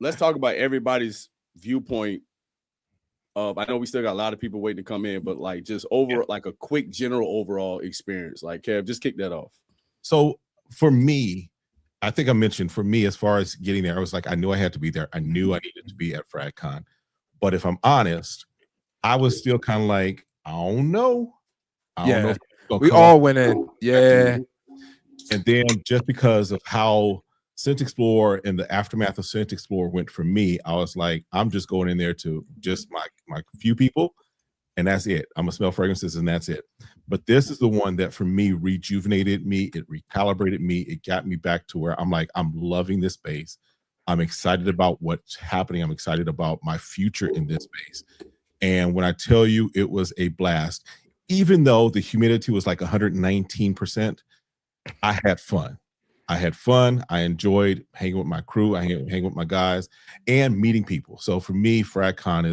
let's talk about everybody's viewpoint. I know we still got a lot of people waiting to come in, but like just over like a quick general overall experience. Like Kev, just kick that off. So for me, I think I mentioned for me, as far as getting there, I was like, I knew I had to be there. I knew I needed to be at FragCon. But if I'm honest, I was still kind of like, I don't know. I don't know if we all went in. Yeah. And then just because of how Scent Explorer and the aftermath of Scent Explorer went for me, I was like, I'm just going in there to just my few people, and that's it. I'm gonna smell fragrances, and that's it. But this is the one that for me rejuvenated me. It recalibrated me. It got me back to where I'm like, I'm loving this space. I'm excited about what's happening. I'm excited about my future in this space. And when I tell you it was a blast, even though the humidity was like 119%, I had fun. I enjoyed hanging with my crew. I hang with my guys and meeting people. So for me, FragCon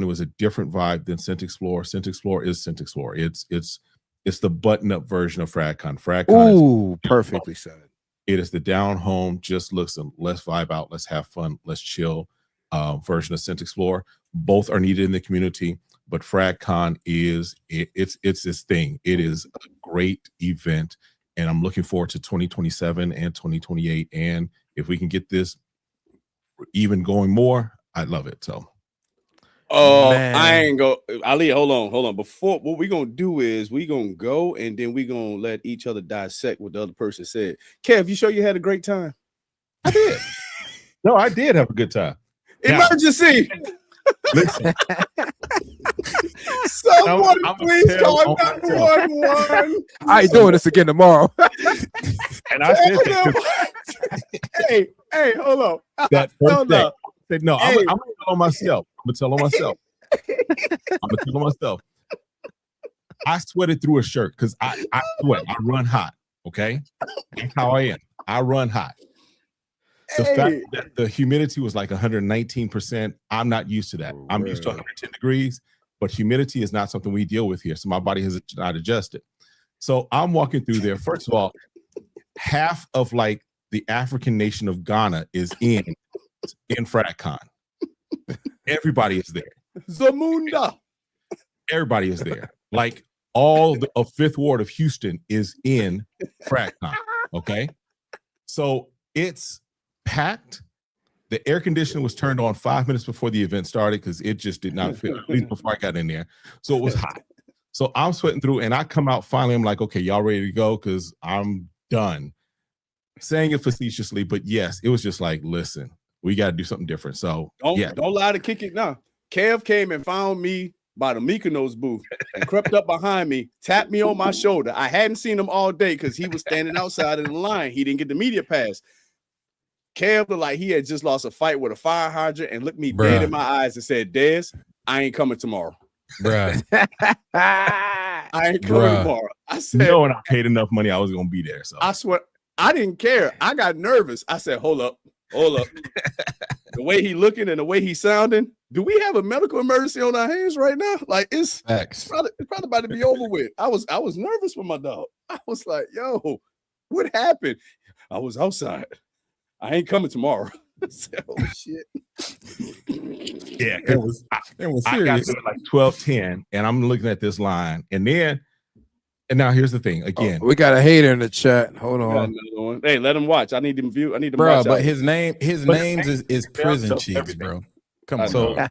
was a different vibe than Scent Explorer. Scent Explorer is Scent Explorer. It's the button-up version of FragCon. FragCon is perfectly said. It is the down home, just listen, let's vibe out, let's have fun, let's chill version of Scent Explorer. Both are needed in the community, but FragCon it's this thing. It is a great event. And I'm looking forward to 2027 and 2028. And if we can get this even going more, I'd love it. So, I ain't go. Ali, hold on. Before, what we gonna do is we gonna go and then we gonna let each other dissect what the other person said. Kev, you sure you had a great time? I did. No, I did have a good time. Emergency. Listen. Someone please call 911. I ain't doing this again tomorrow. And I said that. Hey, hold on. That first day, I said, no, I'm gonna tell on myself. I'm gonna tell on myself. I sweated through a shirt because I sweat. I run hot. Okay, that's how I am. I run hot. The fact that the humidity was like 119%, I'm not used to that. I'm used to 110 degrees, but humidity is not something we deal with here. So my body has not adjusted. So I'm walking through there. First of all, half of like the African nation of Ghana is in FragCon. Everybody is there. Zamunda. Everybody is there. Like all of Fifth Ward of Houston is in FragCon. Okay. So it's packed. The air conditioning was turned on 5 minutes before the event started because it just did not fit, at least before I got in there. So it was hot. So I'm sweating through, and I come out finally. I'm like, okay, y'all ready to go? Because I'm done. Saying it facetiously, but yes, it was just like, listen, we got to do something different. So don't lie to kick it now. Kev came and found me by the Mykonos booth and crept up behind me, tapped me on my shoulder. I hadn't seen him all day because he was standing outside in the line. He didn't get the media pass. Kev looked like he had just lost a fight with a fire hydrant and looked me dead in my eyes and said, Des, I ain't coming tomorrow. Bruh. I ain't coming tomorrow. I said, no, and I paid enough money, I was going to be there. So I swear, I didn't care. I got nervous. I said, hold up. The way he looking and the way he sounding, do we have a medical emergency on our hands right now? Like it's probably about to be over with. I was nervous for my dog. I was like, yo, what happened? I was outside. I ain't coming tomorrow. I said, oh shit. Yeah, it was serious. I got to like 12:10, and I'm looking at this line, and now here's the thing. Again, we got a hater in the chat. Hold on. Hey, let him watch. I need him view. I need him bro, watch. But his names is prison cheeks, bro. Come on. So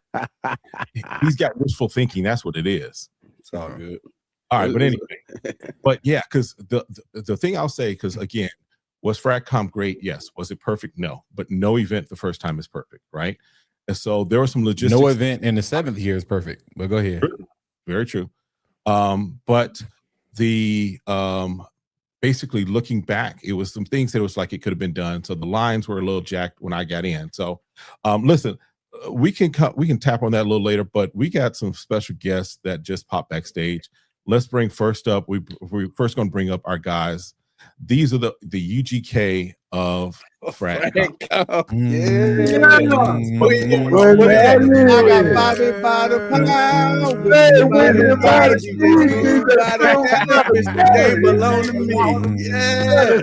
he's got wishful thinking. That's what it is. It's all good. All right, but anyway, but yeah, because the thing I'll say, because again, was FragCon great? Yes. Was it perfect? No. But no event the first time is perfect, right? And so there were some logistics. No event in the 7th year is perfect. But go ahead. Very true. But the basically looking back, it was some things that it was like it could have been done. So the lines were a little jacked when I got in. So listen, we can tap on that a little later, but we got some special guests that just popped backstage. Let's bring first up. We're first going to bring up our guys. These are the UGK of FragCon. I got Bobby by the pound. They belong to me. Yeah.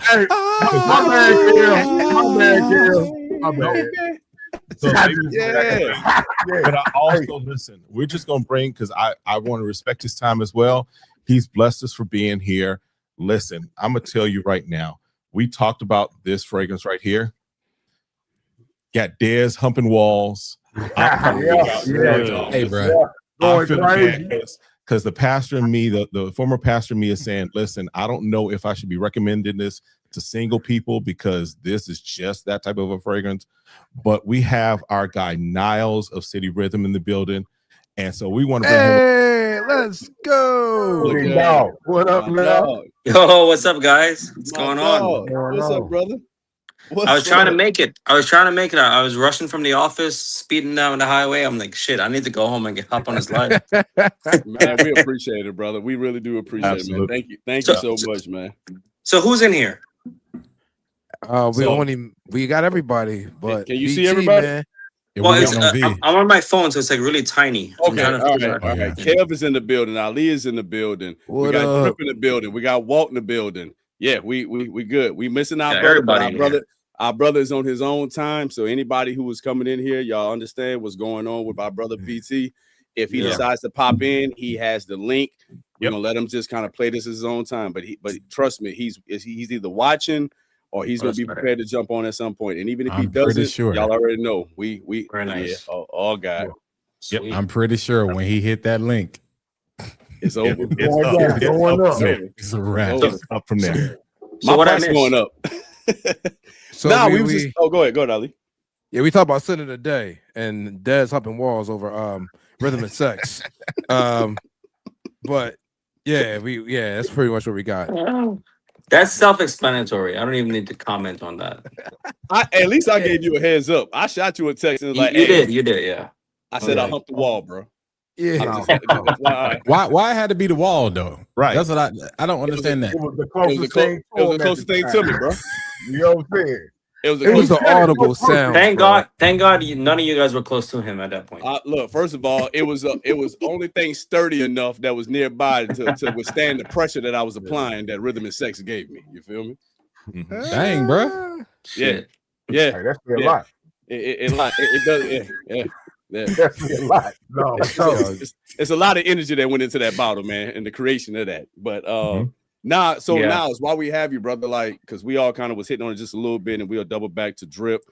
Hey, my bad, Gil. My bad. So Yeah. But I also listen. We're just gonna bring because I want to respect his time as well. He's blessed us for being here. Listen, I'm gonna tell you right now. We talked about this fragrance right here. Got Dez humping walls. Hey, bro. I feel bad because the pastor and me, the former pastor and me, is saying, "Listen, I don't know if I should be recommending this to single people because this is just that type of a fragrance." But we have our guy Niles of City Rhythm in the building, and so we want to bring him. Hey, let's go. What up, Lil? Yo, what's up, guys? What's going on? What's up, brother? I was trying to make it. I was rushing from the office, speeding down the highway. I'm like, shit, I need to go home and hop on this live. Man, we appreciate it, brother. We really do appreciate it, man. Thank you. Thank you so much, man. So who's in here? We got everybody, but can you see everybody? Man. Yeah, well, I'm on my phone, so it's like really tiny. Okay, all right. Kev is in the building. Ali is in the building. We got Drip in the building. We got Walt in the building. Yeah, we good. We missing our brother, but our brother is on his own time. So anybody who was coming in here, y'all understand what's going on with our brother PT. If he decides to pop in, he has the link. We're gonna let him just kind of play this at his own time. But trust me, he's either watching or he's gonna be prepared to jump on at some point. And even if he doesn't, y'all already know we very nice. all got. Yep. I'm pretty sure when he hit that link, it's over. It's a wrap. It's up from there. So what I'm going up. So go ahead, Ali. Yeah, we talked about sin of the day and Dez hopping walls over rhythm and sex. But that's pretty much what we got. That's self-explanatory. I don't even need to comment on that. At least I gave you a heads up. I shot you a text and was like, you did, yeah. I said I humped the wall, bro. Yeah. Why it had to be the wall though? Right. That's what I don't understand that. It was the closest thing. It was the closest thing to me, bro. You know what I'm saying? It was the audible sound. Thank God, none of you guys were close to him at that point. Look, first of all, it was only thing sturdy enough that was nearby to withstand the pressure that I was applying that Rhythm and Sex gave me. You feel me? Dang, bro. Yeah. Hey, that's a lot. It does. Yeah. That's a lot. No, it's a lot of energy that went into that bottle, man, and the creation of that. But now is why we have you, brother. Like, because we all kind of was hitting on it just a little bit, and we'll double back to Drip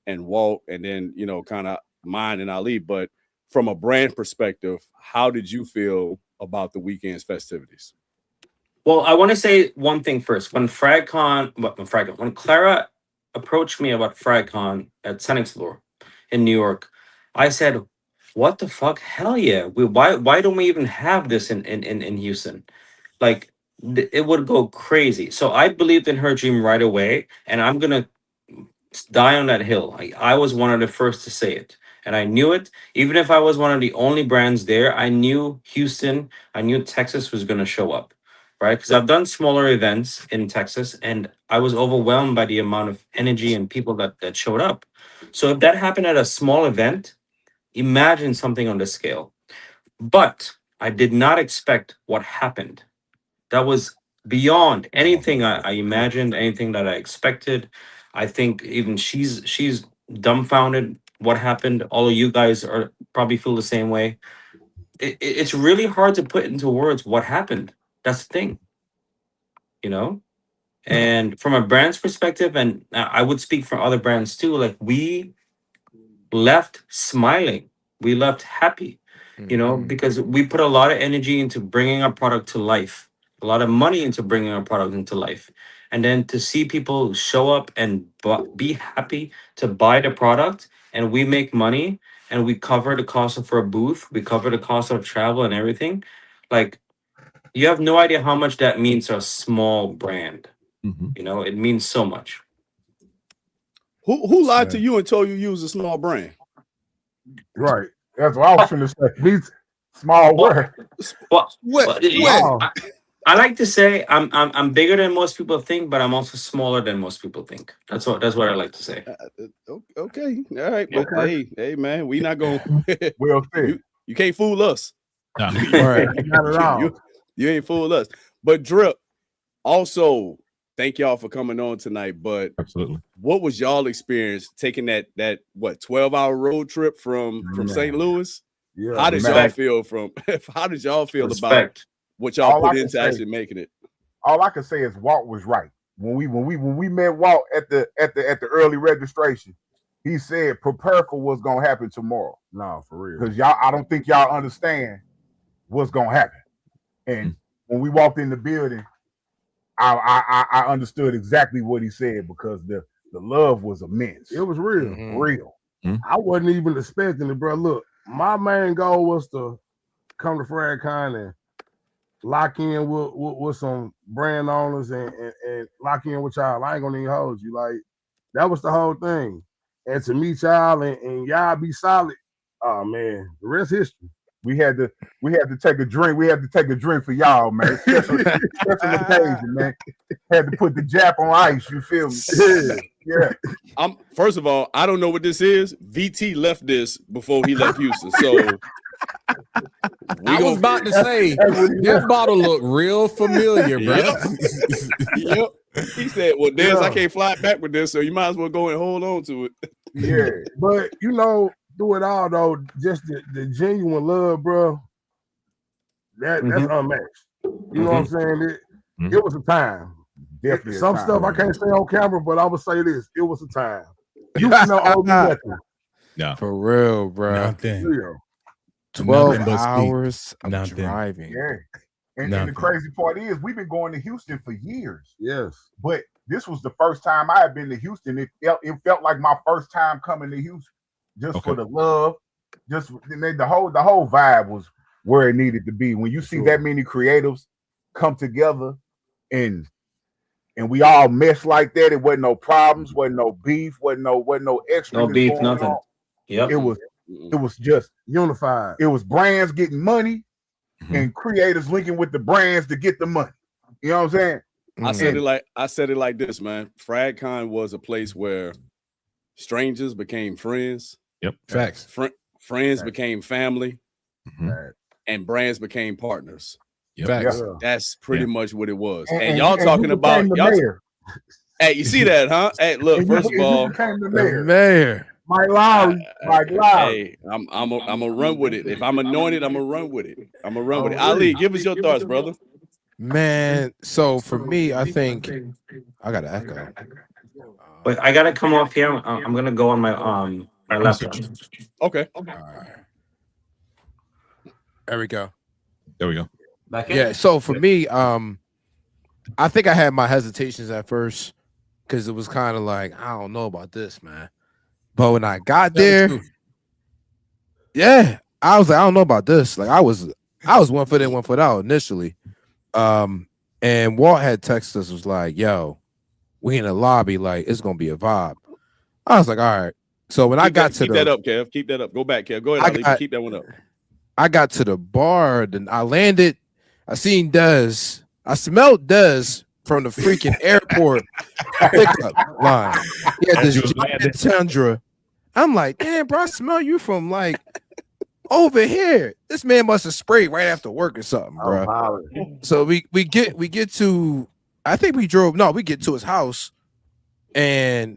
and Walt, and then kind of mine and Ali. But from a brand perspective, how did you feel about the weekend's festivities? Well, I want to say one thing first. When Clara approached me about FragCon at Sun Explore in New York, I said, "What the fuck? Hell yeah! Why don't we even have this in Houston? Like, it would go crazy." So I believed in her dream right away, and I'm gonna die on that hill. I was one of the first to say it, and I knew it. Even if I was one of the only brands there, I knew Houston, I knew Texas was gonna show up, right? Because I've done smaller events in Texas, and I was overwhelmed by the amount of energy and people that showed up. So if that happened at a small event, imagine something on this scale. But I did not expect what happened. That was beyond anything I imagined, anything that I expected. I think even she's dumbfounded what happened. All of you guys are probably feel the same way. It's really hard to put into words what happened. That's the thing, And from a brand's perspective, and I would speak for other brands too, like we left smiling. We left happy, because we put a lot of energy into bringing our product to life, a lot of money into bringing our product into life. And then to see people show up and be happy to buy the product, and we make money and we cover the cost of our booth, we cover the cost of travel and everything. Like, you have no idea how much that means to a small brand. It means so much. Who lied to you and told you was a small brand? Right. That's what I was going to say. These small work. I like to say I'm bigger than most people think, but I'm also smaller than most people think. That's what I like to say. Okay. All right. But hey, man, we not going. We'll see. You can't fool us. No. Right. Not at all. You ain't fool us. But Drip, also, thank y'all for coming on tonight. But absolutely, what was y'all experience taking that 12-hour road trip from St. Louis? Yeah, how did y'all feel how did y'all feel about what y'all put into actually making it? All I can say is Walt was right. When we met Walt at the early registration, he said prepare for what's gonna happen tomorrow. No, for real. Because I don't think y'all understand what's gonna happen. And when we walked in the building, I understood exactly what he said because the love was immense. It was real. Real. I wasn't even expecting it, bro. Look, my main goal was to come to FragCon and lock in with some brand owners and lock in with y'all. I ain't gonna even hold you. Like, that was the whole thing. And to meet y'all and y'all be solid, oh man, the rest history. We had to take a drink. We had to take a drink for y'all, man. Special occasion, man. Had to put the Jap on ice. You feel me? Yeah. First of all, I don't know what this is. VT left this before he left Houston, so I was about to say that bottle looked real familiar, bro. Yep. He said, "Well, Dez, I can't fly back with this, so you might as well go and hold on to it." Yeah, but through it all though, just the genuine love, bro. That's unmatched. You know what I'm saying? It was a time. Definitely some stuff I can't say on camera, but I would say this: it was a time. You know, nothing. Yeah, for real, bro. Nothing. 12 hours of driving. Yeah. And the crazy part is we've been going to Houston for years. Yes. But this was the first time I had been to Houston. It felt like my first time coming to Houston. Just for the love. Just the whole vibe was where it needed to be. When you see that many creatives come together and we all mesh like that, it wasn't no problems, wasn't no beef, wasn't no extra. No beef, nothing. Yep. It was just unified. It was brands getting money and creators linking with the brands to get the money. You know what I'm saying? I said it like this, man. FragCon was a place where strangers became friends. Yep. Facts. Friends became family, and brands became partners. Yep. Facts. Yeah. That's pretty much what it was. And y'all talking about y'all. Hey, you see that, huh? Hey, look. First of all, the mayor. Mike Lowry. Hey, I'm gonna run with it. If I'm anointed, I'm gonna run with it. Ali, give us your thoughts, brother. Man, so for me, I think I got to echo. Wait, I gotta come off here. I'm gonna go on my my laptop. Okay. There we go. Back in? Yeah. So for me, I think I had my hesitations at first because it was kind of like, I don't know about this, man. But when I got there, yeah, I was like, I don't know about this. Like I was 1 foot in, 1 foot out initially. And Walt had texted us, was like, yo, we in the lobby, like it's gonna be a vibe. I was like, all right. So when I got to keep that up, Kev. Keep that up. Go back, Kev. Go ahead, Ali. Keep that one up. I got to the bar, then I landed. I seen Dez. I smelled Dez from the freaking airport pickup line. He had this giant Tundra. I'm like, damn, bro, I smell you from like over here. This man must have sprayed right after work or something, bro. So we get to, I think we get to his house, and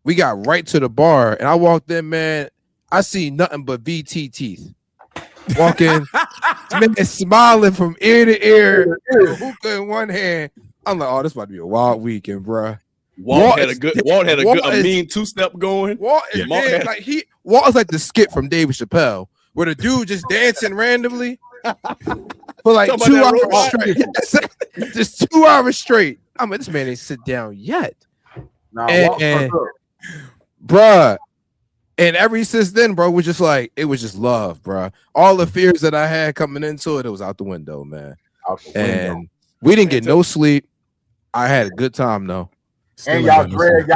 we got right to the bar. And I walked in, man. I see nothing but VT teeth. Walking, man, smiling from ear to ear, hookah in one hand. I'm like, oh, this about to be a wild weekend, bro. Walt had a mean two-step going. Walt is Walt is like the skit from Dave Chappelle, where the dude just dancing randomly for like 2 hours straight. Just 2 hours straight. I'm like, this man ain't sit down yet. And bruh. And ever since then, bro, was just like, it was just love, bro. All the fears that I had coming into it was out the window, man. And we didn't get no sleep. I had a good time though. And y'all drag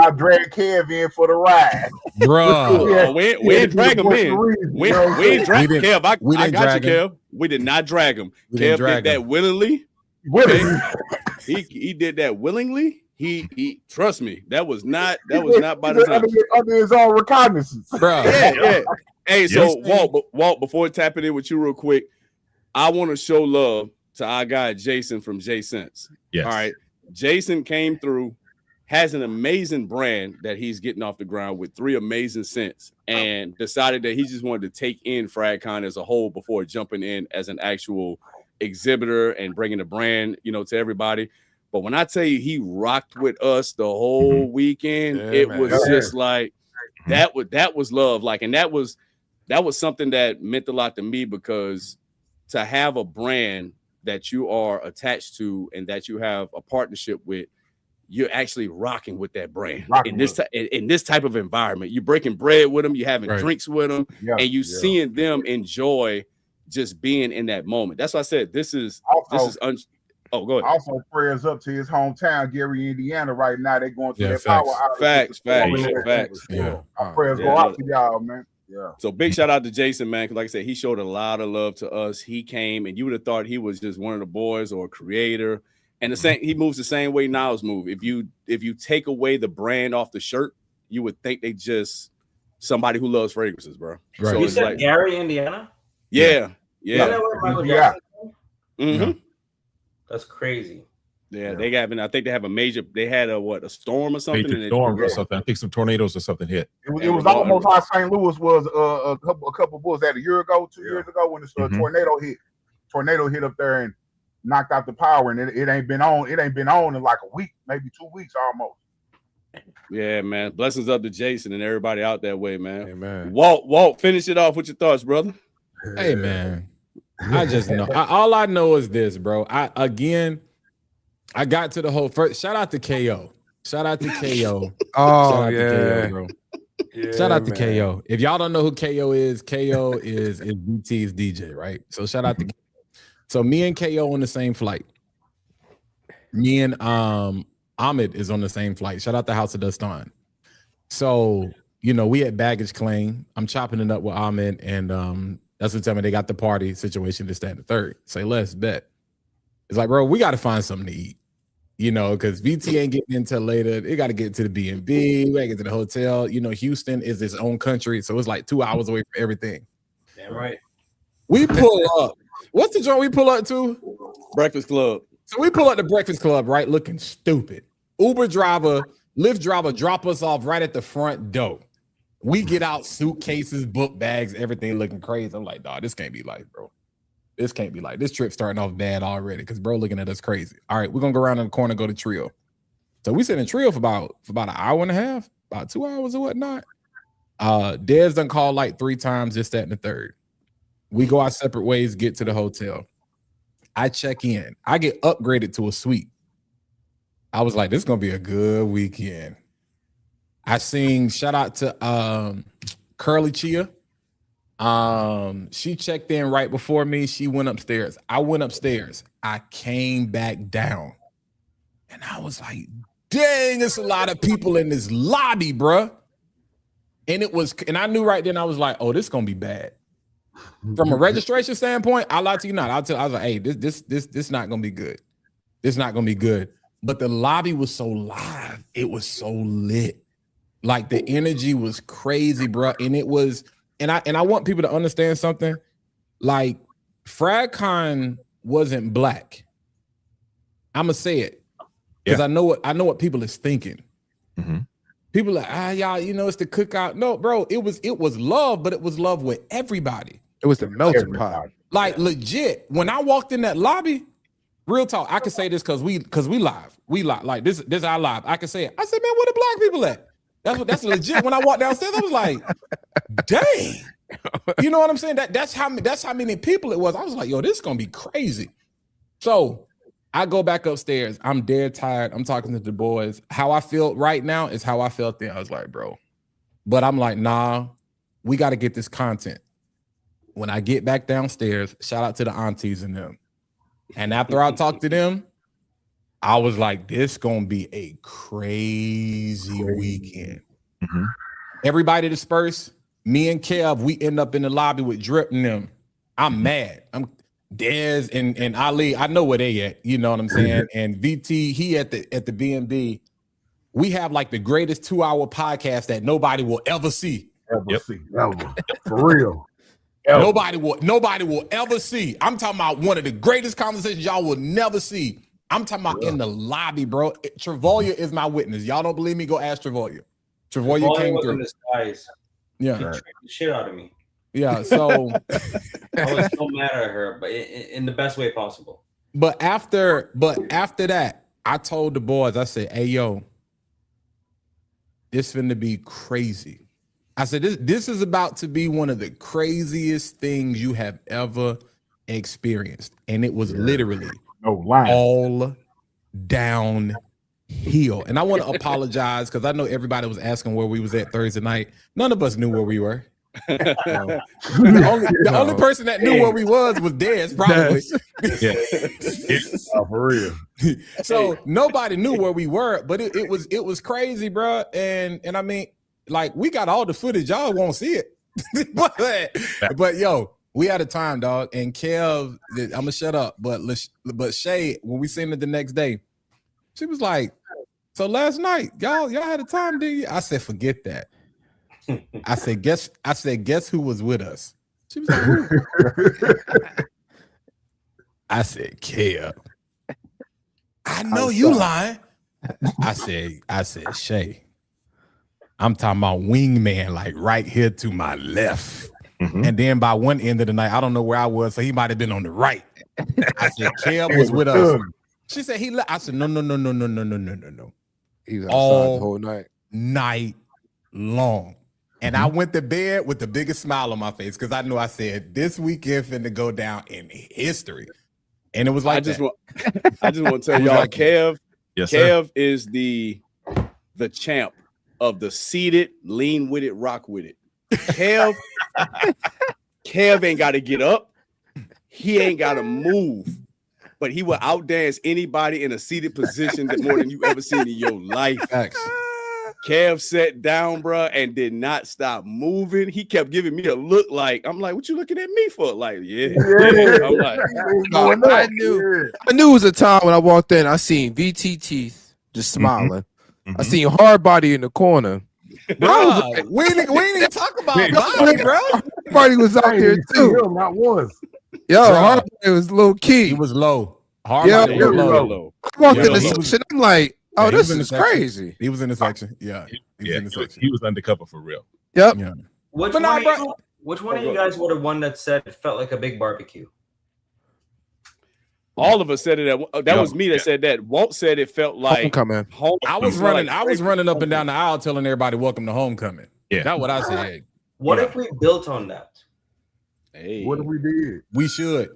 Kev in for the ride, bro. We didn't drag him in. We didn't drag Kev. I got you, Kev. We did not drag him. Kev did that willingly. He did that willingly. He trust me. That was not by design. Under his own recognizance, bro. Yeah. Hey, so Walt, before tapping in with you real quick, I want to show love to our guy Jason from J Sense. Yes. All right. Jason came through, has an amazing brand that he's getting off the ground with 3 amazing scents, and decided that he just wanted to take in FragCon as a whole before jumping in as an actual exhibitor and bringing the brand, to everybody. But when I tell you he rocked with us the whole weekend, it was just like that was love. Like, and that was something that meant a lot to me, because to have a brand that you are attached to and that you have a partnership with, you're actually rocking with that brand in this type of environment. You're breaking bread with them, you're having drinks with them, and you seeing them enjoy just being in that moment. That's why I said oh, go ahead. Also, prayers up to his hometown, Gary, Indiana. Right now, they're going through their power outage. Facts. Prayers go out to y'all, man. Yeah. So big shout out to Jason, man. Because like I said, he showed a lot of love to us. He came, and you would have thought he was just one of the boys or a creator. And the same, he moves the same way Niles move. If you take away the brand off the shirt, you would think they just somebody who loves fragrances, bro. Right. So you said Gary, Indiana? Yeah. Mm-hmm. That's crazy. Yeah, they got. I think they have they had a storm or something. Or something. I think some tornadoes or something hit. It was almost how St. Louis was a couple of bulls that a year ago, 2 years ago, when the tornado hit. Tornado hit up there and knocked out the power, and it ain't been on. It ain't been on in like a week, maybe 2 weeks almost. Yeah, man. Blessings up to Jason and everybody out that way, man. Amen. Walt, finish it off with your thoughts, brother. Hey, man. I just know. All I know is this, bro. I got to the whole first. Shout out to KO. Shout out to KO. Oh, to KO, bro. Shout out to KO. If y'all don't know who KO is BT's DJ, right? So shout out to KO. So me and KO on the same flight. Me and Ahmed is on the same flight. Shout out to House of Dustan. So, we had baggage claim. I'm chopping it up with Ahmed, and that's what tell me they got the party situation to stand the third. Say less bet. It's like, bro, we got to find something to eat, because VT ain't getting into later. They got to get to the B&B. We got to get to the hotel. Houston is its own country, so it's like 2 hours away from everything. Damn right. We pull up. What's the joint we pull up to? Breakfast Club. So we pull up the Breakfast Club, right? Looking stupid. Uber driver, Lyft driver drop us off right at the front door. We get out suitcases, book bags, everything looking crazy. I'm like, dog, this can't be life, bro. This can't be life. This trip starting off bad already because bro looking at us crazy. All right, we're gonna go around in the corner, go to Trio. So we sit in Trio for about an hour and a half, about 2 hours or whatnot. Dez done called like 3 times, just that and the third. We go our separate ways, get to the hotel. I check in. I get upgraded to a suite. I was like, this is gonna be a good weekend. I sing shout out to Curly Chia. She checked in right before me. She went upstairs. I went upstairs. I came back down. And I was like, dang, it's a lot of people in this lobby, bruh. And I knew right then, I was like, oh, this is gonna be bad. From a registration standpoint, I lie to you not. I was like, hey, this not gonna be good. This not gonna be good. But the lobby was so live, it was so lit. Like the energy was crazy, bro. And it was, and I want people to understand something. Like FragCon wasn't black. I'ma say it because I know what people is thinking. Mm-hmm. People are like, y'all, it's the cookout. No, bro, it was love, but it was love with everybody. It was the melting pot. Like legit. When I walked in that lobby, real talk, I can say this because we live. We live. Like this our live. I can say it. I said, man, where the black people at? That's legit. When I walked downstairs, I was like, dang. You know what I'm saying? That's how many people it was. I was like, yo, this is gonna be crazy. So I go back upstairs. I'm dead tired. I'm talking to the boys. How I feel right now is how I felt then. I was like, bro. But I'm like, nah, we got to get this content. When I get back downstairs, shout out to the aunties and them. And after I talked to them, I was like, this gonna be a crazy weekend. Mm-hmm. Everybody dispersed. Me and Kev, we end up in the lobby with Drip and them. I'm mad. I'm Dez and Ali. I know where they at. You know what I'm saying? And VT, he at the B&B. We have like the greatest 2-hour podcast that nobody will ever see. Ever. For real. Nobody will ever see. I'm talking about one of the greatest conversations y'all will never see. I'm talking about in the lobby, bro. Travolia is my witness. Y'all don't believe me? Go ask Travolia. Travolia came was through. in disguise. Yeah, She tricked the shit out of me. yeah. So I was so mad at her, but in the best way possible. But after that, I told the boys, I said, hey, yo, this finna be crazy. I said, this is about to be one of the craziest things you have ever experienced. And it was literally all downhill. And I want to apologize because I know everybody was asking where we was at Thursday night. None of us knew where we were. The only person that knew where we was Dez, probably. Oh, for real. So nobody knew where we were, but it was crazy, bro. And I mean, like, we got all the footage, y'all won't see it. but yo, we had a time, dog. And Kev, I'm gonna shut up, but Shay, when we seen it the next day, she was like, so last night y'all had a time, did you? I said, forget that. I said, guess who was with us? She was like, who? I said, Kev. I know you lying. I said, Shay, I'm talking about wingman, like right here to my left. Mm-hmm. And then by one end of the night, I don't know where I was, so he might have been on the right. I said, Kev was with us. She said I said, no. He was outside all the whole night long. And I went to bed with the biggest smile on my face because I knew I said this weekend finna go down in history. And it was like I just want to tell y'all, like, Kev is the champ of the seated, lean with it, rock with it. Kev ain't got to get up. He ain't got to move. But he will outdance anybody in a seated position that more than you ever seen in your life. Thanks. Kev sat down, bro, and did not stop moving. He kept giving me a look like, I'm like, what you looking at me for? Like, yeah. I'm like, I knew it was a time when I walked in, I seen VT Teeth just smiling. I seen Hard Body in the corner. Bro, we ain't even talk about Body, bro. Hard Body was out there too. Not once. Yo, Hard Body was low key. He was low. Hard Body was low. I walked in the section, I'm like, oh, this is crazy. He was in the section. Yeah. He was in the section. He was undercover for real. Yep. Yeah. Which one of you guys would have won that said it felt like a big barbecue? All of us said it. That was me that said that. Walt said it felt like homecoming. I was running up and down the aisle telling everybody welcome to homecoming. Yeah. That's what I said. What if we built on that? Hey. What if we did? We should.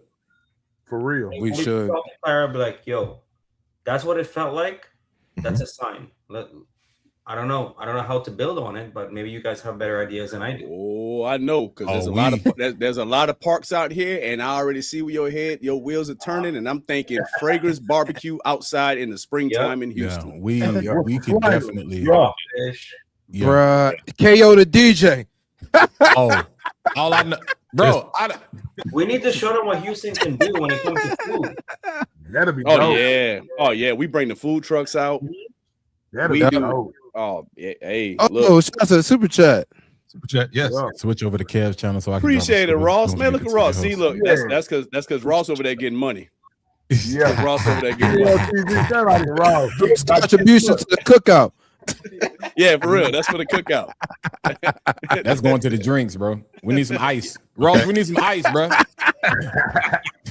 For real. We should. Clara be like, yo, that's what it felt like. That's a sign. I don't know how to build on it, but maybe you guys have better ideas than I do. Oh, I know, because there's a lot of parks out here, and I already see where your wheels are turning, and I'm thinking fragrance barbecue outside in the springtime in Houston. Yeah, we could definitely. Bruh, KO the DJ. All I know, bro. We need to show them what Houston can do when it comes to food. That'll be dope. Oh yeah. We bring the food trucks out. That'll be dope. Oh yeah. Hey, shout out to the super chat. Super chat, yes. Yeah. Switch over to Kev's channel so I can appreciate it, Ross. Man, look at Ross. See, look, that's because Ross over there getting money. Yeah, Ross over there getting money. Ross. Contribution to the cookout. Yeah, for real. That's for the cookout. That's going to the drinks, bro. We need some ice. Ross, we need some ice, bro.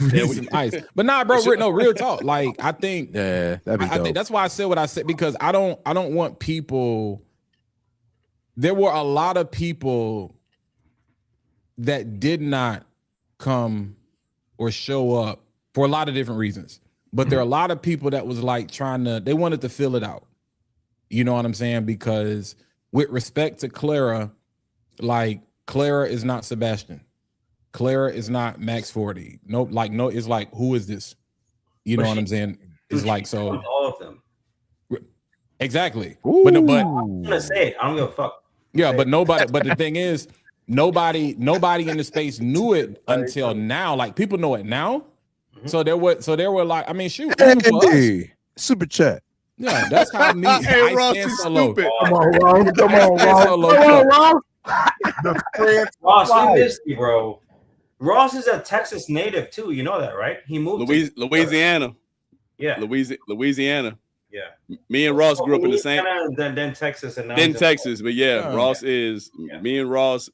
We need some ice. But nah, bro, no, real talk. Like, I think that'd be dope. I think that's why I said what I said, because I don't want people. There were a lot of people that did not come or show up for a lot of different reasons. But there are a lot of people that was like they wanted to fill it out. You know what I'm saying? Because with respect to Clara, like, Clara is not Sebastian. Clara is not Max 40. No, it's like, who is this? You know what I'm saying? It's like, so all of them. Exactly. Ooh. But I'm gonna say it. I don't give a fuck. Yeah, but nobody. But the thing is, nobody in the space knew it until now. Like, people know it now. Mm-hmm. So there were like, I mean, shoot, even for us. Super chat. Yeah, that's how me. Hey, Ross, you stupid. Come on, Ross. Ross, we missed you, bro. Ross is a Texas native too. You know that, right? He moved Louisiana. Yeah. Louisiana. Yeah. Me and Ross grew up in the same. Then Texas, and now then Texas, but yeah, Oh, Ross is. Me and Ross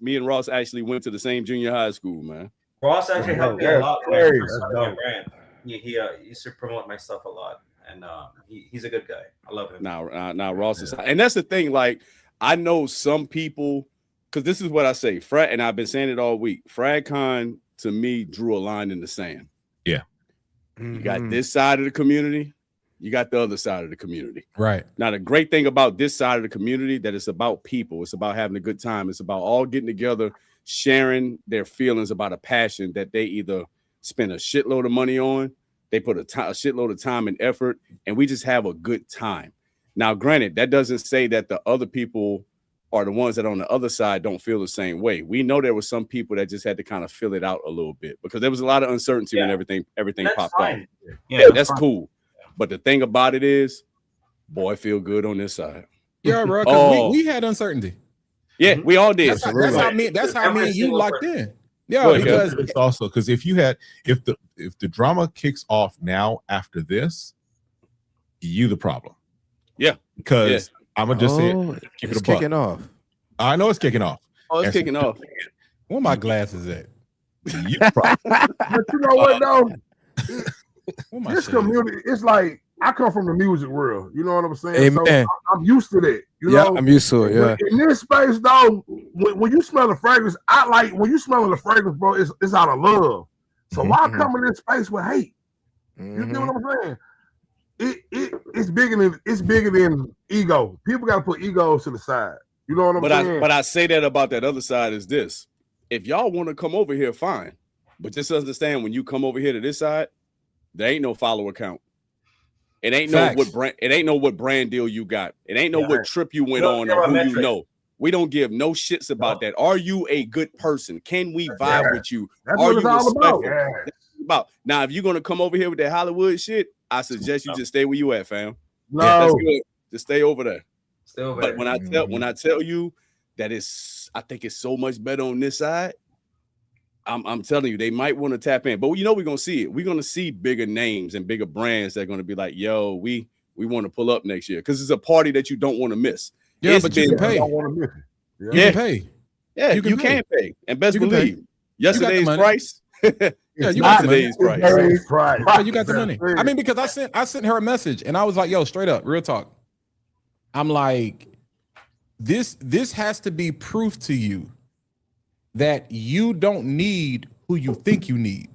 actually went to the same junior high school, man. Ross actually helped me a lot when I first started my brand. He used to promote my stuff a lot, and he's a good guy. I love him. Now Ross is, and that's the thing. Like, I know some people, because this is what I say, and I've been saying it all week. FragCon to me drew a line in the sand. Yeah, you got this side of the community, you got the other side of the community. Right. Now, the great thing about this side of the community that it's about people. It's about having a good time. It's about all getting together, sharing their feelings about a passion that they either spend a shitload of money on, they put a shitload of time and effort, and we just have a good time. Now, granted, that doesn't say that the other people are the ones that on the other side don't feel the same way. We know there were some people that just had to kind of fill it out a little bit because there was a lot of uncertainty when everything popped off. Yeah, that's cool. But the thing about it is, boy, feel good on this side. Yeah, bro. Because we had uncertainty. Yeah, we all did. That's how me and you locked in. Yeah, because it's also because if the drama kicks off now after this, you the problem. Yeah, because I'm gonna just say it. Keep it's kicking off. I know it's kicking off. Oh, it's kicking off. Where my glasses at? You the problem. But you know what though? This community, it's like I come from the music world. You know what I'm saying? Amen. So I'm used to that. You Yeah, know? I'm used to it. Yeah. In this space, though, when you smell the fragrance, I like when you smelling the fragrance, bro. It's out of love. So why come in this space with hate? You know what I'm saying? It's bigger than ego. People got to put egos to the side. You know what I'm saying? But I say that about that other side is this: if y'all want to come over here, fine. But just understand when you come over here to this side, there ain't no follower count. It ain't no what brand deal you got. It ain't no what trip you went on or who you know. We don't give no shits about that. Are you a good person? Can we vibe with you? That's Are what you it's all respectful? about. Now, if you're gonna come over here with that Hollywood shit, I suggest you just stay where you at, fam. No, that's good. Just stay over there. Stay over but there. when I tell you that I think it's so much better on this side. I'm telling you, they might want to tap in, but you know we're gonna see it. We're gonna see bigger names and bigger brands that are gonna be like, "Yo, we want to pull up next year," because it's a party that you don't want to miss. Yeah, but you can pay. Don't want to miss it. You can pay. Yeah, you can pay. And best believe, yesterday's price. Yeah, you got today's price. Yeah, you got the money. I mean, because I sent her a message and I was like, "Yo, straight up, real talk." I'm like, this has to be proof to you that you don't need who you think you need.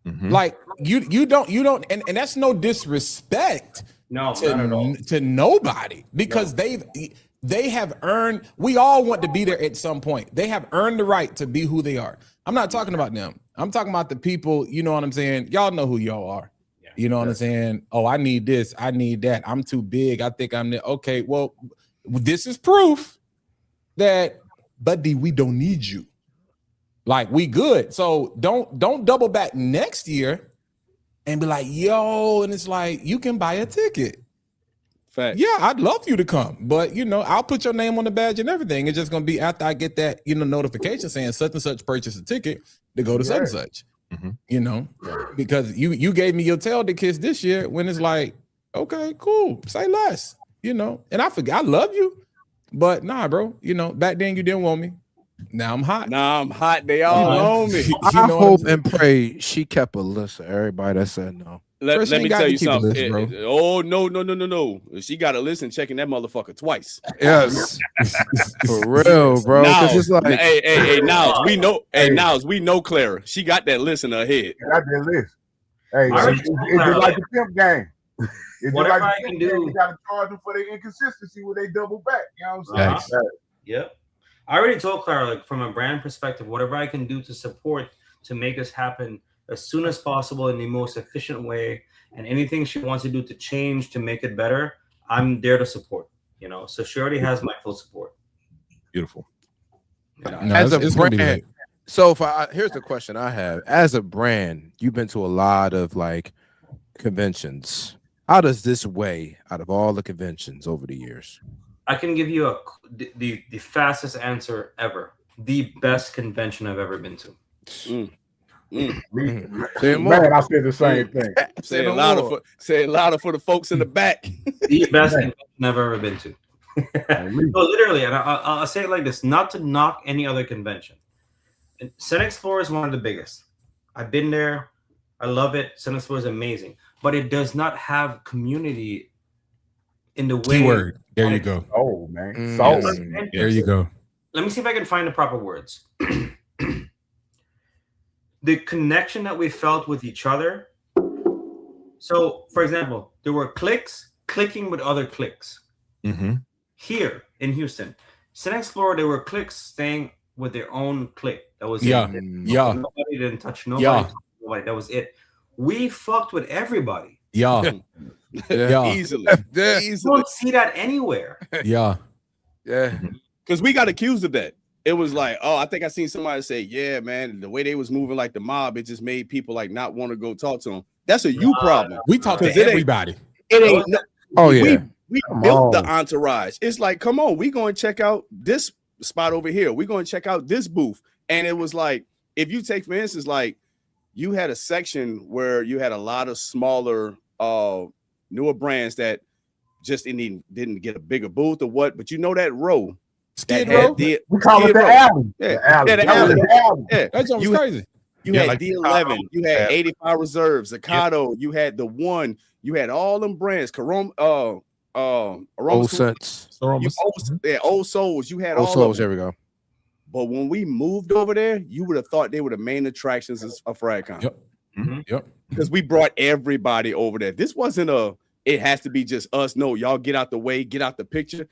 Like you don't, and that's no disrespect to nobody, because they have earned, we all want to be there at some point. They have earned the right to be who they are. I'm not talking about them. I'm talking about the people, you know what I'm saying? Y'all know who y'all are. You know what I'm saying? Oh, I need this, I need that. I'm too big. I think I'm okay. Well, this is proof that, buddy, we don't need you. Like, we good. So don't double back next year and be like, yo, and it's like, you can buy a ticket. Fact. Yeah, I'd love you to come, but I'll put your name on the badge and everything. It's just gonna be after I get that, notification saying such and such purchase a ticket to go to such and such. Because you gave me your tail to kiss this year when it's like, okay, cool, say less, and I forgot I love you. But nah, bro, back then you didn't want me. Now I'm hot. They all on me. I hope and pray she kept a list of everybody that said no. Let me tell you something. Oh, no. She got to listen, checking that motherfucker twice. Yes. For real, bro. Now, it's like, hey, Niles, we know. Hey, Niles, we know Clara. She got that list in her head. Got that list. Hey, it's like the pimp game. Whatever I can do, you got to charge them for their inconsistency when they double back. You know what I'm saying? Yep. I already told Clara, like, from a brand perspective, whatever I can do to support, to make this happen as soon as possible in the most efficient way, and anything she wants to do to change, to make it better, I'm there to support, so she already has my full support. Beautiful. As a brand, so here's the question I have. As a brand, you've been to a lot of like conventions. How does this weigh out of all the conventions over the years? I can give you the fastest answer ever. The best convention I've ever been to. Man, I said the same thing. Say a lot for the folks in the back. The best convention I've ever been to. No, literally, and I'll say it like this: not to knock any other convention. Sun Explorer is one of the biggest. I've been there. I love it. Sun Explorer is amazing, but it does not have community in the way. Keyword. There you go. Oh man, there you go. Let me see if I can find the proper words. The connection that we felt with each other. So, for example, there were clicking with other clicks. Mm-hmm. Here in Houston, Sun Explorer, there were clicks staying with their own click. That was it. Nobody didn't touch nobody. That was it. We fucked with everybody. Easily. You don't see that anywhere. Because we got accused of that. It was like, oh, I think I seen somebody say, yeah, man, the way they was moving like the mob, it just made people like not want to go talk to them. That's a you problem. We talk to everybody. It ain't. We built the on. entourage. It's like, come on, we going to check out this spot over here. We're going to check out this booth. And it was like, if you take, for instance, like you had a section where you had a lot of smaller, newer brands that just didn't get a bigger booth or what, but you know that row. Skid Row? We call it the alley. Yeah, The alley. Yeah. That joint was crazy. You had D11, you had 85 Reserves, Zaccato, you had the One, you had all them brands, Old Sense. Old Souls, you had Old all Souls, of them. there we go. But when we moved over there, you would have thought they were the main attractions of FragCon. Yep. Mm-hmm. Yep. Because we brought everybody over there. This wasn't it has to be just us. No, y'all get out the way, get out the picture.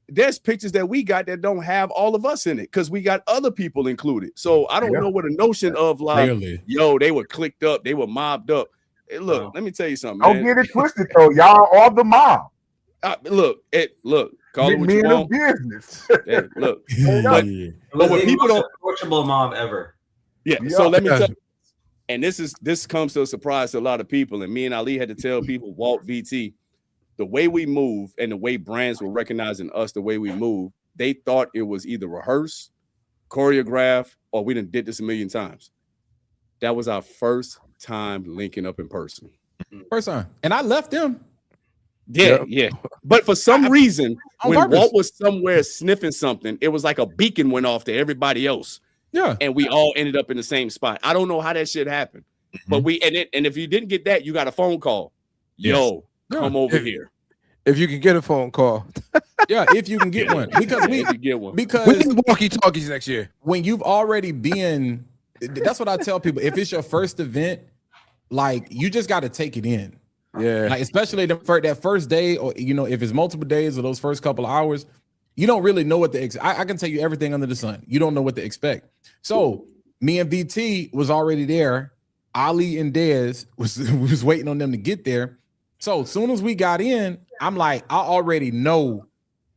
There's pictures that we got that don't have all of us in it because we got other people included. So I don't know what a notion of like, yo, they were clicked up, they were mobbed up. Hey, look, let me tell you something. Don't get it twisted though. Y'all are the mob. Look, call it what you want. Business. Yeah, look, but when people don't approachable mob ever. Yeah. So let me tell you, and this comes to a surprise to a lot of people. And me and Ali had to tell people, Walt, VT, the way we move and the way brands were recognizing us, the way we move, they thought it was either rehearsed, choreographed, or we done did this a million times. That was our first time linking up in person. First time. And I left them. Yeah. But for some reason, when Walt was somewhere sniffing something, it was like a beacon went off to everybody else. Yeah. And we all ended up in the same spot. I don't know how that shit happened. But and if you didn't get that, you got a phone call. Yo, come over here. If you can get a phone call. Yeah, if you can get one. Because we need walkie-talkies next year. When you've already been, that's what I tell people. If it's your first event, like you just got to take it in. Yeah. Like, especially that first day, or if it's multiple days or those first couple of hours, you don't really know what to expect. I can tell you everything under the sun. You don't know what to expect. So me and VT was already there. Ali and Dez was waiting on them to get there. So as soon as we got in, I'm like, I already know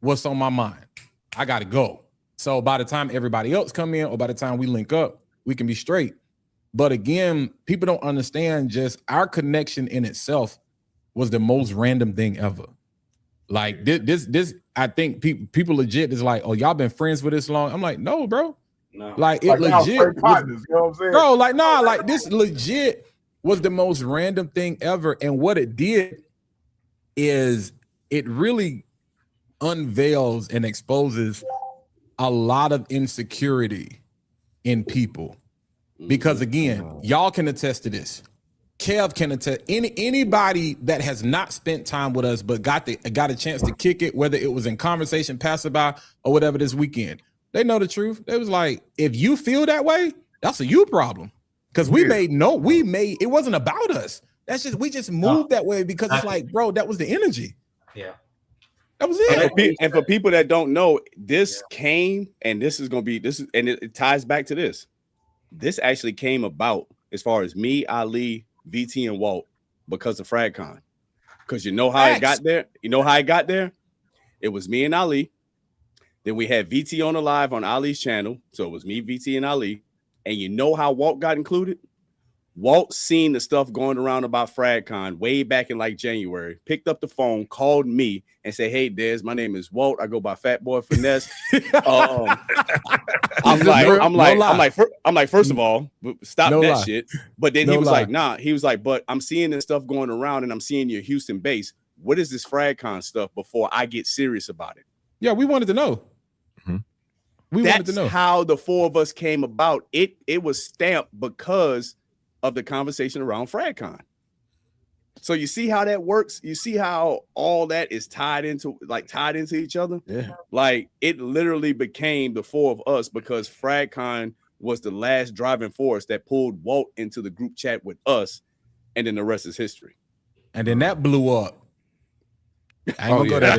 what's on my mind. I got to go. So by the time everybody else come in, or by the time we link up, we can be straight. But again, people don't understand just our connection in itself was the most random thing ever. Like this I think people legit is like, oh, y'all been friends for this long? I'm like, no, bro. No. Like it legit partners, you know what I'm saying? bro, like nah, like this legit was the most random thing ever. And what it did is it really unveils and exposes a lot of insecurity in people. Because again, y'all can attest to this. Kev can attest. Anybody that has not spent time with us but got a chance to kick it, whether it was in conversation, passerby, or whatever this weekend, they know the truth. They was like, if you feel that way, that's a you problem. Because it wasn't about us. That's just we just moved that way because it's like, bro, that was the energy. Yeah. That was it. And for people that don't know, this came, and it ties back to this. This actually came about as far as me, Ali, VT, and Walt because of FragCon. Because you know how it got there? You know how I got there? It was me and Ali. Then we had VT on the live on Ali's channel. So it was me, VT, and Ali. And you know how Walt got included? Walt seen the stuff going around about FragCon way back in like January, picked up the phone, called me and said, "Hey, Des, my name is Walt. I go by Fatboy Finesse." I'm like, first of all, stop that shit. But then he was like, nah, he was like, but I'm seeing this stuff going around and I'm seeing your Houston base. What is this FragCon stuff before I get serious about it? Yeah, we wanted to know. That's how the four of us came about. It was stamped because of the conversation around FragCon. So you see how that works? You see how all that is tied into each other? Yeah. Like it literally became the four of us because FragCon was the last driving force that pulled Walt into the group chat with us, and then the rest is history. And then that blew up. I ain't gonna go there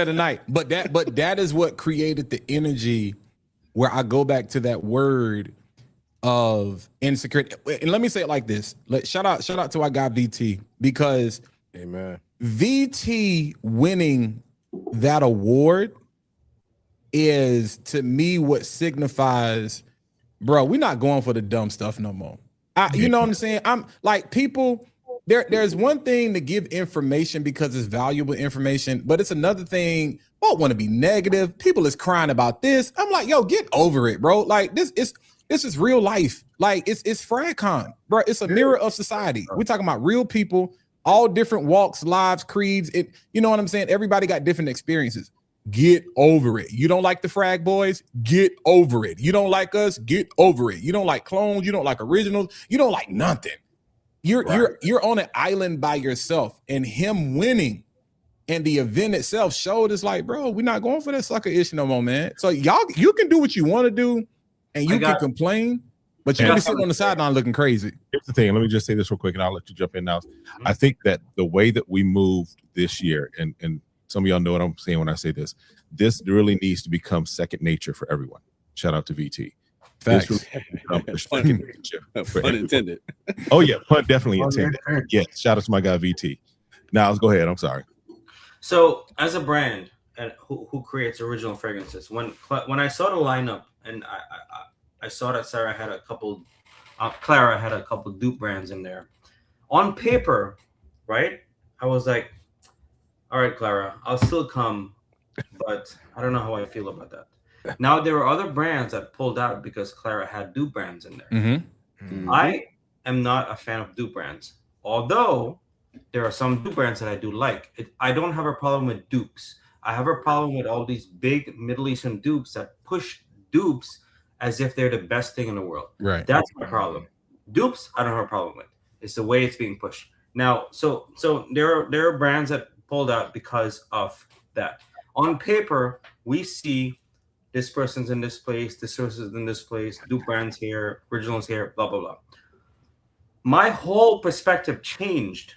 tonight. But that is what created the energy where I go back to that word of insecurity. And let me say it like this. Shout out to our guy VT, because amen. VT winning that award is to me what signifies, bro, we're not going for the dumb stuff no more. You know what I'm saying? I'm like, people, there's one thing to give information because it's valuable information, but it's another thing. I don't want to be negative. People is crying about this. I'm like, yo, get over it, bro. Like this is real life. Like it's FragCon, bro. It's a mirror of society. We're talking about real people, all different walks, lives, creeds. You know what I'm saying? Everybody got different experiences. Get over it. You don't like the Frag Boys? Get over it. You don't like us? Get over it. You don't like clones? You don't like originals? You don't like nothing. You're on an island by yourself, and him winning and the event itself showed us like, bro, we're not going for that sucker ish no more, man. So y'all, you can do what you want to do, and you can complain, but you can be sitting on the sideline looking crazy. Here's the thing. Let me just say this real quick, and I'll let you jump in now. I think that the way that we moved this year, and some of y'all know what I'm saying when I say this really needs to become second nature for everyone. Shout out to VT. Facts. Unintended. Oh yeah, pun definitely intended. Yes. Shout out to my guy VT. Now let's go ahead. I'm sorry. So as a brand and who creates original fragrances, when I saw the lineup and I saw that Clara had a couple dupe brands in there. On paper, right? I was like, all right, Clara, I'll still come, but I don't know how I feel about that. Now there were other brands that pulled out because Clara had dupe brands in there. Mm-hmm. I am not a fan of dupe brands, although there are some dupe brands that I do like. I don't have a problem with dupes. I have a problem with all these big Middle Eastern dupes that push dupes as if they're the best thing in the world. Right. That's my problem. Dupes, I don't have a problem with. It's the way it's being pushed. Now, so there are brands that pulled out because of that. On paper, we see this person's in this place, this person's in this place, dupe brands here, originals here, blah, blah, blah. My whole perspective changed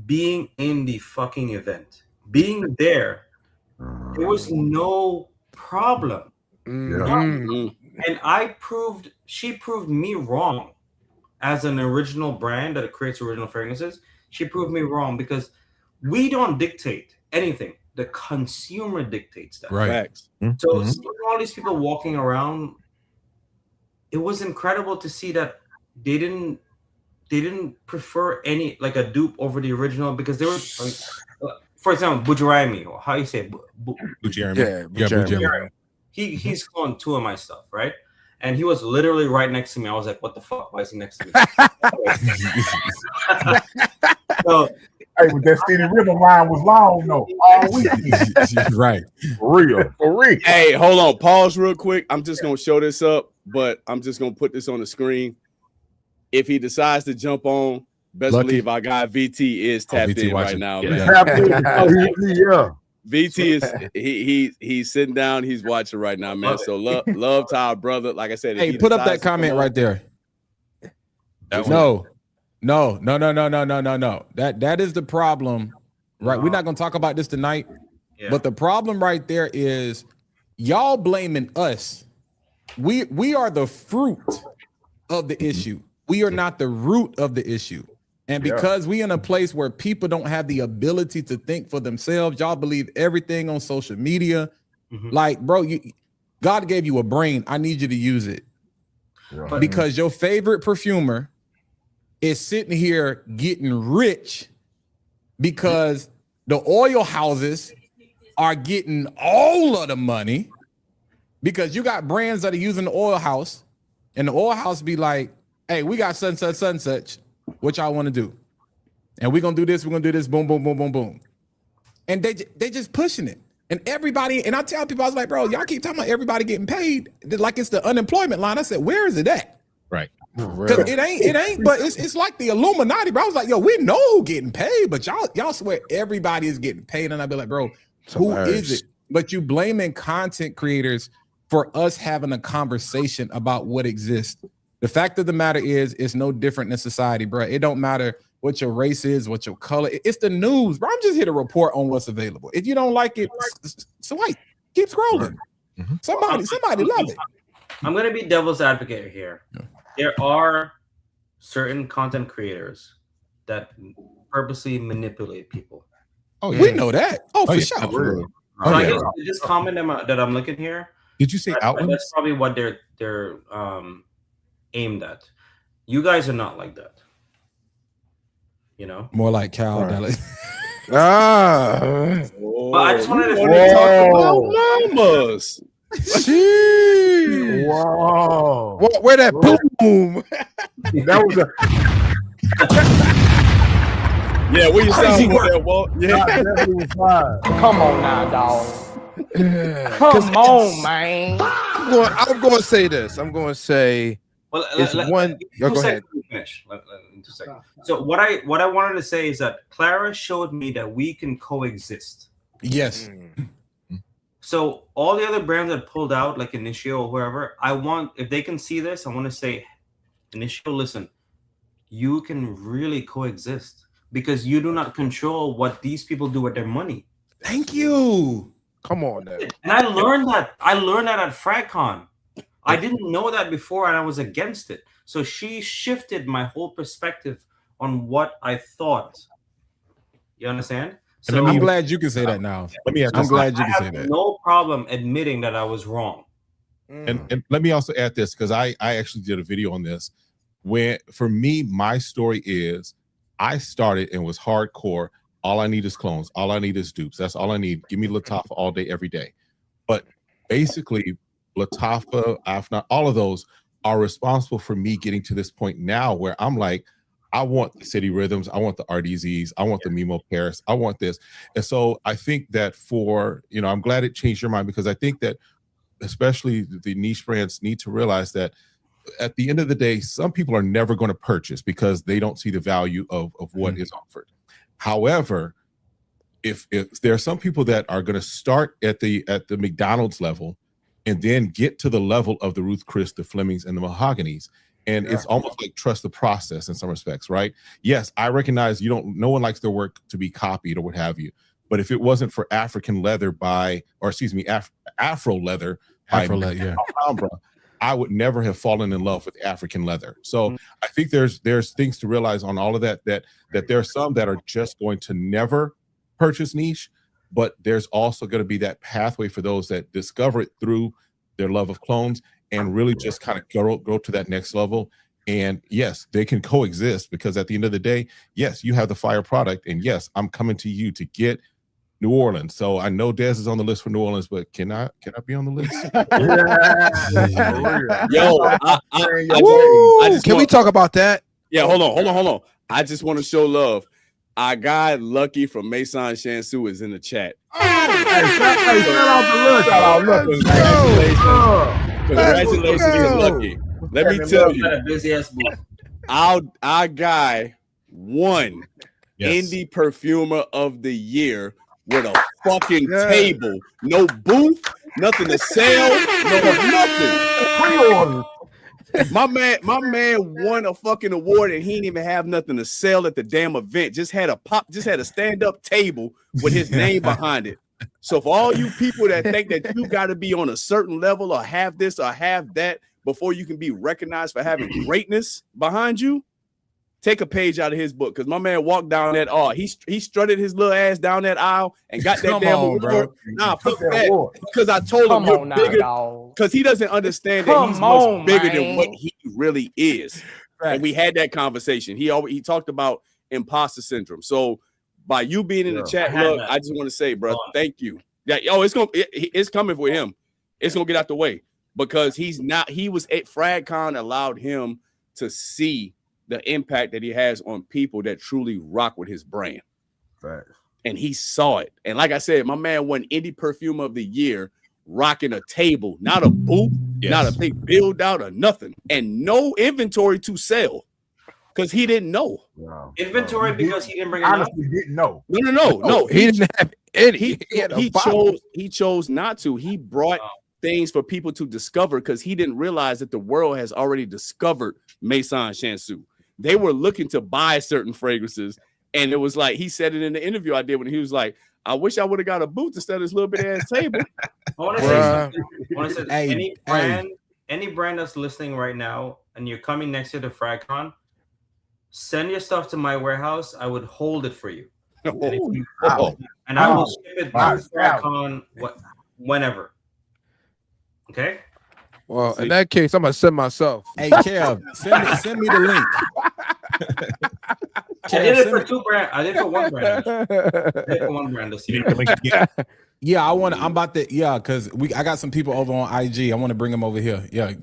being in the fucking event. Being there, there was no problem. And she proved me wrong as an original brand that creates original fragrances. She proved me wrong because we don't dictate anything. The consumer dictates that. Right. So seeing all these people walking around, it was incredible to see that they didn't prefer any like a dupe over the original because they were, for example, Bujarami, or how you say Bujarami. Bujarami. He's cloned two of my stuff, right? And he was literally right next to me. I was like, what the fuck? Why is he next to me? So, hey, but that City River line was long though. All week. Right. For real. Hey, hold on. Pause real quick. I'm just going to show this up, but I'm just going to put this on the screen. If he decides to jump on, best believe our guy VT is tapped in right now, man. Yeah. VT is he's sitting down, he's watching right now, man. So love to our brother. Like I said, hey, put up that comment right there. No. That is the problem, right? We're not gonna talk about this tonight, but the problem right there is y'all blaming us. We are the fruit of the issue. We are not the root of the issue. And because we in a place where people don't have the ability to think for themselves, y'all believe everything on social media. Like, bro, God gave you a brain. I need you to use it. Because your favorite perfumer is sitting here getting rich because the oil houses are getting all of the money, because you got brands that are using the oil house, and the oil house be like, hey, we got such, what y'all want to do? And we're going to do this, boom, boom, boom, boom, boom. And they just pushing it. And everybody, and I tell people, I was like, bro, y'all keep talking about everybody getting paid like it's the unemployment line. I said, where is it at? Right. Because it ain't, but it's like the Illuminati, bro. I was like, yo, we know who getting paid, but y'all swear everybody is getting paid. And I'd be like, bro, who is it? But you blaming content creators for us having a conversation about what exists. The fact of the matter is, it's no different in society, bro. It don't matter what your race is, what your color. It's the news, bro. I'm just here to report on what's available. If you don't like it, swipe. Keep scrolling. Mm-hmm. Somebody love it. I'm gonna be devil's advocate here. Yeah. There are certain content creators that purposely manipulate people. Oh, yeah. We know that. Oh, for sure. So I guess this comment that I'm looking here. Did you say Outlands? That's probably what they're aimed at. You guys are not like that. You know, more like Cal. Right. But I just wanted to talk about mamas. Whoa! Where that boom? That was yeah. Where you sound for that, Walt? Yeah. Come on now, dog. Come on, man. I'm going to say this. I'm going to say. Well, go ahead. Finish. So what I wanted to say is that Clara showed me that we can coexist. Yes. So all the other brands that pulled out, like Initio or whoever, if they can see this, I want to say, Initio, listen, you can really coexist because you do not control what these people do with their money. Thank you. Come on, now. And I learned that. I learned that at FragCon. I didn't know that before, and I was against it. So she shifted my whole perspective on what I thought. You understand? So I'm glad you can say that now. I'm glad you can say that. No problem admitting that I was wrong. And let me also add this, because I actually did a video on this. Where for me, my story is I started and was hardcore. All I need is clones. All I need is dupes. That's all I need. Give me Lattafa all day, every day. But basically, Lattafa, Afna, all of those are responsible for me getting to this point now where I'm like, I want the City Rhythms, I want the RDZs, I want the Mimo Paris, I want this. And so I think that I'm glad it changed your mind, because I think that especially the niche brands need to realize that at the end of the day, some people are never going to purchase because they don't see the value of what is offered. However, if there are some people that are going to start at the McDonald's level and then get to the level of the Ruth Chris, the Flemings, and the Mahoganies. And it's almost like trust the process in some respects, right? Yes, I recognize no one likes their work to be copied or what have you. But if it wasn't for Afro leather by Alhambra, I would never have fallen in love with African leather. So I think there's things to realize on all of that there are some that are just going to never purchase niche, but there's also going to be that pathway for those that discover it through their love of clones and really just kind of go to that next level. And yes, they can coexist, because at the end of the day, yes, you have the fire product, and yes, I'm coming to you to get New Orleans. So I know Dez is on the list for New Orleans, but can I be on the list? Can we talk about that? Yeah, hold on. I just want to show love. Our guy Lucky from Maison Shansu is in the chat. Congratulations, Lucky. Let me tell you, our guy won Indie Perfumer of the Year with a fucking table, no booth, nothing to sell, nothing. My man won a fucking award and he didn't even have nothing to sell at the damn event. Just had a stand-up table with his name behind it. So for all you people that think that you got to be on a certain level or have this or have that before you can be recognized for having greatness behind you, take a page out of his book, because my man walked down that he strutted his little ass down that aisle and got that damn award. Bro. Nah, fuck that. Because I told him you're bigger. Because he doesn't understand that he's much bigger than what he really is. and we had that conversation. He talked about imposter syndrome. So by you being in the chat, look, I just want to say, bro, thank you. Yeah, it's coming for him. It's gonna get out the way because he was at FragCon, allowed him to see the impact that he has on people that truly rock with his brand. Right. And he saw it. And like I said, my man won Indie Perfumer of the Year, rocking a table, not a booth, not a big build out or nothing, and no inventory to sell because he didn't know. Inventory because he didn't bring it up? Honestly, didn't know. No. He didn't have any. He chose not to. He brought things for people to discover because he didn't realize that the world has already discovered Maison Chansu. They were looking to buy certain fragrances. And it was like, he said it in the interview I did when he was like, I wish I would have got a booth instead of this little bit ass table. I want to say something. I want to say any brand that's listening right now and you're coming next year to FragCon, send your stuff to my warehouse. I would hold it for you. And I will ship it to FragCon whenever. Okay? Well, in that case, I'm going to send myself. Hey, Kev, send me the link. I did it for 2 brands. I did it for 1 brand. I did it for 1 brand this year. Yeah, I'm about to. Yeah, because I got some people over on IG. I want to bring them over here. Yeah.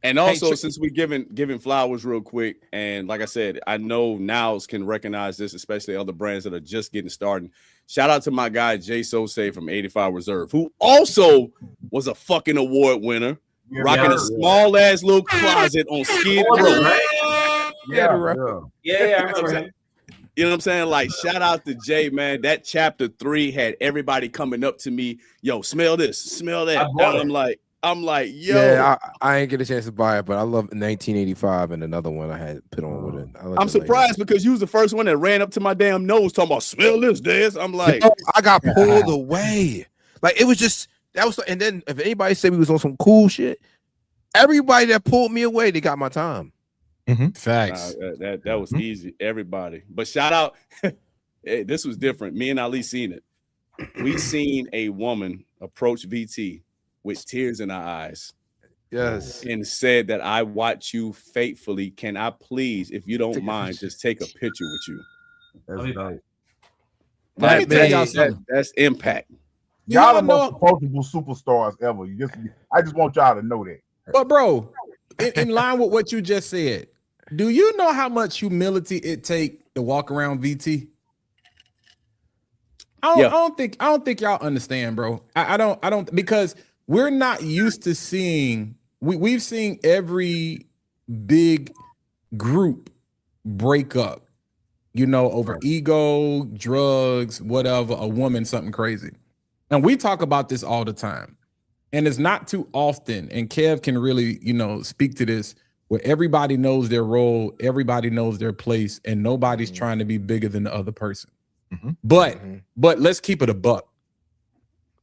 And also, since we giving flowers real quick, and like I said, I know Niles can recognize this, especially other brands that are just getting started. Shout out to my guy Jay Sosay from 85 Reserve, who also was a fucking award winner, rocking a small ass little closet on Skid Row. Yeah, I remember him. You know what I'm saying? Like, shout out to Jay, man. That chapter 3 had everybody coming up to me, yo, smell this, smell that. I'm like, yo. Yeah, I ain't get a chance to buy it, but I love 1985 and another one I had put on with it. I'm surprised because you was the first one that ran up to my damn nose talking about smell this, Dez. I'm like, I got pulled away. Like, it was just, that was, and then if anybody said we was on some cool shit, everybody that pulled me away, they got my time. Facts. That was easy. Everybody, but shout out. Hey, this was different. Me and Ali seen it. We seen a woman approach VT with tears in her eyes. Yes, and said that I watch you faithfully. Can I please, if you don't mind, just take a picture with you? That's nice. That's impact. Y'all the most approachable superstars ever. I just want y'all to know that. But bro, in line with what you just said, do you know how much humility it takes to walk around VT? I don't think y'all understand, bro. I don't because we're not used to seeing. We've seen every big group break up, over ego, drugs, whatever. A woman, something crazy, and we talk about this all the time. And it's not too often, and Kev can really, speak to this, where everybody knows their role, everybody knows their place, and nobody's trying to be bigger than the other person. But let's keep it a buck.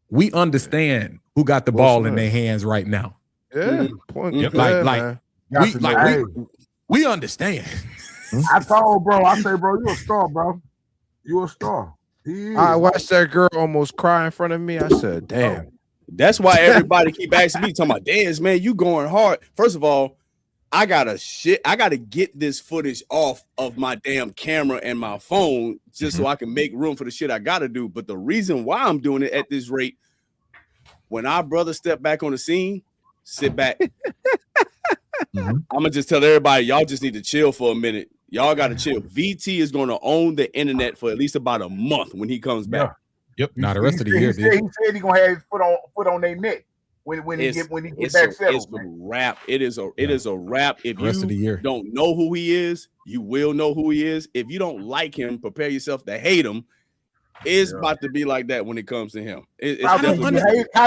We understand who got the ball in their hands right now. Yeah, we understand. I told bro, I say, bro, you a star, bro. You a star. I watched that girl almost cry in front of me. I said, damn. That's why everybody keep asking me, talking about, Dez, man, you going hard. First of all, I gotta get this footage off of my damn camera and my phone just so I can make room for the shit I gotta do. But the reason why I'm doing it at this rate, when our brother step back on the scene, sit back. I'm gonna just tell everybody, y'all just need to chill for a minute. Y'all gotta chill. VT is gonna own the internet for at least about a month when he comes back. Yep. Now the rest of the year, he said he gonna have his foot on their neck when he get back settled. It's a wrap. It is a wrap. If rest of the year don't know who he is, you will know who he is. If you don't like him, prepare yourself to hate him. It's about to be like that when it comes to him. How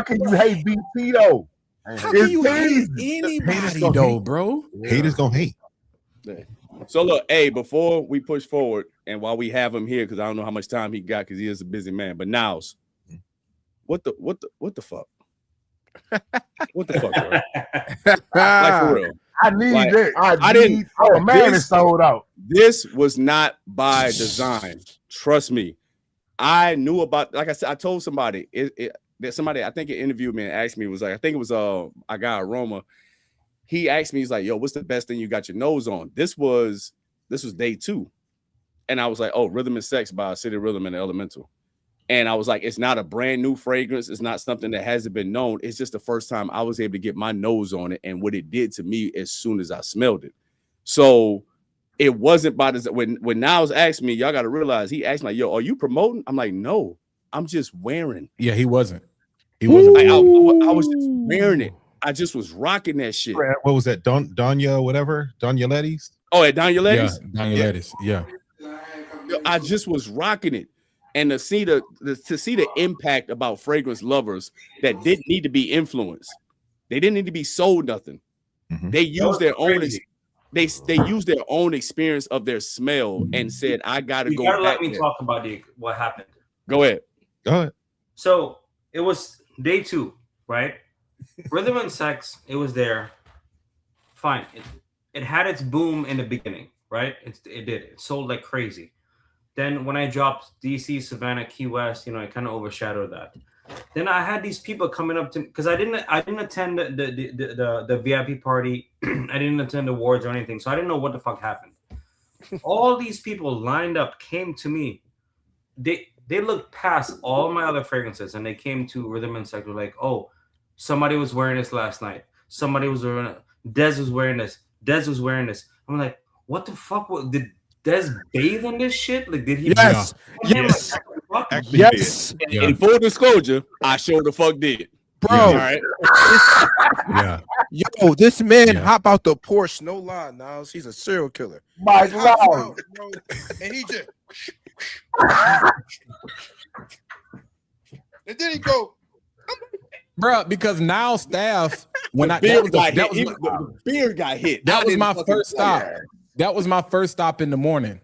can you hate BT though? How can you hate anybody though, bro? Haters gonna hate. So look, hey, before we push forward, and while we have him here, because I don't know how much time he got, because he is a busy man. But Niles, what the fuck? What the fuck, bro? Like for real. I need it. I didn't. Oh man, it's sold out. This was not by design. Trust me. I knew about. Like I said, I told somebody. That somebody I think it interviewed me and asked me, was like, I think it was a guy Aroma. he asked me, he's like, yo, what's the best thing you got your nose on? This was day 2. And I was like, oh, Rhythm and Sex by City Rhythm and Elemental. And I was like, it's not a brand new fragrance. It's not something that hasn't been known. It's just the first time I was able to get my nose on it and what it did to me as soon as I smelled it. So it wasn't by this. When Niles asked me, y'all got to realize, he asked me, like, yo, are you promoting? I'm like, no, I'm just wearing. Yeah, he wasn't. He wasn't. Like, I was just wearing it. I just was rocking that shit. What was that? Donya, whatever? Donya Letty's? Oh, at Donya Letty's? Yeah, Donya Letty's. Yeah. I just was rocking it. And to see the impact about fragrance lovers that didn't need to be influenced. They didn't need to be sold nothing. Mm-hmm. They used their own they used their own experience of their smell and said, I gotta go. Let me talk about what happened. Go ahead. So it was day 2, right? Rhythm and Sex, it was there. Fine. It had its boom in the beginning, right? It did. It sold like crazy. Then when I dropped DC, Savannah, Key West, it kind of overshadowed that. Then I had these people coming up to me because I didn't attend the VIP party. I didn't attend the awards or anything, so I didn't know what the fuck happened. All these people lined up, came to me. They looked past all my other fragrances and they came to Rhythm and Sex. Were like, oh, somebody was wearing this last night. Somebody was wearing it. Dez was wearing this. Dez was wearing this. I'm like, what the fuck? Did Dez bathe in this shit? Like, did he? Yes. Yes. Like, yes. Yeah. In full disclosure, I sure the fuck did. Bro. Yeah. All right. Yo, this man hop out the Porsche. No lie, Niles. He's a serial killer. My God. And he just. And then he go. Bro, because now staff when the beard got hit. That was my first stop. That was my first stop in the morning.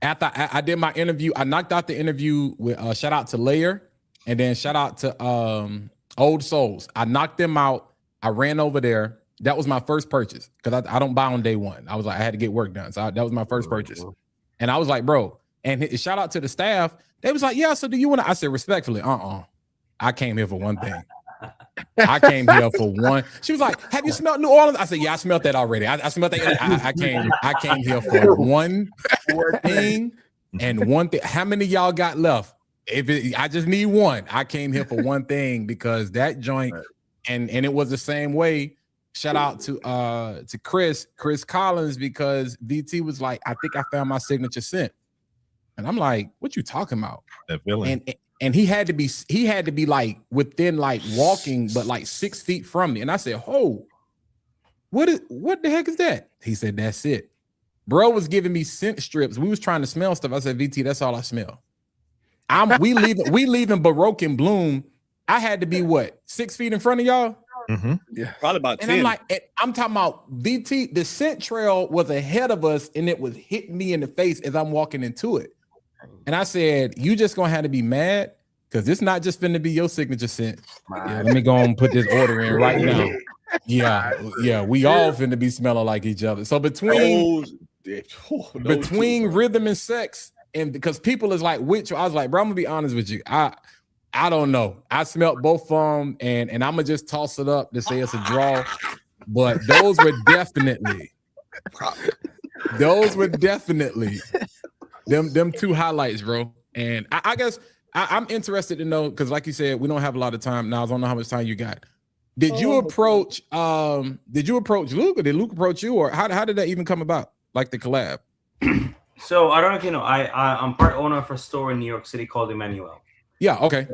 After I did my interview, I knocked out the interview with shout out to Layer and then shout out to Old Souls. I knocked them out. I ran over there. That was my first purchase because I don't buy on day one. I was like, I had to get work done. So that was my first purchase. And I was like, bro, and shout out to the staff. They was like, yeah, so do you want to? I said, respectfully, I came here for one thing. I came here for one. She was like, have you smelled New Orleans? I said, yeah, I smelled that already. I smelled that. I came here for one thing and one thing. How many of y'all got left? I just need one. I came here for one thing because that joint, and it was the same way. Shout out to Chris Collins because VT was like, I think I found my signature scent. And I'm like, what you talking about? That villain. And he had to be like within like walking, but like 6 feet from me. And I said, oh, what the heck is that? He said, that's it. Bro was giving me scent strips. We was trying to smell stuff. I said, VT, that's all I smell. We leaving Baroque and Bloom. I had to be what, 6 feet in front of y'all? Mm-hmm. Yeah, probably about 10. And I'm like, I'm talking about VT. The scent trail was ahead of us, and it was hitting me in the face as I'm walking into it. And I said, you just gonna have to be mad because it's not just finna be your signature scent. Yeah, let me go and put this order in right now. Yeah, we all finna be smelling like each other. So between Rhythm and Sex, and because people is like, which I was like, bro, I'm gonna be honest with you. I don't know. I smelled both of them, and I'm gonna just toss it up to say it's a draw. But those were definitely them two highlights, bro. And I guess I'm interested to know because, like you said, we don't have a lot of time now. I don't know how much time you got. Did you approach Luke, or did Luke approach you, or how did that even come about? Like the collab? So I don't know if you know, I'm part owner of a store in New York City called Emmanuel. Yeah, okay.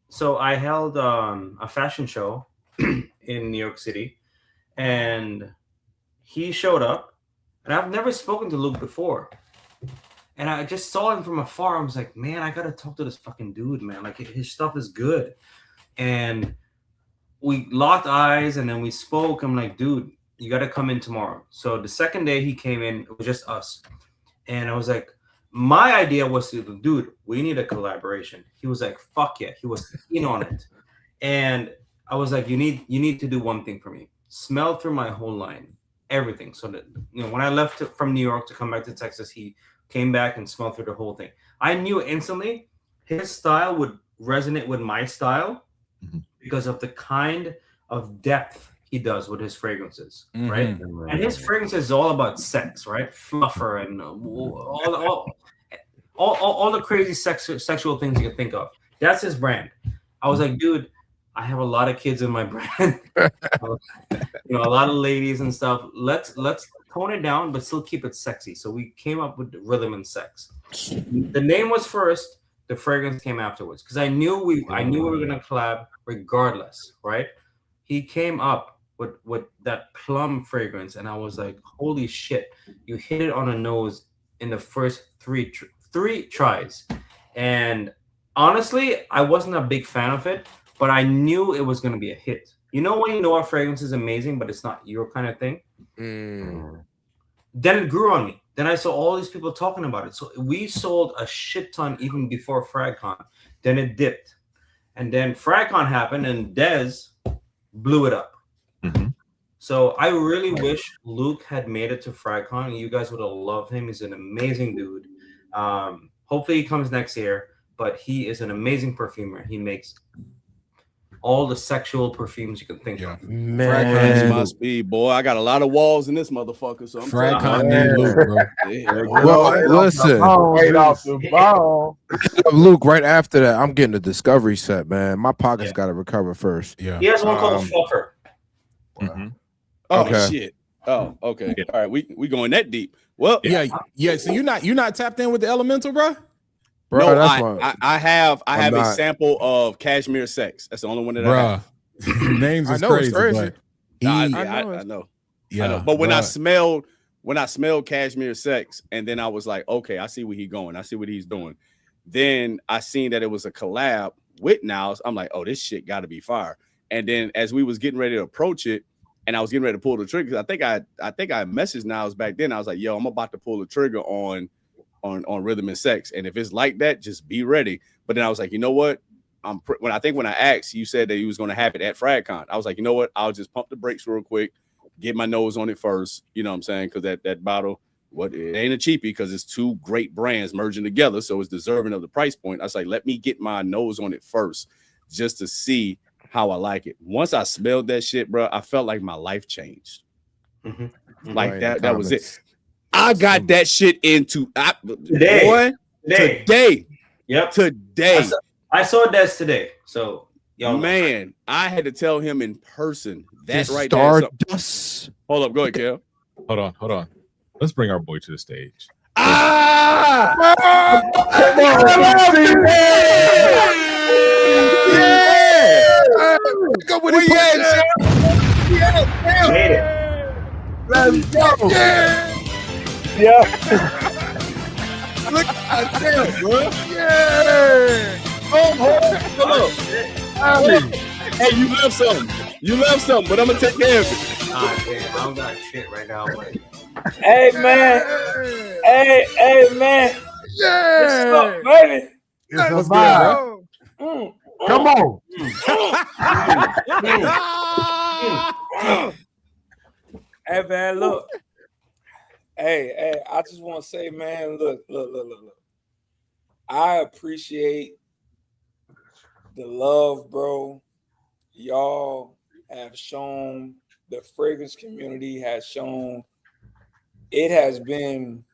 So I held a fashion show in New York City, and he showed up, and I've never spoken to Luke before. And I just saw him from afar. I was like, man, I gotta talk to this fucking dude, man. Like, his stuff is good. And we locked eyes, and then we spoke. I'm like, dude, you gotta come in tomorrow. So the second day he came in, it was just us. And I was like, my idea was to, dude, we need a collaboration. He was like, fuck yeah. He was in on it. And I was like, you need to do one thing for me. Smell through my whole line. Everything. So that, when I left from New York to come back to Texas, he came back and smelled through the whole thing. I knew instantly his style would resonate with my style because of the kind of depth he does with his fragrances, right? And his fragrance is all about sex, right? Fluffer and all the crazy sexual things you can think of. That's his brand. I was like, dude, I have a lot of kids in my brand, a lot of ladies and stuff. Let's tone it down, but still keep it sexy. So we came up with Rhythm and Sex. The name was first. The fragrance came afterwards because I knew we were gonna collab regardless, right? He came up with that plum fragrance, and I was like, "Holy shit! You hit it on the nose in the first three tries." And honestly, I wasn't a big fan of it, but I knew it was gonna be a hit. You know when you know a fragrance is amazing, but it's not your kind of thing. Then it grew on me. Then I saw all these people talking about it. So we sold a shit ton even before FragCon. Then it dipped. And then FragCon happened and Dez blew it up. So I really wish Luke had made it to FragCon. You guys would have loved him. He's an amazing dude. Hopefully he comes next year, but he is an amazing perfumer. He makes all the sexual perfumes you can think of. Man, must be, boy. I got a lot of walls in this motherfucker. So I'm FragCon need Luke, bro. Well, listen, Luke. Right after that, I'm getting a discovery set, man. My pockets got to recover first. He has one called Fluffer. Oh Okay. shit. Oh, okay. All right, we going that deep. Well, yeah. So you're not tapped in with the elemental, bro. Bro, no, that's I have a not. sample of Cashmere Sex. That's the only one that I have. Names is I know it's crazy. crazy. But I know. Yeah. I know. But when I smelled Cashmere Sex, and then I was like, okay, I see where he's going. I see what he's doing. Then I seen that it was a collab with Niles. I'm like, oh, this shit got to be fire. And then as we was getting ready to approach it, and I was getting ready to pull the trigger, I think I messaged Niles back then. I was like, yo, I'm about to pull the trigger on Rhythm and Sex, and if it's like that, just be ready. But then I was like, you know what? When I asked, you said that he was going to have it at FragCon. I was like, you know what? I'll just pump the brakes real quick, get my nose on it first. You know what I'm saying? Because that bottle, it ain't a cheapie because it's two great brands merging together, so it's deserving of the price point. I was like, let me get my nose on it first, just to see how I like it. Once I smelled that shit, bro, I felt like my life changed. Like that was it. I got that shit into Today. Yep. Today. I saw Des today. So man, I had to tell him in person that right Stardust. Hold up, go ahead, Kel. Hold on. Let's bring our boy to the stage. Go with it. Let's go. Yeah. Look at that, bro. Yeah. Hold up. Hey, you left something, but I'm gonna take care of it. I don't got shit right now. But... Hey man. Hey man. Yeah. What's up, baby? It's a vibe. Come on. Hey man, look. Hey, I just want to say, man, look. I appreciate the love, bro. Y'all have shown, the fragrance community has shown. It has been,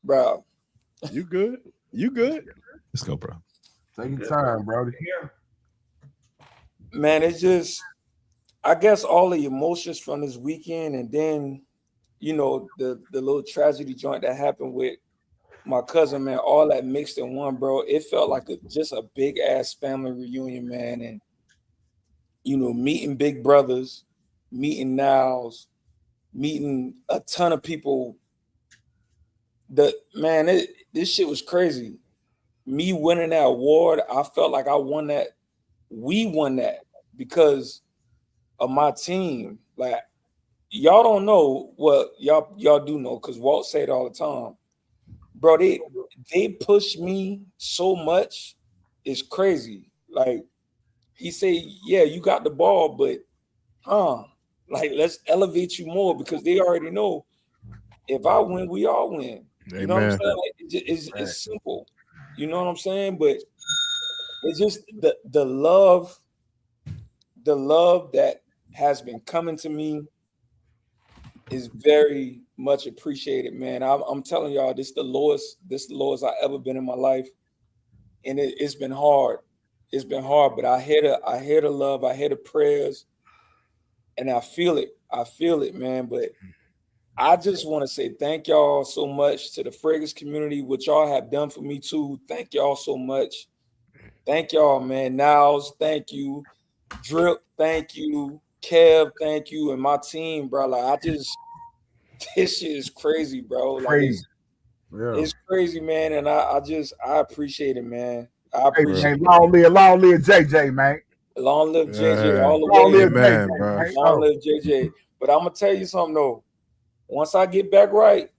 bro. You good? Let's go, bro. Take your time, bro. Man, it's just, I guess all the emotions from this weekend, and then, the little tragedy joint that happened with my cousin, man, all that mixed in one, bro. It felt like just a big ass family reunion, man. And, meeting big brothers, meeting Niles, meeting a ton of people. This shit was crazy. Me winning that award, I felt like I won that. We won that because of my team. Like, y'all don't know what y'all do know, because Walt say it all the time. Bro, they push me so much, it's crazy. Like, he say, yeah, you got the ball, but like, let's elevate you more, because they already know if I win, we all win. You know what I'm saying? Like, it's simple. You know what I'm saying? But it's just the love that has been coming to me is very much appreciated, man. I'm telling y'all, this the lowest I ever been in my life, and it's been hard. It's been hard, but I hear the love, I hear the prayers, and I feel it, man. But I just want to say thank y'all so much to the Fragrance community, what y'all have done for me too. Thank y'all so much. Thank y'all, man. Niles, thank you. Drip, thank you. Kev, thank you. And my team, bro. Like, this shit is crazy, bro. Like, it's crazy, man. And I appreciate it, man. I appreciate it. Long live JJ, man. Long live JJ all the way. Long live man, JJ, bro. man. Long live JJ. But I'm gonna tell you something though. Once I get back right,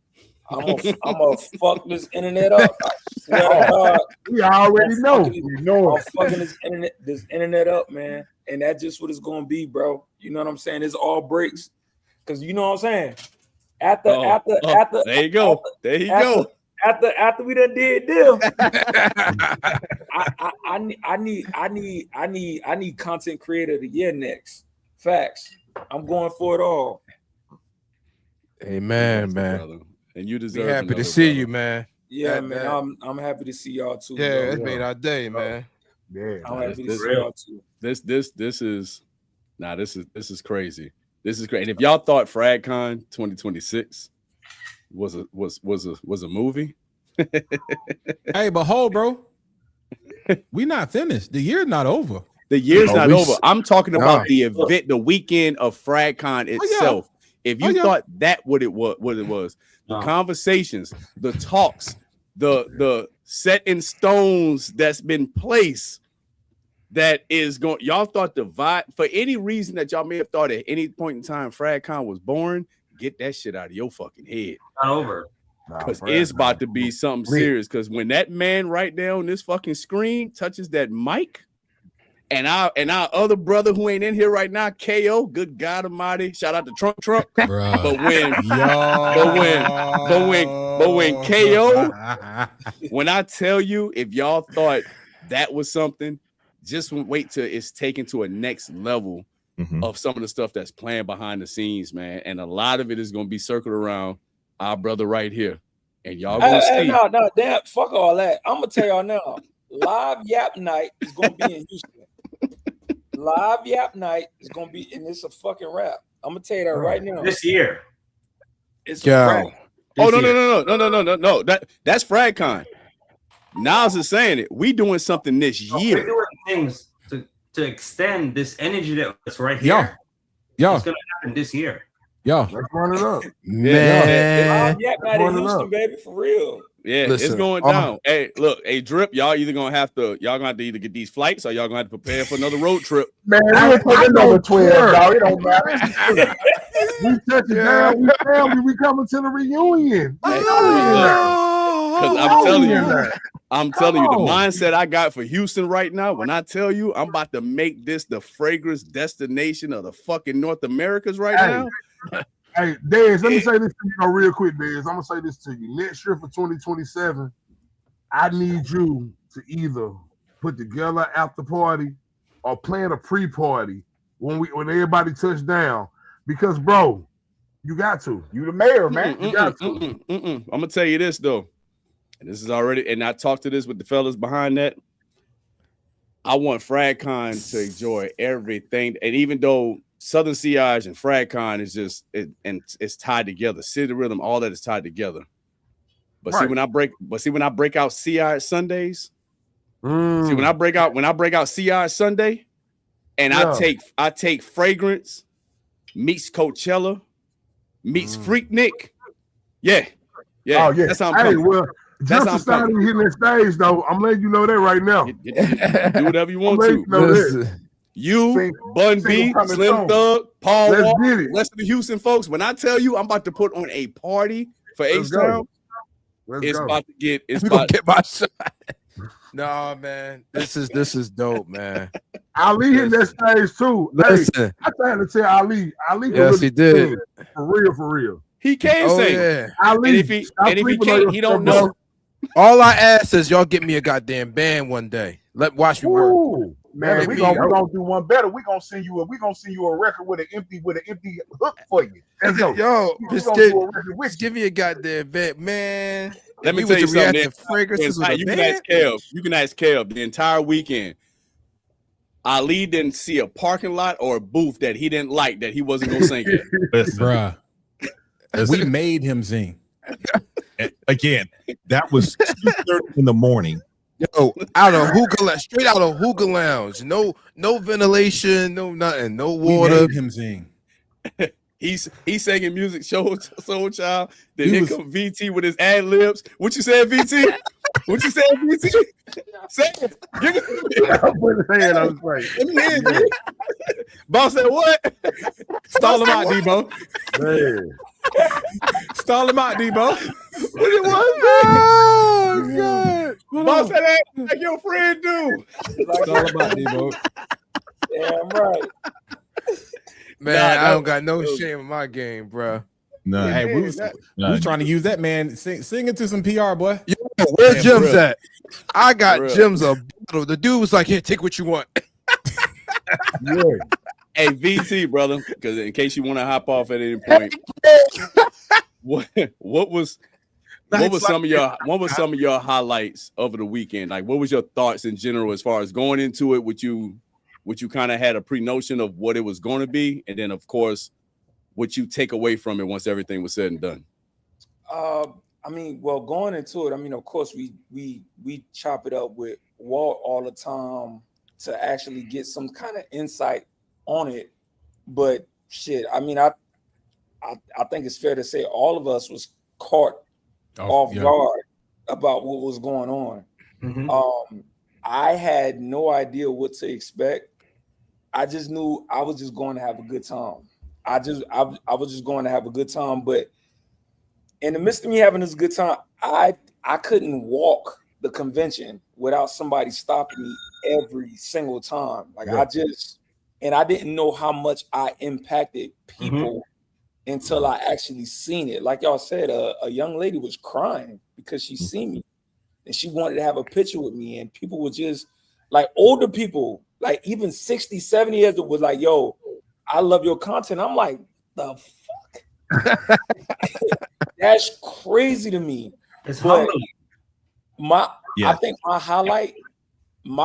I'm gonna fuck this internet up. I swear to God. We already know. I'm fucking this internet up, man. And that's just what it's gonna be, bro. You know what I'm saying? It's all breaks. Cause you know what I'm saying? After there you go. There you go. After we done did deal, I need content creator of the year next. Facts. I'm going for it all. Amen, man. Brother. And you deserve. We're happy to see you, man. Yeah, man. I'm happy to see y'all too. Yeah, bro. it's made our day, man. Yeah, I'm happy to see y'all too. This is crazy. This is great. And if y'all thought FragCon 2026 was a movie, hey, but hold, bro. We not finished. The year's not over. The year's not over. I'm talking about the event, the weekend of FragCon itself. If you thought that what it was, the conversations, the talks, the set in stones that's been placed, that is going. Y'all thought the vibe, for any reason that y'all may have thought at any point in time FragCon was born, get that shit out of your fucking head. Not over. Because it's about to be something serious. Because when that man right there on this fucking screen touches that mic, and our other brother who ain't in here right now, KO, good God Almighty, shout out to Trump. But when KO, when I tell you, if y'all thought that was something, just wait till it's taken to a next level of some of the stuff that's playing behind the scenes, man. And a lot of it is going to be circled around our brother right here. And y'all gonna see. No, damn, fuck all that. I'm gonna tell y'all now. Live Yap Night is gonna be in Houston. Live Yap Night is gonna be, and it's a fucking rap. I'm gonna tell you that right now. This year. It's a rap. Oh no. That's FragCon. Niles is saying it. We doing something this year. We're doing things to extend this energy that's right here. Yeah. It's gonna happen this year. Yeah. Let's run it up. Man. Live Yap Night in Houston, baby, for real. Yeah, it's going down. Hey, look, Drip, y'all gonna have to either get these flights or y'all gonna have to prepare for another road trip. Man, we'll take another 12, dog. It don't matter. We touch it down. We family. We coming to the reunion. Because I'm telling you, the mindset I got for Houston right now, when I tell you I'm about to make this the fragrance destination of the fucking North Americas right now. Hey, Dez, let me say this to you real quick, Dez. I'm gonna say this to you. Next year for 2027, I need you to either put together an after party or plan a pre-party when everybody touch down. Because, bro, you got to. You the mayor, man. You got to. I'm gonna tell you this though, and this is already, and I talked to this with the fellas behind that. I want FragCon to enjoy everything, and even though Southern Siege and FragCon is just it's tied together. City Rhythm, all that is tied together. But see, when I break out Siege Sundays, see when I break out Siege Sunday, and I take Fragrance meets Coachella meets Freaknik. Yeah. Oh, yeah. That's how I'm coming. Well, just started hitting that stage though. I'm letting you know that right now. Do whatever you want to. You, Bun B, Slim Thug, Paul Walker, rest of the Houston folks. When I tell you I'm about to put on a party for H-Town, it's about to get my shot. No, man. This is dope, man. Ali hit that stage too. Listen, I tried to tell Ali. Yes, he did. For real. He can sing. Yeah. Ali, and if he can't, he don't know. All I ask is y'all get me a goddamn band one day. Watch me work. Ooh, man, Let we me gonna go. do one better. We gonna send you a record with an empty hook for you. Let's go. Yo, We gonna do a record with just give me a goddamn band, man. Let me You tell was you to something. react to fragrances with a You can ask band. Kev. You can ask Kev the entire weekend. Ali didn't see a parking lot or a booth that he didn't like that he wasn't gonna sing at. Listen, Bruh. We made him sing. again, that was 2:30 in the morning. Yo, out of hookah lounge, straight out of hookah lounge. No ventilation, no nothing, no water. We made him sing. He's singing music, soul child. Then here come VT with his ad libs. What you said, VT? What you said, VT? Say it. Give it. I'm putting his hand on his face. Let me hear it, Boss said what? Stall him out, Debo. Man. Stall him out, Debo. What it was, man? Oh, God. Boss said that like your friend do. Stall him out, Debo. Damn right. Man, I don't got no shame in my game, bro. No, Hey, we was trying to use that man. Sing it to some PR, boy. Yo, where Man, Jim's bro. at? I got For real. Jim's a bottle. The dude was like, "Here, take what you want." Yeah. Hey, VT, brother, because in case you want to hop off at any point, what was some of your highlights over the weekend? Like, what was your thoughts in general as far as going into it? Would you kind of had a pre-notion of what it was going to be, and then of course, what you take away from it once everything was said and done? I mean, well, going into it, I mean, of course, we chop it up with Walt all the time to actually get some kind of insight on it. But shit, I mean, I think it's fair to say all of us was caught off guard about what was going on. Mhm. I had no idea what to expect. I just knew I was just going to have a good time. I was just going to have a good time, but in the midst of me having this good time, I couldn't walk the convention without somebody stopping me every single time. Like I didn't know how much I impacted people until I actually seen it. Like y'all said, a young lady was crying because she seen me and she wanted to have a picture with me, and people were just like older people, like even 60, 70 years old, was like, yo, I love your content. I'm like, the fuck? That's crazy to me. It's But humbling. I think my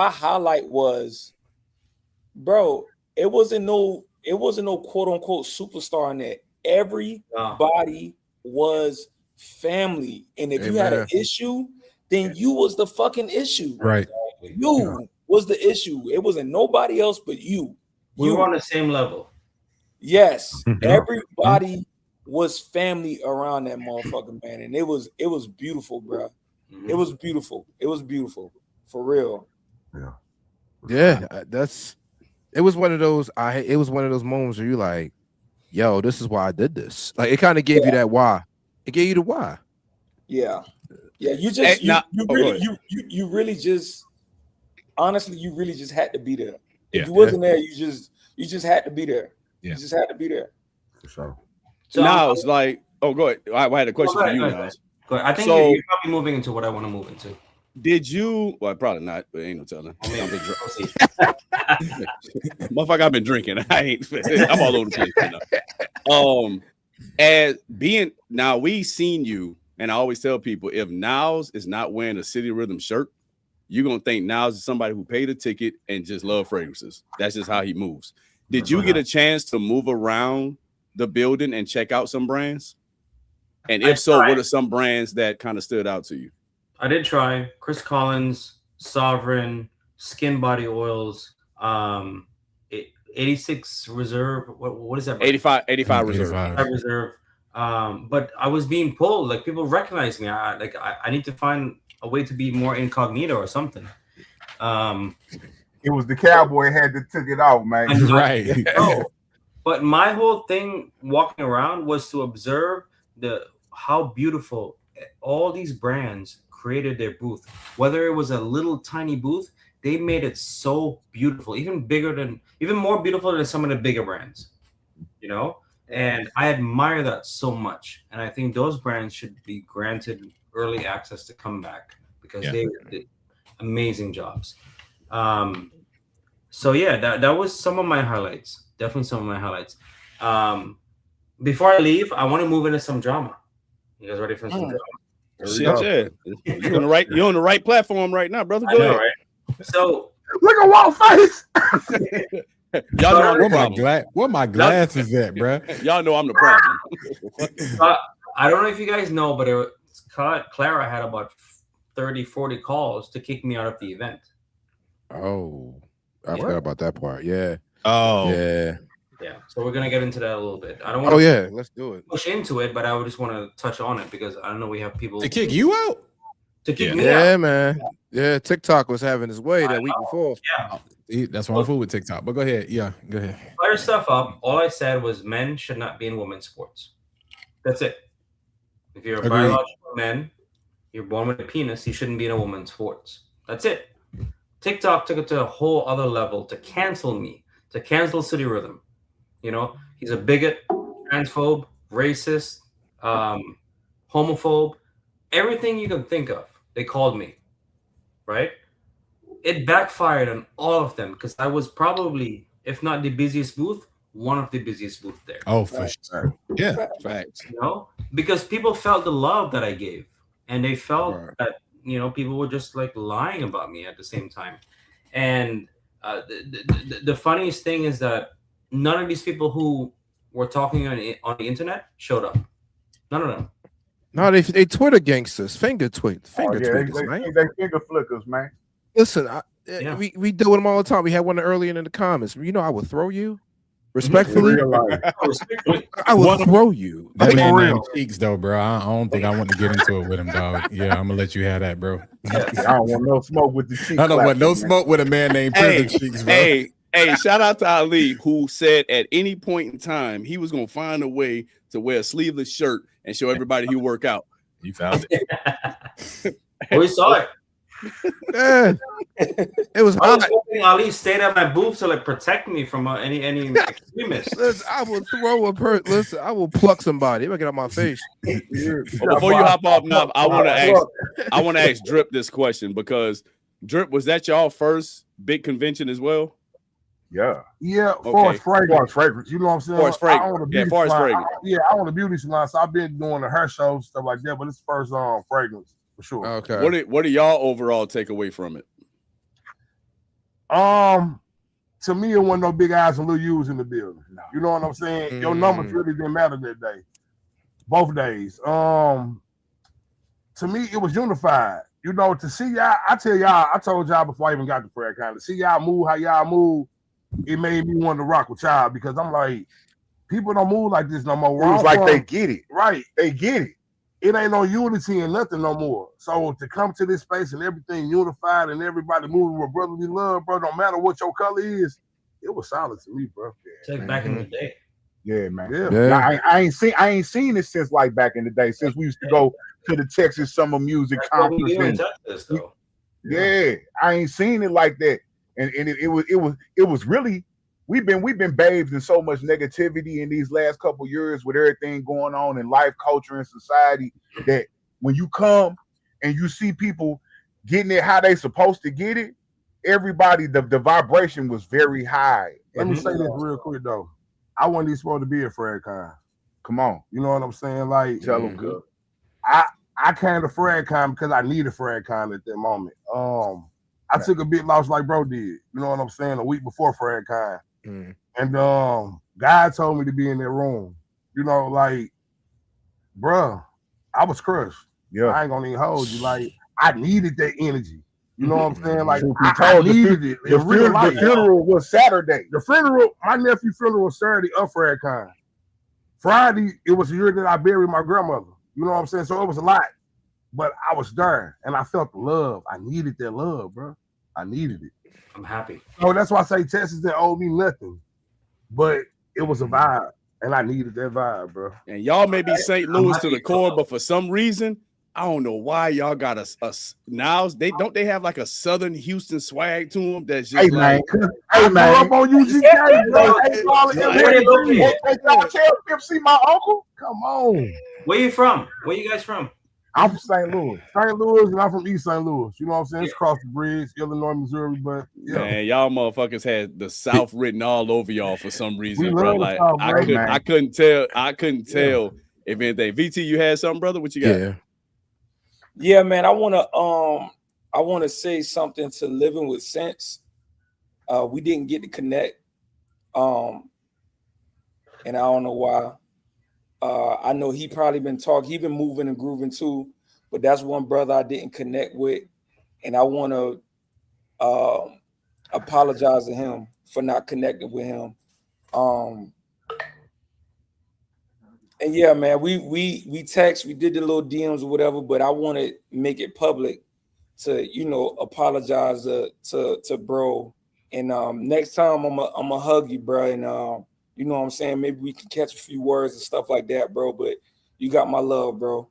highlight was, bro, it wasn't no quote unquote superstar in there. Everybody was family. And if you had an issue, then you was the fucking issue. Right. You was the issue. It wasn't nobody else but you. We were on the same level. Yes. Everybody was family around that motherfucker, man. And it was beautiful, bro. It was beautiful. It was beautiful. For real. Yeah, it was one of those. It was one of those moments where you like, yo, this is why I did this. Like it kind of gave you that why. It gave you the why. Yeah. You just you really just honestly, you really just had to be there. If you wasn't there, you just had to be there. You just had to be there. For sure. So now it's like, oh, go ahead. I had a question for you now. Go ahead. I think you're probably moving into what I want to move into. Did you? Well, probably not. But ain't no telling. Motherfucker, I've been drinking. I'm all over the place right now. As being now, we seen you, and I always tell people, if Niles is not wearing a City Rhythm shirt, you're gonna think Niles is somebody who paid a ticket and just love fragrances. That's just how he moves. Did you get a chance to move around the building and check out some brands? And if so, what are some brands that kind of stood out to you? I did try Chris Collins, Sovereign, Skin Body Oils, 86 Reserve. What is that? 85 Reserve. 85 Reserve. But I was being pulled. Like people recognize me. I need to find a way to be more incognito or something. It was the cowboy had to took it off, man. Right. No, but my whole thing walking around was to observe how beautiful all these brands created their booth. Whether it was a little tiny booth, they made it so beautiful, even more beautiful than some of the bigger brands, you know? And I admire that so much. And I think those brands should be granted early access to come back because they did amazing jobs. So yeah, that was some of my highlights. Definitely some of my highlights. Before I leave, I want to move into some drama. You guys ready for some drama? Shit, yeah. You're on the right platform right now, brother. Go ahead. Right? So look at Walt face. Y'all know I'm the problem. Where my glasses at, bro? Y'all know I'm the problem. I don't know if you guys know, but Clara had about 30, 40 calls to kick me out of the event. Oh, I forgot about that part. Yeah. Oh, yeah. Yeah. So we're gonna get into that a little bit. I don't want. Oh yeah, let's do it. Push into it, but I would just want to touch on it because I know we have people to kick you out. To kick me out. Yeah, man. Yeah, TikTok was having his way that week before. Yeah. That's why I'm fool with TikTok. But go ahead. Yeah, go ahead. Clear stuff up. All I said was men should not be in women's sports. That's it. If you're a biological man, you're born with a penis, you shouldn't be in a woman's sports. That's it. TikTok took it to a whole other level to cancel me, to cancel City Rhythm. You know, he's a bigot, transphobe, racist, homophobe, everything you can think of. They called me, right? It backfired on all of them because I was probably, if not the busiest booth, one of the busiest booths there. Oh, for sure. Yeah, facts. You know, because people felt the love that I gave, and they felt that people were just like lying about me at the same time. And the funniest thing is that none of these people who were talking on the internet showed up. None of them. No, they Twitter gangsters, finger tweeters, man. They finger flickers, man. Listen, we deal with them all the time. We had one earlier in the comments. You know, I would throw you. Respectfully, I will throw you. That man named Cheeks, though, bro. I don't think I want to get into it with him, dog. Yeah, I'm gonna let you have that, bro. I don't want no smoke with the Cheeks. I don't want no smoke with a man named Privilege Cheeks, bro. Hey, shout out to Ali, who said at any point in time he was gonna find a way to wear a sleeveless shirt and show everybody he work out. You found it. We saw it. Yeah. It was hot. Ali stayed at my booth to like protect me from any extremists. Listen, I will throw a person. Listen, I will pluck somebody. If I get out my face. Before you hop off, now I want to ask Drip this question because Drip, was that y'all first big convention as well? Yeah. Far as fragrance, you know what I'm saying? Far as fragrance. I own a beauty salon, so I've been doing the hair shows, stuff like that. But it's first fragrance for sure. Okay. What do y'all overall take away from it? To me, it wasn't no big eyes and little U's in the building. No. You know what I'm saying? Your numbers really didn't matter that day. Both days. To me, it was unified. You know, to see y'all, I told y'all before I even got to FragCon, to see y'all move how y'all move, it made me want to rock with y'all because I'm like, people don't move like this no more. It was like they get it. Right. They get it. It ain't no unity and nothing no more. So to come to this space and everything unified and everybody moving with brotherly love, bro, no matter what your color is, it was solid to me, bro. It's like back in the day. Yeah, man. Yeah. I ain't seen it since like back in the day, since we used to go to the Texas Summer Music Conference. Yeah, I ain't seen it like that. And it was really, we've been bathed in so much negativity in these last couple years with everything going on in life, culture, and society, that when you come and you see people getting it how they supposed to get it, everybody, the vibration was very high. Let me say this real quick though. I wasn't even supposed to be at FragCon. Come on. You know what I'm saying? Like, tell them good. I came to FragCon because I needed FragCon at that moment. I took a big loss like bro did. You know what I'm saying? A week before FragCon. And God told me to be in that room. You know, like, bruh, I was crushed. Yeah. I ain't gonna even hold you. Like, I needed that energy. You know what I'm saying? Like, I needed it. The funeral was Saturday. The funeral, my nephew's funeral was Saturday of FragCon. Friday, it was the year that I buried my grandmother. You know what I'm saying? So it was a lot. But I was there, and I felt the love. I needed that love, bro. I needed it. I'm happy. So that's why I say Texas didn't owe me nothing. But it was a vibe, and I needed that vibe, bro. And y'all may be St. Louis to the core, but for some reason, I don't know why y'all got us now. They have like a Southern Houston swag to them that's just man. Hey man, up on UGK, bro. Y'all tell Pimp C my uncle? Come on. Where you from? Where you guys from? I'm from St. Louis. St. Louis, and I'm from East St. Louis. You know what I'm saying? It's across the bridge, Illinois, Missouri, but yeah. Man, y'all motherfuckers had the South written all over y'all for some reason, bro. Like South, I couldn't tell if anything. VT, you had something, brother? What you got? Yeah, man. I wanna say something to Living with Sense. We didn't get to connect. And I don't know why. I know he probably been talking, he been moving and grooving too, but that's one brother I didn't connect with. And I want to apologize to him for not connecting with him. And yeah, man, we text, we did the little DMs or whatever, but I want to make it public to, you know, apologize to bro. And next time I'm gonna hug you, bro. And you know what I'm saying? Maybe we can catch a few words and stuff like that, bro. But you got my love, bro.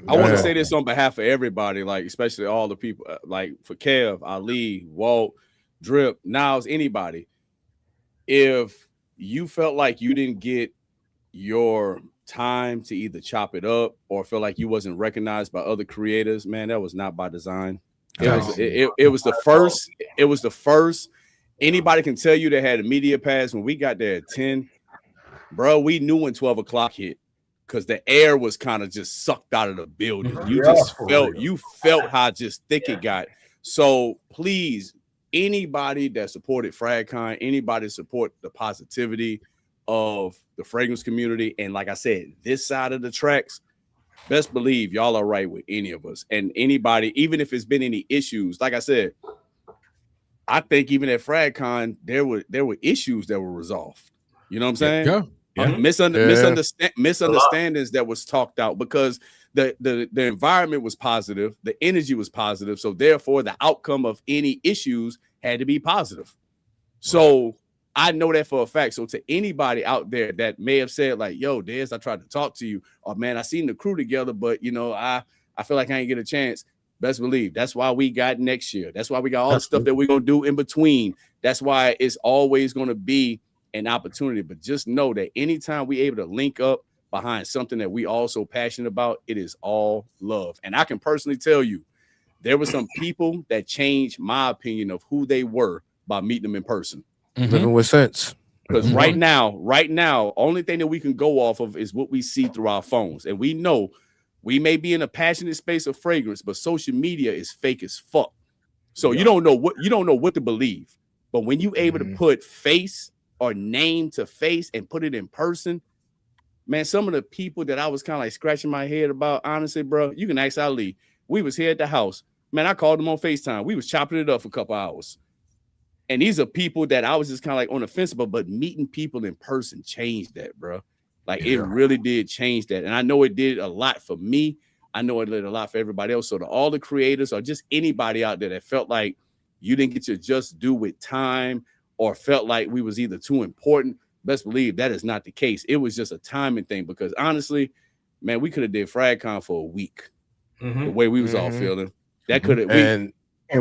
I want to say this on behalf of everybody, like especially all the people, like for Kev, Ali, Walt, Drip, Niles, anybody. If you felt like you didn't get your time to either chop it up or feel like you wasn't recognized by other creators, man, that was not by design. It was the first. Anybody can tell you they had a media pass when we got there at 10, bro. We knew when 12 o'clock hit because the air was kind of just sucked out of the building. You felt how just thick it got. So please, anybody that supported FragCon, anybody support the positivity of the fragrance community, and like I said, this side of the tracks, best believe y'all are right with any of us. And anybody, even if it's been any issues, like I said, I think even at FragCon, there were issues that were resolved. You know what I'm saying? Misunderstandings that was talked out because the environment was positive, the energy was positive. So therefore, the outcome of any issues had to be positive. So I know that for a fact. So to anybody out there that may have said like, yo, Dez, I tried to talk to you, or man, I seen the crew together, but you know, I feel like I ain't get a chance. Best believe that's why we got next year. That's why we got all the stuff that we're gonna do in between. That's why it's always gonna be an opportunity. But just know that anytime we able to link up behind something that we also passionate about, it is all love. And I can personally tell you, there were some people that changed my opinion of who they were by meeting them in person. Living with Sense. Because right now, only thing that we can go off of is what we see through our phones, and we know. We may be in a passionate space of fragrance, but social media is fake as fuck. So you don't know what to believe. But when you able to put face or name to face and put it in person, man, some of the people that I was kind of like scratching my head about, honestly, bro, you can ask Ali. We was here at the house. Man, I called them on FaceTime. We was chopping it up for a couple hours. And these are people that I was just kind of like on the fence about, but meeting people in person changed that, bro. Like it really did change that. And I know it did a lot for me. I know it did a lot for everybody else. So to all the creators or just anybody out there that felt like you didn't get your just due with time or felt like we was either too important, best believe that is not the case. It was just a timing thing because honestly, man, we could have did FragCon for a week. The way we was all feeling. That could have and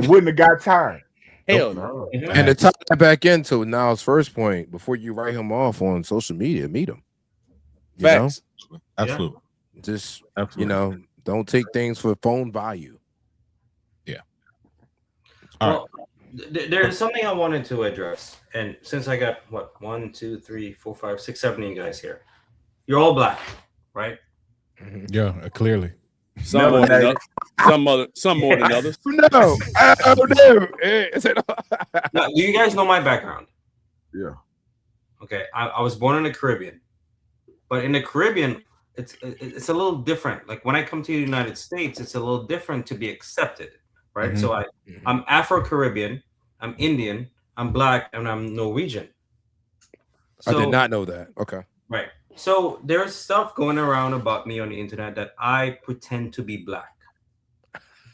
wouldn't have got tired. Hell no. And to tie that back into Niles' first point, before you write him off on social media, meet him. Facts. Absolutely. Just you know, don't take things for phone value. Yeah. Well, there's something I wanted to address, and since I got 1, 2, 3, 4, 5, 6, 7 of you guys here, you're all black, right? Yeah, clearly. Some more than others. No. No, you guys know my background. Yeah. Okay, I was born in the Caribbean. But in the Caribbean, it's a little different. Like when I come to the United States, it's a little different to be accepted, right? So I'm Afro-Caribbean, I'm Indian, I'm black, and I'm Norwegian. So, I did not know that. Okay. Right. So there's stuff going around about me on the internet that I pretend to be black.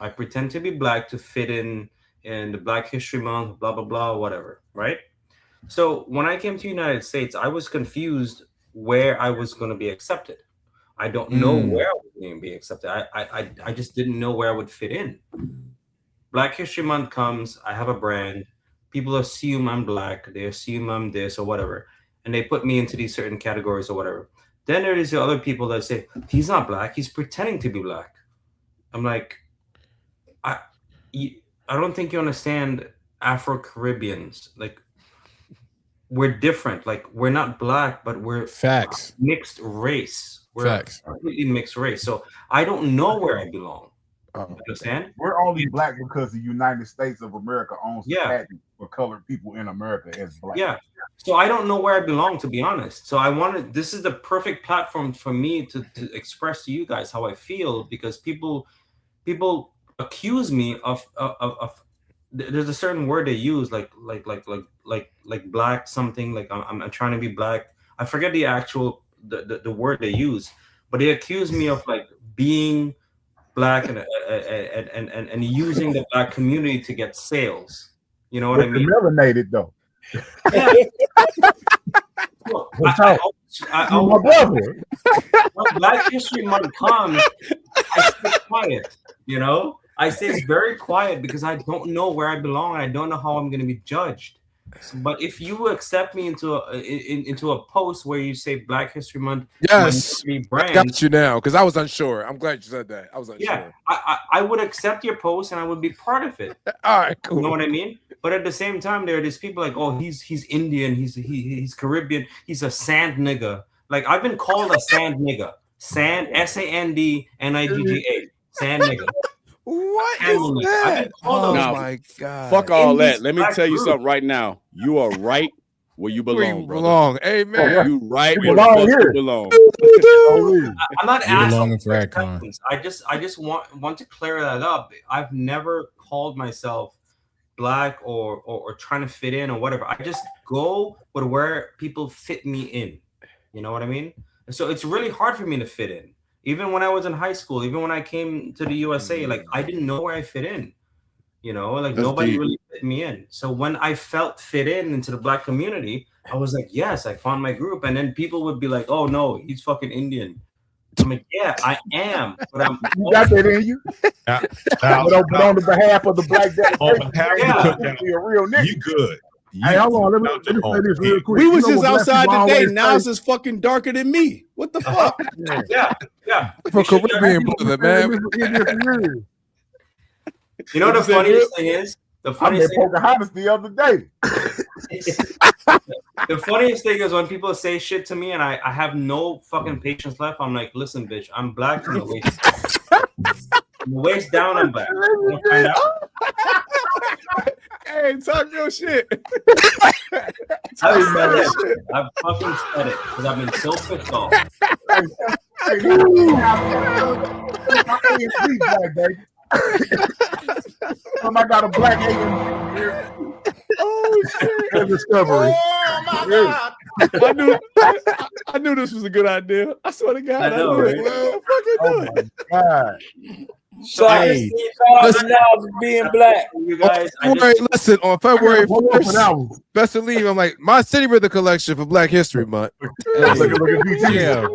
I pretend to be black to fit in the Black History Month, blah, blah, blah, whatever, right? So when I came to the United States, I was confused where I was going to be accepted. I don't know where I was going to be accepted. I just didn't know where I would fit in. Black History Month comes, I have a brand. People assume I'm black. They assume I'm this or whatever. And they put me into these certain categories or whatever. Then there is the other people that say, he's not black. He's pretending to be black. I'm like, I don't think you understand Afro-Caribbeans. Like, we're different. Like, we're not black, but we're facts, mixed race. We're facts, completely mixed race. So I don't know where I belong. Understand? We're only black because the United States of America owns the Yeah. patent for colored people in America as black. Yeah. So I don't know where I belong, to be honest. So I wanted, this is the perfect platform for me to express to you guys how I feel, because people accuse me of there's a certain word they use, like black something, like I'm trying to be black. I forget the actual the word they use, but they accuse me of like being black and using the black community to get sales. You know what I mean? Melanated though. Yeah. Look, my brother. When Black History Month comes, I stay quiet. You know, I stay very quiet because I don't know where I belong. I don't know how I'm going to be judged. But if you accept me into a post where you say Black History Month, yes, brand, I got you now because I was unsure. I'm glad you said that. I was unsure. Yeah, I would accept your post and I would be part of it. All right, cool. You know what I mean? But at the same time, there are these people like, oh, he's Indian, he's Caribbean, he's a sand nigga. Like, I've been called a sand nigga, sand SANDNIGGA, sand nigga. What is that? Oh my God! Fuck all that. Let me tell you something right now. You are right where you belong, brother. Amen. You right where you belong. I'm not asking for FragCon. I just want to clear that up. I've never called myself black or trying to fit in or whatever. I just go with where people fit me in. You know what I mean? And so it's really hard for me to fit in. Even when I was in high school, even when I came to the USA, like, I didn't know where I fit in. You know, like, That's nobody deep. really fit me in. So when I felt fit into the black community, I was like, yes, I found my group. And then people would be like, oh no, he's fucking Indian. I'm like, yeah, I am, but I'm. You got that in you. But on the behalf of the black delegation, be a real nigga. You good. Hey, hold on. Let me say this real quick. We was You know just what black outside people today. always Now say? it's fucking darker than me. What the fuck? Yeah. For Caribbean brother, man. You know the funniest thing is? The funniest thing, Pocahontas the other day. the funniest thing is when people say shit to me and I have no fucking patience left. I'm like, listen, bitch, I'm black from the waist down. From the waist down, I'm black. You find out? Hey, talk your shit. I've said it. I've fucking said it because I've been so pissed off. I got a black alien here. Oh shit! Discovery. Oh my God! I knew this was a good idea. I swear to God, I know, knew right? it. Well, fucking do it. God. Sorry, being black. You guys, Listen, on February Hold on for 1st, that one. best to leave. I'm like, my city rhythm collection for Black History Month. Look at BT. Yeah.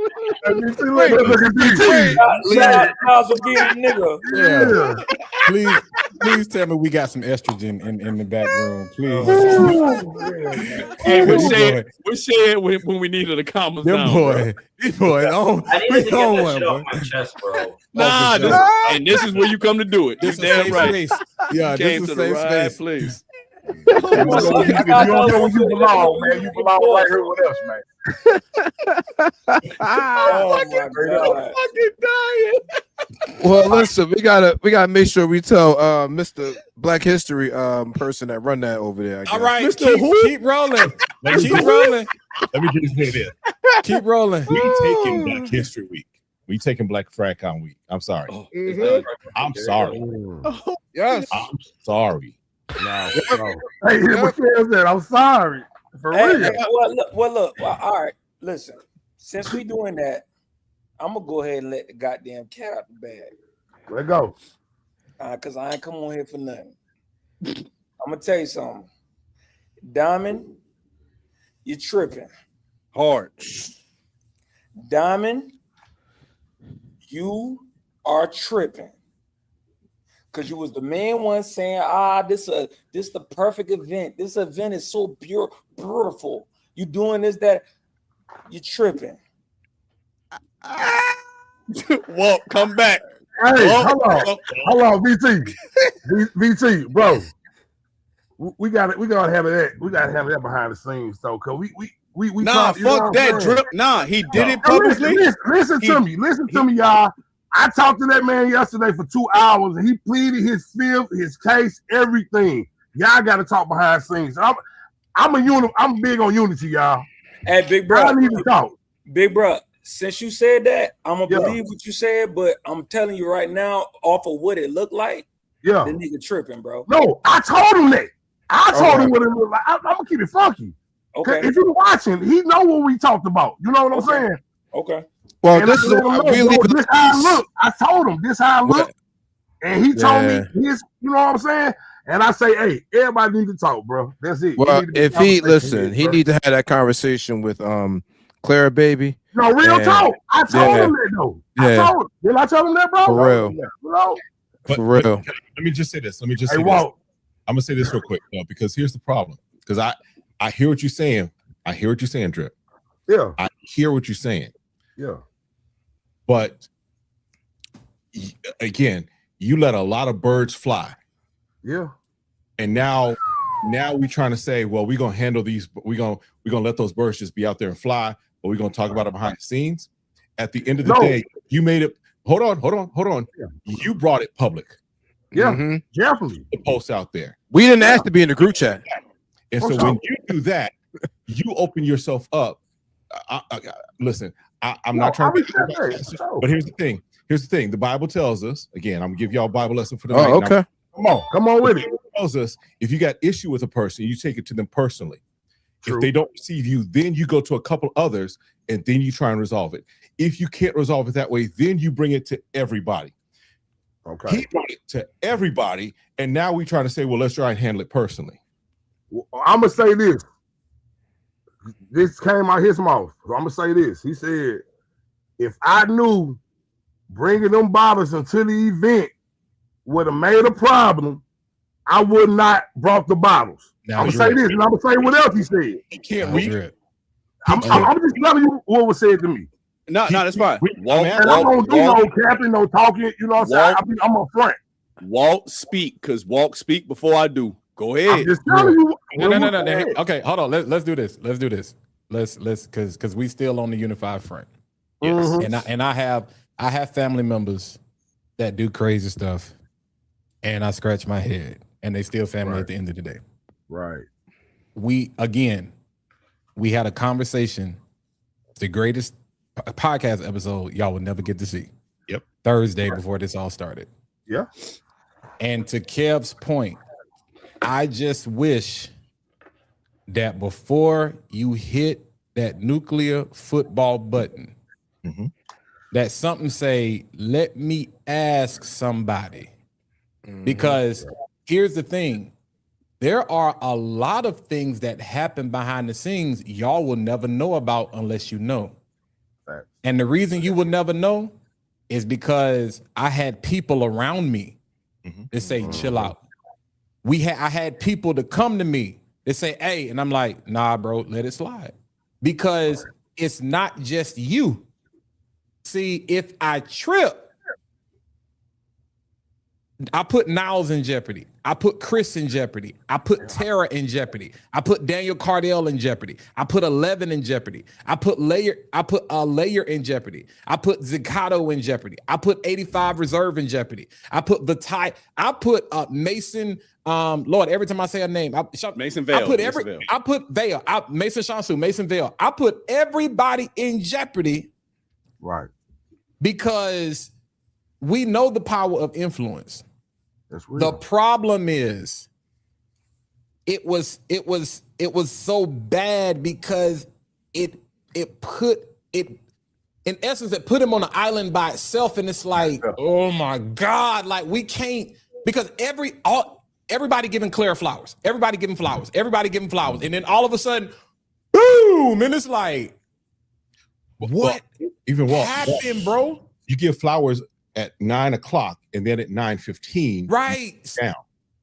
Look at BT. Shout out to being a nigga. Yeah. Please tell me we got some estrogen in the back room, please. Hey, we'll share it when we needed the commas Them down, boy, I needed to get that shit off my chest, bro. Nah, this is where you come to do it. This You is damn safe right. space. Yeah, You this came is to a the safe right space. place. If you don't know where you belong, man, you belong right here with us, man. Oh my God. Fucking dying. Well, listen, we gotta make sure we tell Mr. Black History person that run that over there. I guess. All right, Mr. Who? keep rolling. Keep rolling. Let me just say this. Keep rolling. We taking Black History Week. We taking Black FragCon Week. I'm sorry. I'm sorry. Yes. I'm sorry. Hey, what says that? I'm sorry. For real. Hey, well, look. All right, listen. Since we doing that, I'm gonna go ahead and let the goddamn cat out the bag. Let go. Cause I ain't come on here for nothing. I'm gonna tell you something. Diamond, you're tripping. Hard. Diamond, you are tripping. Because you was the main one saying, this the perfect event. This event is so beautiful. You doing this, that, you tripping. Walt, come back. Hey, hold on, VT, bro. We gotta have that. We gotta have that behind the scenes, though, cause we nah, talk, fuck that drip. Nah, he did it publicly. Listen to me, y'all. I talked to that man yesterday for 2 hours, and he pleaded his fifth, his case, everything. Y'all got to talk behind the scenes. I'm big on unity, y'all. Hey, big bro, I need to talk. Big bro. Since you said that, I'm gonna believe what you said, but I'm telling you right now, off of what it looked like, the nigga tripping, bro. No, I told him that. I told him what it looked like. I'm gonna keep it funky. Okay. If you're watching, he know what we talked about. You know what I'm saying? Okay. Well, this is this how I look. I told him this how I look, and he told me his. You know what I'm saying? And I say, hey, everybody need to talk, bro. That's it. Well, if he need to have that conversation with Clara Baby. No, real talk. I told him that though. I told him. Did I tell him that, bro? For real. For real. Let me just say this. I'm gonna say this real quick, because here's the problem. Because I hear what you're saying. I hear what you're saying, Drip. Yeah. I hear what you're saying. Yeah. But again, you let a lot of birds fly. Yeah. And now we're trying to say, well, we're gonna handle these, we're gonna let those birds just be out there and fly, but we're gonna talk about it behind the scenes. At the end of the day, you made it. Hold on. Yeah. You brought it public. Yeah, definitely. The post out there. We didn't ask to be in the group chat. And so when you do that, you open yourself up. Listen, I'm not trying to, but here's the thing. The Bible tells us, again, I'm gonna give y'all a Bible lesson for the night. Okay. Come on with it. It tells us if you got issue with a person, you take it to them personally. True. If they don't receive you, then you go to a couple others and then you try and resolve it. If you can't resolve it that way, then you bring it to everybody. Okay. He brought it to everybody, and now we trying to say, well, let's try and handle it personally. Well, I'm gonna say this. This came out his mouth. So I'm gonna say this. He said, if I knew bringing them bottles into the event would have made a problem, I would not brought the bottles. Now I'm gonna say this, and I'm gonna say what else he said. He can't read. I'm just telling you what was said to me. No, that's fine. I don't do no capping, no talking. You know what I'm saying? I'm a front. Walk, speak, because walk, speak before I do. Go ahead. I'm just telling you. No. Okay, hold on. Let's do this. Let's because we still on the unified front. Yes. Mm-hmm. And I have family members that do crazy stuff, and I scratch my head, and they still family at the end of the day. Right. We had a conversation, the greatest podcast episode y'all would never get to see. Yep. Thursday before this all started. Yeah. And to Kev's point, I just wish that before you hit that nuclear football button, that something say, let me ask somebody. Because here's the thing. There are a lot of things that happen behind the scenes y'all will never know about unless you know. Right. And the reason you will never know is because I had people around me that say, chill out. I had people to come to me that say, hey, and I'm like, nah, bro, let it slide. Because it's not just you. See, if I trip, I put Niles in jeopardy. I put Chris in jeopardy. I put Tara in jeopardy. I put Daniel Cardell in jeopardy. I put 11 in jeopardy. I put a layer in jeopardy. I put Zagato in jeopardy. I put 85 reserve in jeopardy. I put I put Mason. Lord, every time I say a name, Mason Vale. I put Vale. Mason Shansu, Mason Vale. I put everybody in jeopardy. Right. Because we know the power of influence. That's real. The problem is it was so bad because it put him on an island by itself, and it's like, oh my God, like we can't, because everybody giving Claire flowers, everybody giving flowers, and then all of a sudden, boom, and it's like, what happened, bro? You give flowers at 9 o'clock and then at 9:15, right? Down.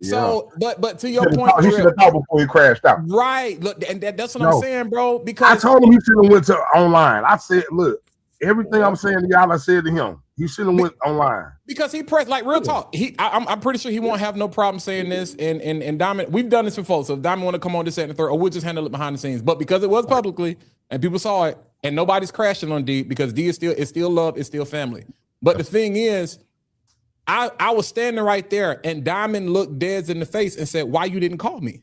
So, but to your point, he should have thought before he crashed out. Right. Look, and that's what I'm saying, bro. Because I told him he should have went to online. I said, look, everything I'm saying to y'all, I said to him. He should have went online because he pressed like real talk. I'm pretty sure he won't have no problem saying this. And Diamond, we've done this before. So if Diamond want to come on this, second, and third, or we'll just handle it behind the scenes. But because it was publicly and people saw it, and nobody's crashing on D because D is still love, it's still family. But the thing is, I was standing right there, and Diamond looked Dez in the face and said, "Why you didn't call me?"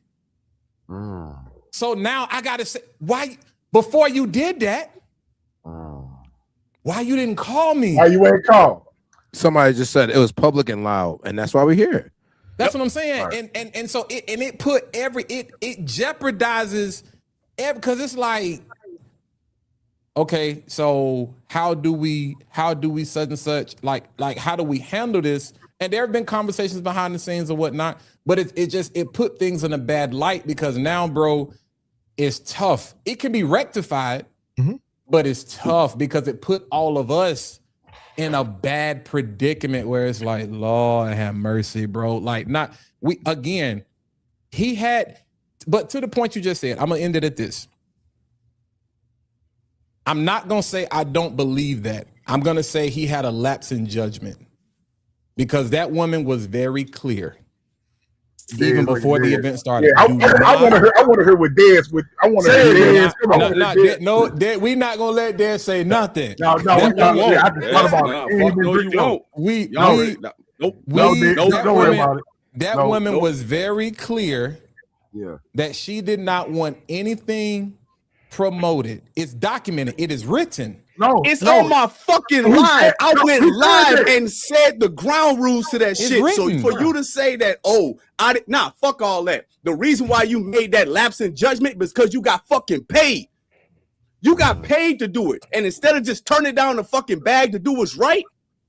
So now I gotta say, why before you did that? Why you didn't call me? Why you ain't called? Somebody just said it was public and loud, and that's why we're here. That's what I'm saying. Right. And so it put it jeopardizes because it's like, okay, so how do we such and such like how do we handle this? And there have been conversations behind the scenes or whatnot, but it put things in a bad light because now, bro, it's tough. It can be rectified. But it's tough because it put all of us in a bad predicament where it's like, Lord have mercy, bro. Like he had, but to the point you just said, I'm gonna end it at this. I'm not gonna say I don't believe that. I'm gonna say he had a lapse in judgment because that woman was very clear. Even before the event started, I want to hear what Dez would. I want to hear Dez. No, we're not gonna let Dez say nothing. No, we won't. I just thought about it. No, you won't. Don't worry about it. That woman was very clear. That she did not want anything promoted. It's documented. It is written. It's on my fucking live. I went live and said the ground rules to that shit. Written. So for you to say that, fuck all that. The reason why you made that lapse in judgment was because you got fucking paid. You got paid to do it. And instead of just turning down the fucking bag to do what's right,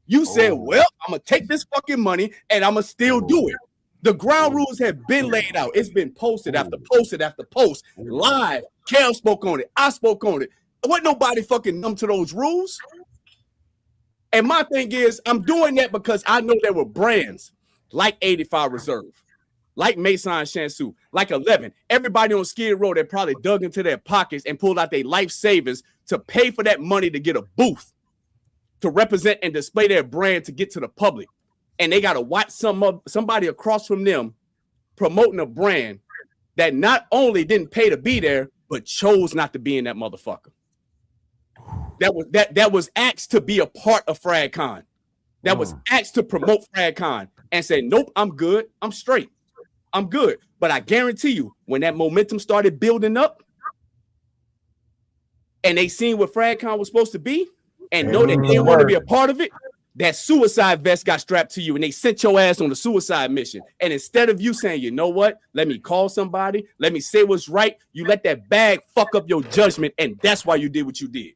you said, well, I'm going to take this fucking money and I'm going to still do it. The ground rules have been laid out. It's been posted after posted after post. Live. Kel spoke on it. I spoke on it. Wasn't nobody fucking numb to those rules. And my thing is, I'm doing that because I know there were brands like 85 Reserve, like Mason Shansu, like 11. Everybody on Skid Row that probably dug into their pockets and pulled out their life savings to pay for that money to get a booth, to represent and display their brand to get to the public. And they got to watch somebody across from them promoting a brand that not only didn't pay to be there, but chose not to be in that motherfucker. That was asked to be a part of FragCon. That was asked to promote FragCon and said, nope, I'm good. I'm straight. I'm good. But I guarantee you, when that momentum started building up and they seen what FragCon was supposed to be and know that they didn't want to be a part of it, that suicide vest got strapped to you and they sent your ass on the suicide mission. And instead of you saying, you know what, let me call somebody, let me say what's right, you let that bag fuck up your judgment. And that's why you did what you did.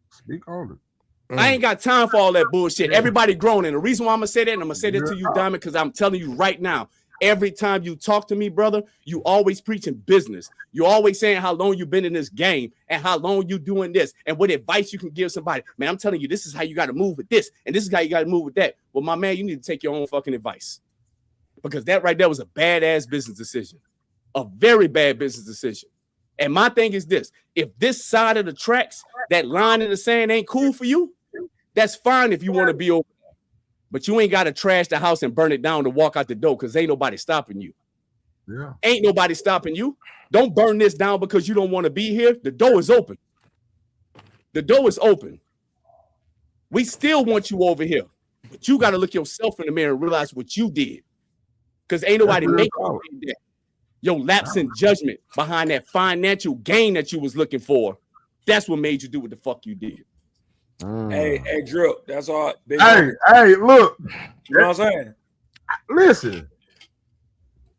Speak on it. I ain't got time for all that bullshit. Everybody grown. And the reason why I'm going to say that, and I'm going to say that to you, Diamond, because I'm telling you right now, every time you talk to me, brother, you always preaching business. You always saying how long you've been in this game and how long you doing this and what advice you can give somebody. Man, I'm telling you, this is how you got to move with this. And this is how you got to move with that. Well, my man, you need to take your own fucking advice. Because that right there was a badass business decision. A very bad business decision. And my thing is this. If this side of the tracks, that line in the sand ain't cool for you, that's fine if you want to be over there. But you ain't got to trash the house and burn it down to walk out the door because ain't nobody stopping you. Yeah. Ain't nobody stopping you. Don't burn this down because you don't want to be here. The door is open. The door is open. We still want you over here. But you got to look yourself in the mirror and realize what you did. Because ain't nobody making you do that. Your lapse in judgment behind that financial gain that you was looking for, that's what made you do what the fuck you did. Hey, Drip, that's all. Hey, look. You know what I'm saying? Listen,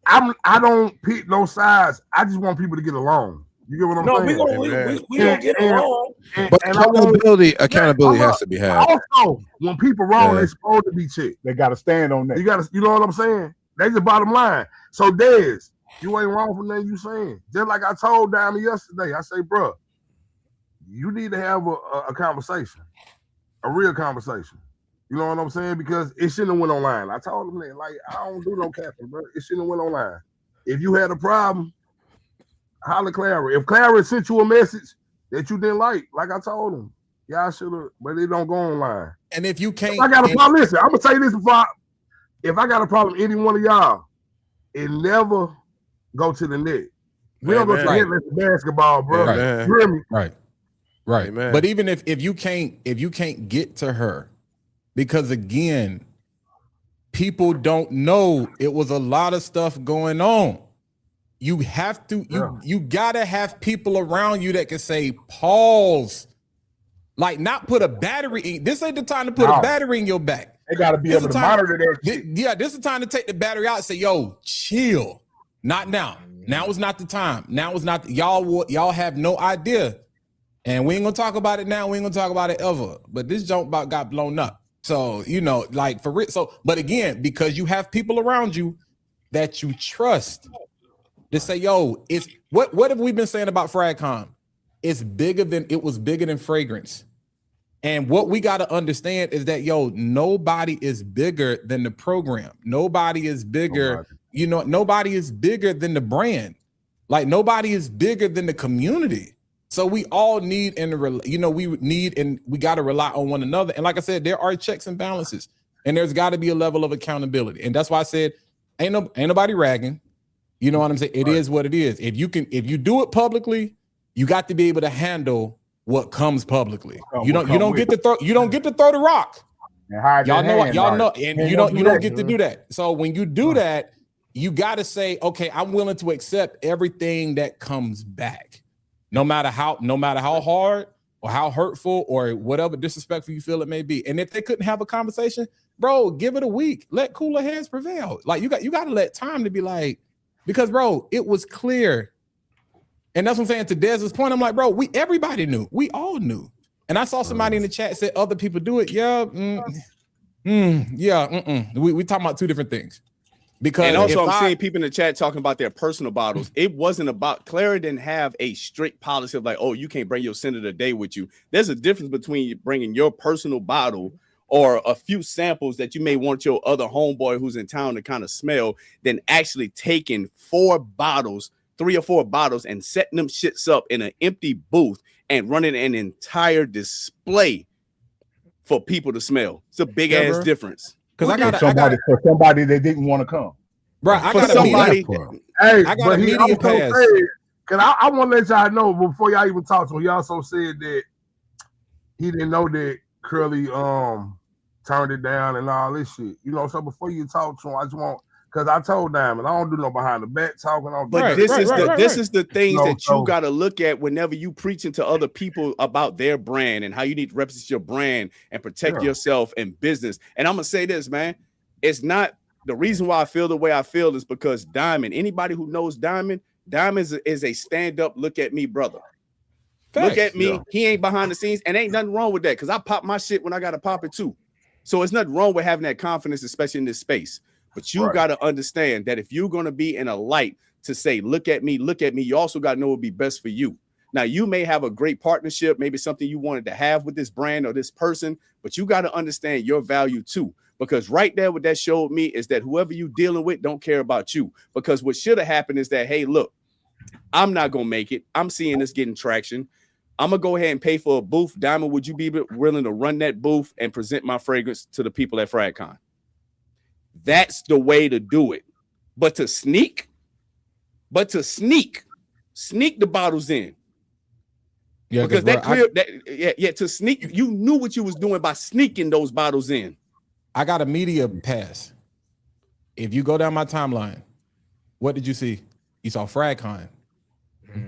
I don't pick no sides. I just want people to get along. You get what I'm saying? We gonna get along. But accountability has to be had. Also, when people wrong, they're supposed to be checked. They got to stand on that. You know what I'm saying? That's the bottom line. So, Dez, you ain't wrong for nothing you saying. Just like I told Diamond yesterday, I say, bro, you need to have a conversation, a real conversation. You know what I'm saying? Because it shouldn't have went online. I told him that, like, I don't do no capping, bro. It shouldn't have went online. If you had a problem, holler Clara. If Clara sent you a message that you didn't like I told him, y'all should have, but it don't go online. And if you can't, if I got a problem, listen, I'm gonna tell you this if I got a problem with any one of y'all, it never go to the net. We don't go to the net unless it's basketball, bro. Right. You hear me? Right. But even if you can't get to her, because again, people don't know it was a lot of stuff going on. You have to, you gotta have people around you that can say, pause. Like, not put a battery in. This ain't the time to put a battery in your back. They gotta be able to monitor that shit. This is the time to take the battery out and say, yo, chill. Not now. Now is not the time. Now is not y'all have no idea. And we ain't gonna talk about it now. We ain't gonna talk about it ever. But this junk got blown up. So, like for real. So, but again, because you have people around you that you trust to say, yo, it's what have we been saying about FragCon? It was bigger than fragrance. And what we got to understand is that, yo, nobody is bigger than the program. Nobody is bigger. Nobody is bigger than the brand. Like, nobody is bigger than the community. So we all need we got to rely on one another. And like I said, there are checks and balances, and there's got to be a level of accountability. And that's why I said, ain't nobody ragging. You know what I'm saying? It is what it is. If you do it publicly, you got to be able to handle what comes publicly. You don't get to throw the rock. Y'all know, and you don't get to do that. So when you do that, you got to say, okay, I'm willing to accept everything that comes back, no matter how hard or how hurtful or whatever disrespectful you feel it may be. And if they couldn't have a conversation, bro, give it a week. Let cooler heads prevail. Like, you got to let time to be like, because bro, it was clear. And that's what I'm saying. To Dez's point, I'm like, bro, everybody knew. We all knew. And I saw somebody in the chat said other people do it. Yeah. We talking about two different things. Because and also I'm seeing people in the chat talking about their personal bottles. It wasn't about, Clara didn't have a strict policy of like, oh, you can't bring your center of the day with you. There's a difference between bringing your personal bottle or a few samples that you may want your other homeboy who's in town to kind of smell than actually taking 3 or 4 bottles and setting them shits up in an empty booth and running an entire display for people to smell. It's a big ass difference. Because for somebody that didn't want to come. Bro, I got somebody. I got a media pass. Because I want to let y'all know before y'all even talk to him, he also said that he didn't know that Curly turned it down and all this shit. So before you talk to him, I just want, because I told Diamond, I don't do no behind the back talking. But this is the things that you got to look at whenever you preaching to other people about their brand and how you need to represent your brand and protect yourself and business. And I'm gonna say this, man, it's not the reason why I feel the way I feel is because Diamond. Anybody who knows Diamond is a stand up, look at me, brother. Facts. Look at me. Yeah. He ain't behind the scenes, and ain't nothing wrong with that because I pop my shit when I gotta pop it too. So it's nothing wrong with having that confidence, especially in this space. But you got to understand that if you're going to be in a light to say, look at me, you also got to know what would be best for you. Now, you may have a great partnership, maybe something you wanted to have with this brand or this person, but you got to understand your value too. Because right there, what that showed me is that whoever you dealing with don't care about you. Because what should have happened is that, hey, look, I'm not going to make it. I'm seeing this getting traction. I'm going to go ahead and pay for a booth. Diamond, would you be willing to run that booth and present my fragrance to the people at FragCon? That's the way to do it. But to sneak the bottles in. Yeah, because that clear to sneak, you knew what you was doing by sneaking those bottles in. I got a media pass. If you go down my timeline, what did you see? You saw FragCon.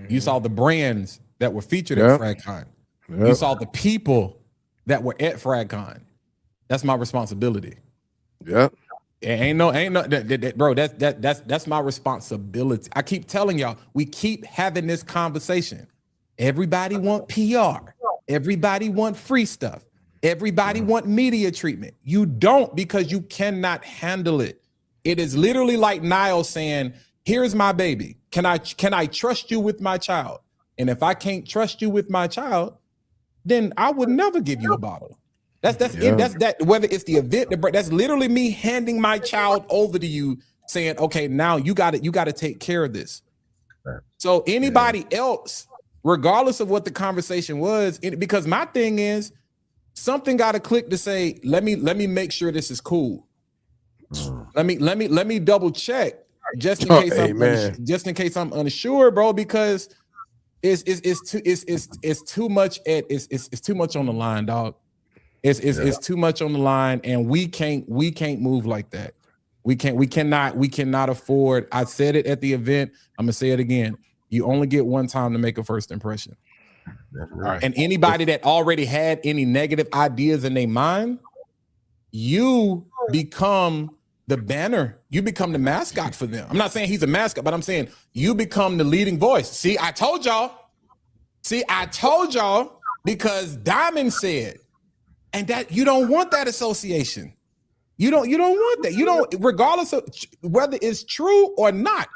You saw the brands that were featured at FragCon. You saw the people that were at FragCon. That's my responsibility. Yep. Ain't no, bro. That's my responsibility. I keep telling y'all, we keep having this conversation. Everybody want PR. Everybody want free stuff. Everybody want media treatment. You don't, because you cannot handle it. It is literally like Niall saying, "Here's my baby. Can I trust you with my child? And if I can't trust you with my child, then I would never give you a bottle." That's it. That's that. Whether it's the event, that's literally me handing my child over to you, saying, "Okay, now you got to take care of this." So anybody else, regardless of what the conversation was, because my thing is, something got to click to say, let me make sure this is cool. Let me double check just in case just in case I'm unsure, bro, because it's too much it's too much on the line, dog. It's too much on the line, and we can't move like that. We cannot afford. I said it at the event. I'm gonna say it again. You only get one time to make a first impression. Right. And anybody that already had any negative ideas in their mind, you become the banner. You become the mascot for them. I'm not saying he's a mascot, but I'm saying you become the leading voice. See, I told y'all. Because Diamond said, and that you don't want that association. You don't want that. You don't, regardless of whether it's true or not.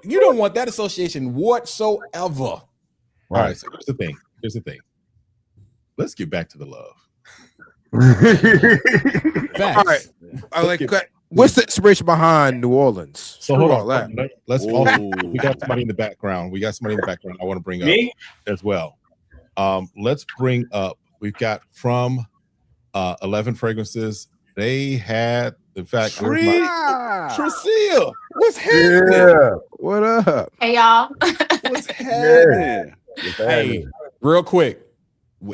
You don't want that association whatsoever. All right. So here's the thing. Let's get back to the love. All right. What's the inspiration behind New Orleans? So hold on. Let's we got somebody in the background. I want to bring up as well. Let's bring up, we've got from 11 Fragrances. They had, in fact, Tresille, what's happening? Yeah. What up? Hey y'all. What's happening? Hey, real quick,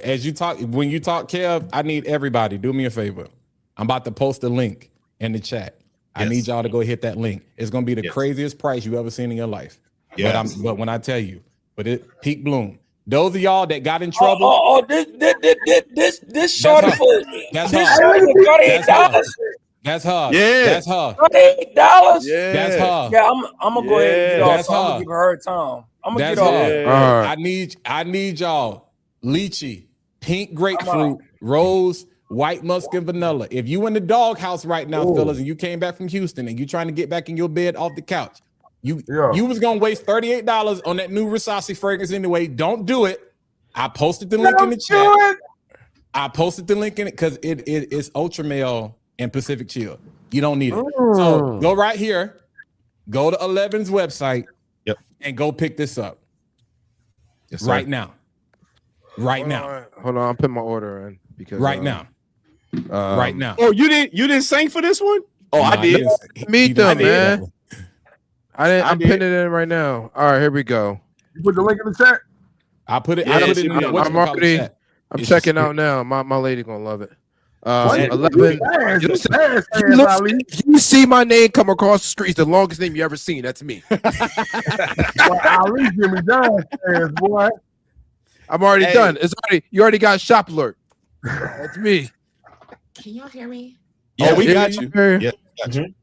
as you talk, when you talk, Kev, I need everybody, do me a favor. I'm about to post a link in the chat. I need y'all to go hit that link. It's gonna be the craziest price you ever seen in your life. Yes. But when I tell you, peak bloom. Those of y'all that got in trouble. This shorty for that's this her. shorty for $38. That's her. Yeah. That's her. $38. Yeah. That's her. Yeah, I'm gonna go ahead and get off. That's So I'm her. gonna give her time. I'm gonna That's get off. her. All right. I need y'all. Lychee, pink grapefruit, rose, white musk, and vanilla. If you in the doghouse right now, fellas, and you came back from Houston and you trying to get back in your bed off the couch, you was gonna waste $38 on that new Versace fragrance anyway. Don't do it. I posted the link in the chat. I posted the link in it because it is Ultra Male and Pacific Chill. You don't need it. So go right here, go to 11's website, and go pick this up. Yes, right now. Right now. Hold on, I'm putting my order in because right now. Right now. Oh, you didn't sing for this one? Oh, I did. Meet them, man. I'm did. pinning it in right now. All right, here we go. You put the link in the chat? I put it. Yeah, I put it in the I'm already. I'm checking out now. My lady gonna love it. 11. If you see my name come across the street, it's the longest name you ever seen. That's me. Ali Jimmy John's fans, boy. I'm already done. You already got shop alert. That's me. Can y'all hear me? Yeah, we got you. Yeah, got you.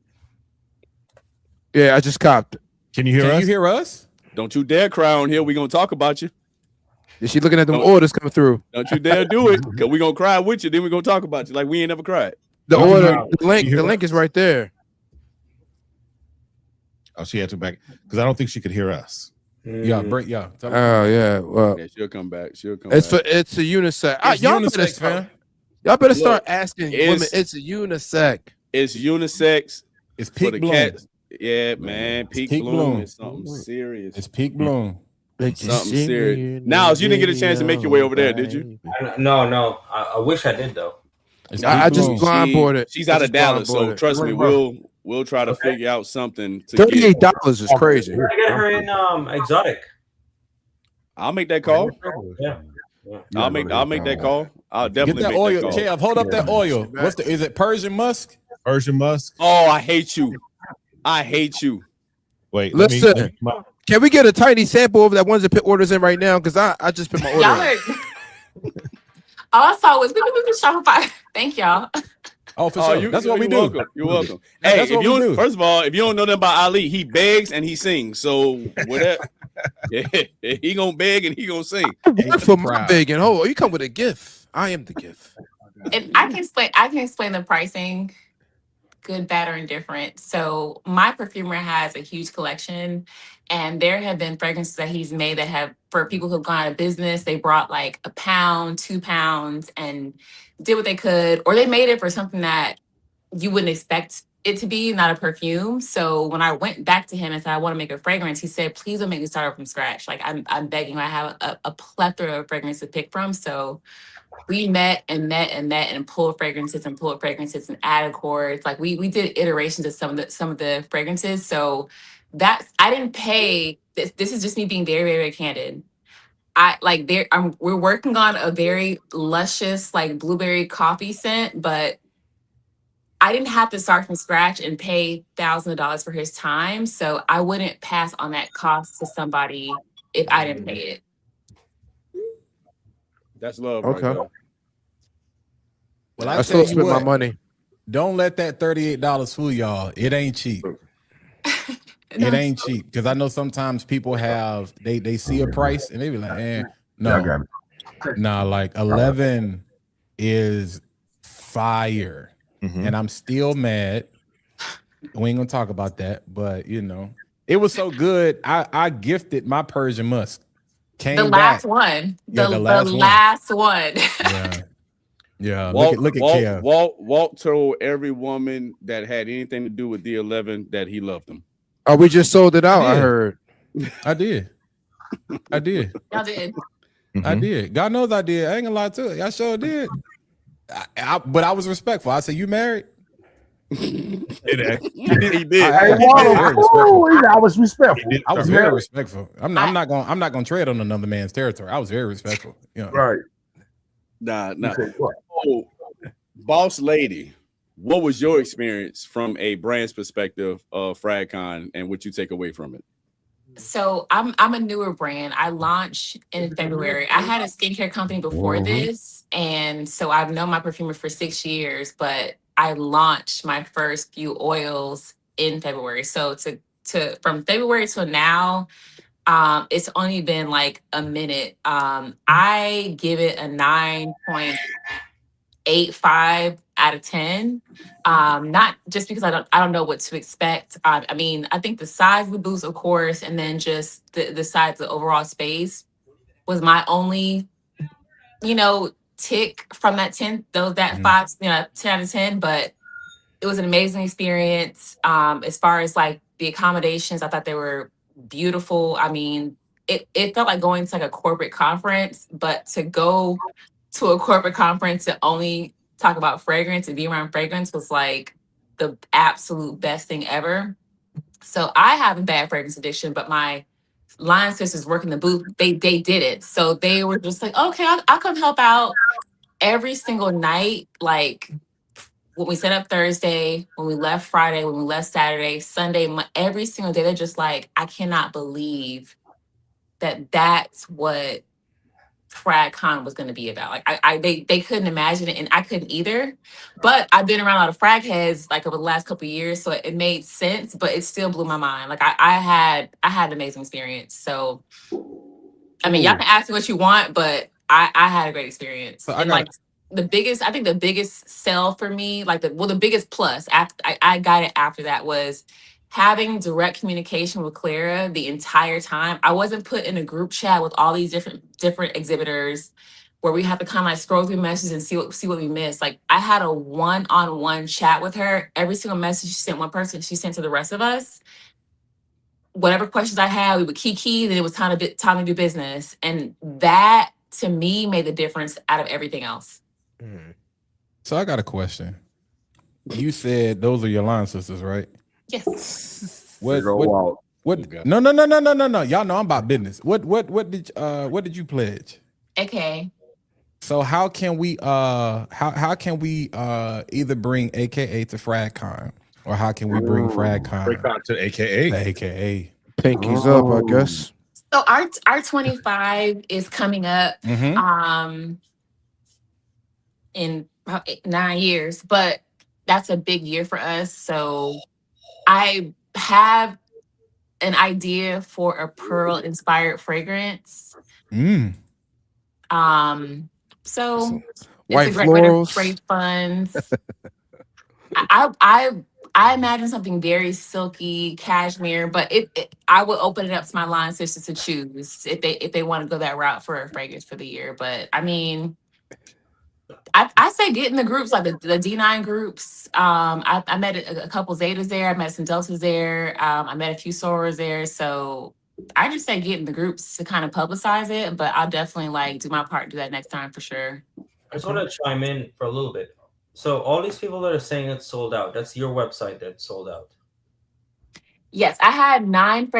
Yeah, I just copped. Can you hear us? Don't you dare cry on here. We're gonna talk about you. Is she looking at them orders coming through? Don't you dare do it, because we're gonna cry with you. Then we're gonna talk about you like we ain't never cried. The link is right there. Oh, she had to back because I don't think she could hear us. Yeah. Oh yeah. Well, yeah, she'll come back. It's a unisex. Y'all better start asking women. It's a unisex. It's unisex. It's for peak the bloom. cats. Yeah, man. Peak bloom is something serious. It's peak bloom. Something serious. Now, you didn't get a chance to make your way over there, did you? No. I wish I did though. I just blindboarded. She's out of Dallas, so trust me, we'll try to figure out something. $38 is crazy. We're gonna get her in exotic. I'll make that call. Yeah. I'll make that call. I'll definitely get that make oil. that call. Kev, hold up that oil. Is it Persian musk? Persian musk. Oh, I hate you. Wait, listen. Can we get a tiny sample of that ones that put orders in right now? Because I just put my order in. All I saw was Shopify. Thank y'all. Oh, for sure. That's what we do. Welcome. You're welcome. Hey, first of all, if you don't know nothing about Ali, he begs and he sings. So whatever. Yeah, he gonna beg and he gonna sing. For my begging. Oh, you come with a gift. I am the gift. If I can explain the pricing, good, bad, or indifferent. So my perfumer has a huge collection, and there have been fragrances that he's made that have, for people who've gone out of business, they brought like a pound, 2 pounds, and did what they could, or they made it for something that you wouldn't expect it to be not a perfume. So when I went back to him and said I want to make a fragrance, he said, "Please don't make me start over from scratch. Like I'm begging you. I have a plethora of fragrances to pick from." So we met and met and met and pulled fragrances and added chords. Like we did iterations of some of the fragrances. So that's I didn't pay. This is just me being very, very, very candid. We're working on a very luscious like blueberry coffee scent, but I didn't have to start from scratch and pay thousands of dollars for his time. So I wouldn't pass on that cost to somebody if I didn't pay it. That's love Okay. right there. Well, I still spend my money. Don't let that $38 fool y'all. It ain't cheap. It ain't cheap, because I know sometimes people have they see a price and they be like, no, nah, like 11 is fire, and I'm still mad. We ain't gonna talk about that, but you know, it was so good. I gifted my Persian musk. The last one. The last one. Yeah. Yeah, look at Kev. Walt told every woman that had anything to do with the 11 that he loved them. Oh, we just sold it out. I heard. I did. Y'all did. I did. God knows I did. I ain't gonna lie to it. I sure did. But I was respectful. I said, "You married?" He did. I was respectful. I was very respectful. I'm not gonna tread on another man's territory. I was very respectful. You know? Right. Nah. Oh, boss lady, what was your experience from a brand's perspective of FragCon and what you take away from it? So I'm a newer brand. I launched in February. I had a skincare company before this, and so I've known my perfumer for 6 years, but I launched my first few oils in February. So from February till now, it's only been like a minute. I give it a 9.85 out of 10. Not just because I don't know what to expect. I mean, I think the size of the booth, of course, and then just the size of the overall space was my only, tick from that 10, that 5, 10 out of 10. But it was an amazing experience. As far as like the accommodations, I thought they were beautiful. I mean, it felt like going to like a corporate conference, but to go to a corporate conference to only talk about fragrance and be around fragrance was like the absolute best thing ever. So I have a bad fragrance addiction, but my line sisters working the booth, they did it. So they were just like, okay, I'll come help out every single night. Like when we set up Thursday, when we left Friday, when we left Saturday, Sunday, every single day, they're just like, I cannot believe that that's what FragCon was going to be about. Like they couldn't imagine it, and I couldn't either. But I've been around a lot of frag heads like over the last couple of years, so it made sense. But it still blew my mind. Like I had an amazing experience. So I mean, y'all can ask me what you want, but I had a great experience. So the biggest sell for me, the biggest plus after I got it after that was having direct communication with Clara the entire time. I wasn't put in a group chat with all these different exhibitors where we have to kind of like scroll through messages and see what we missed. Like I had a one-on-one chat with her. Every single message she sent one person, she sent to the rest of us. Whatever questions I had, we would key, then it was time to do business. And that to me made the difference out of everything else. So I got a question. You said those are your line sisters, right? Yes. What? No. Y'all know I'm about business. What did you pledge? AKA. So how can we either bring AKA to FragCon, or how can we bring FragCon to AKA? AKA. Pinkies up, I guess. So our 25 is coming up in about 9 years, but that's a big year for us. So I have an idea for a pearl inspired fragrance. So white it's a great way to florals. raise funds. I imagine something very silky, cashmere, but I would open it up to my line sisters to choose if they want to go that route for a fragrance for the year. But I mean, I say get in the groups, like the D9 groups. I met a couple Zetas there. I met some Deltas there. I met a few Soras there. So I just say get in the groups to kind of publicize it. But I'll definitely like do my part, do that next time for sure. I just want to chime in for a little bit. So all these people that are saying it's sold out, that's your website that's sold out. Yes, I had 9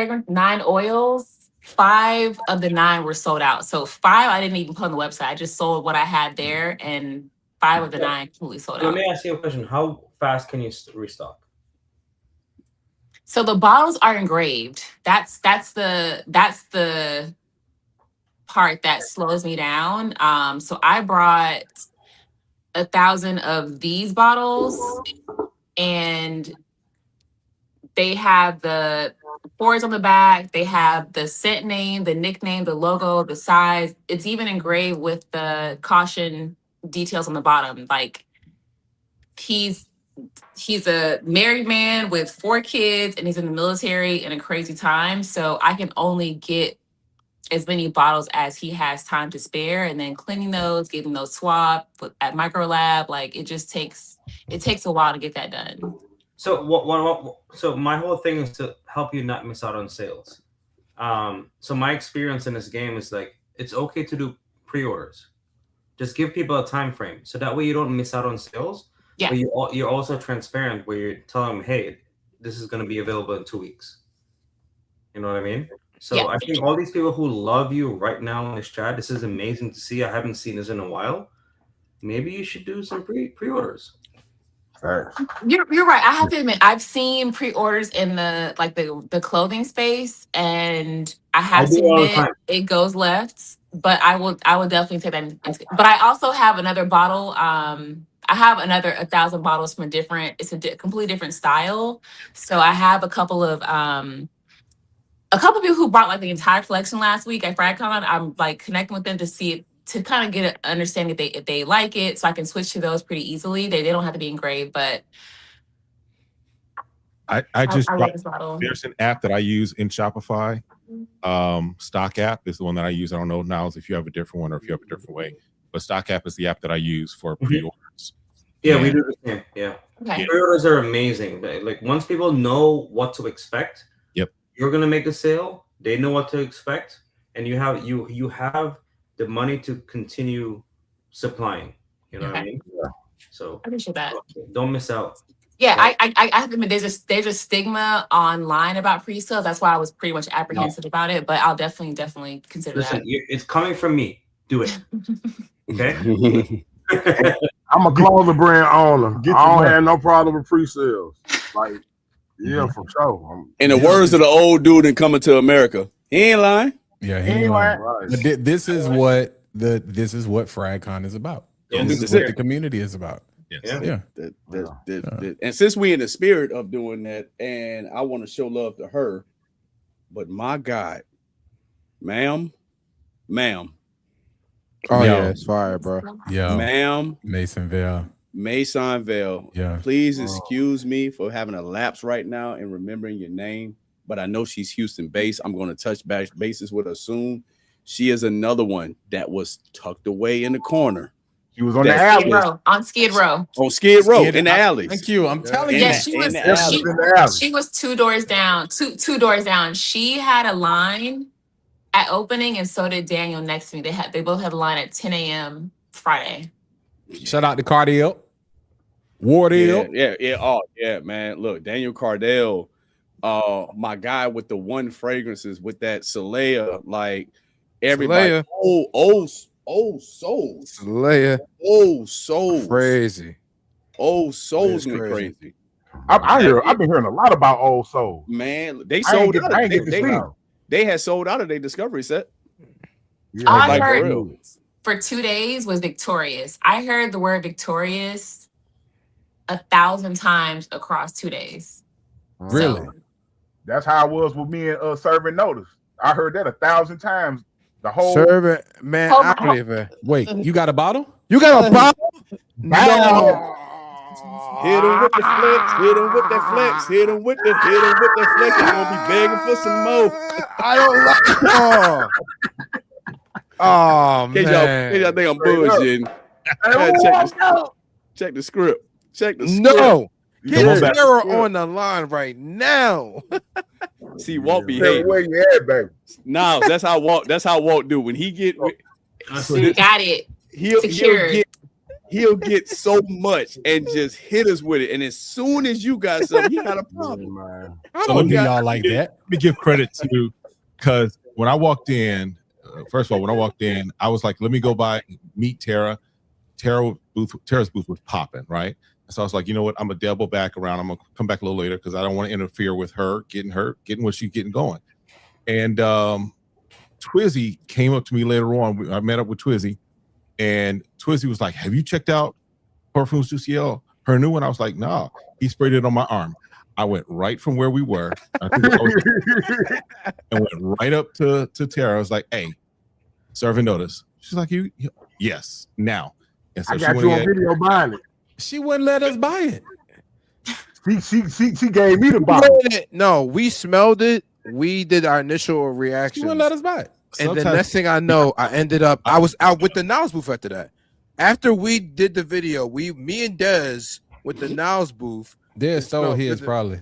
oils. 5 of the 9 were sold out. So 5 I didn't even put on the website. I just sold what I had there, and 5 of the 9 completely sold out. Let me ask you a question. How fast can you restock? So the bottles are engraved. That's the part that slows me down. So I brought 1,000 of these bottles, and they have the fours on the back. They have the scent name, the nickname, the logo, the size. It's even engraved with the caution details on the bottom. Like he's a married man with 4 kids, and he's in the military in a crazy time. So I can only get as many bottles as he has time to spare, and then cleaning those, getting those swapped at micro lab. Like it takes a while to get that done. So so my whole thing is to help you not miss out on sales. So my experience in this game is like, it's okay to do pre-orders. Just give people a time frame, so that way you don't miss out on sales. Yeah. But you're also transparent, where you're telling them, hey, this is going to be available in 2 weeks. You know what I mean? So yeah. I think all these people who love you right now in this chat, this is amazing to see. I haven't seen this in a while. Maybe you should do some pre-orders. You're right. I have to admit, I've seen pre-orders in the clothing space, and I have to admit it goes left. But I will definitely take that. But I also have another bottle. I have another 1,000 bottles from it's a completely different style. So I have a couple of people who bought like the entire collection last week at FragCon. I'm like connecting with them to see it, to kind of get an understanding if they like it, so I can switch to those pretty easily. They don't have to be engraved, but I just there's an app that I use in Shopify. Stock app is the one that I use. I don't know, Niles, if you have a different one or if you have a different way, but Stock app is the app that I use for pre-orders. Yeah, we do the same. Yeah. Okay. Pre-orders are amazing. Like once people know what to expect, you're gonna make a sale. They know what to expect, and you have the money to continue supplying. You know what I mean? Yeah. So I appreciate that. Don't miss out. Yeah, I have to admit, there's a stigma online about pre-sales. That's why I was pretty much apprehensive about it. But I'll definitely consider that. It's coming from me. Do it. Okay. I'm a clothing brand owner. I don't have no problem with pre-sales. Like, yeah, for sure. In the words of the old dude in Coming to America, he ain't lying. Yeah, he ain't lying. But this is what FragCon is about. Yeah, this is what the community is about. Yes. Yeah. And since we in the spirit of doing that, and I want to show love to her, but my God, ma'am. Oh yeah, it's fire, bro. Yeah, ma'am. Masonville. Yeah. Please excuse me for having a lapse right now and remembering your name, but I know she's Houston based. I'm going to touch bases with her soon. She is another one that was tucked away in the corner. She was on the alley. On Skid Row. On Skid Row in the alley. Thank you. I'm telling you. Yeah, she was 2 doors down. Two doors down. She had a line at opening, and so did Daniel next to me. They both had a line at 10 a.m. Friday. Shout out to Cardell. Wardell. Yeah. Oh, yeah, man. Look, Daniel Cardell, my guy with the one fragrances with that Soleil, like everybody. Old souls. Soleil. Old souls. Crazy. Old souls went crazy. I've been hearing a lot about Old Souls. Man, they sold out. They had sold out of their discovery set. Yeah, I heard for 2 days was victorious. I heard the word victorious 1,000 times across 2 days. Really? So, that's how it was with me and Serving Notice. I heard that 1,000 times. The whole Serving, man. I don't even. Wait, you got a bottle? You got a bottle? No. Hit him with the flex. Hit him with the flex. Hit him with the flex. He's gonna be begging for some more. I don't like. Oh man! Y'all think I'm bullshitting. check the script. Check the script. No. Get Sarah on the line right now. See, Walt be hating. Where you at, baby? Nah, that's how Walt do. When he get got it. He'll get so much and just hit us with it. And as soon as you got something, he got a problem. I don't get y'all like that. Let me give credit to, because when I walked in, first of all, when I walked in, I was like, let me go by, meet Tara. Tara's booth was popping, right? So I was like, you know what? I'm gonna double back around. I'm gonna come back a little later because I don't want to interfere with her getting what she's getting going. And Twizzy came up to me later on. I met up with Twizzy, and Twizzy was like, have you checked out Parfums du Ciel, her new one? I was like, nah. He sprayed it on my arm. I went right from where we were. And went right up to Tara. I was like, hey, serving notice. She's like, yes, now. And so I got you on video buying it. She wouldn't let us buy it. She gave me the bottle. No, we smelled it. We did our initial reaction. She wouldn't let us buy it. And the next thing I know, I was out with the Niles booth after that. After we did the video, me and Dez with the Niles booth. Dez stole his probably.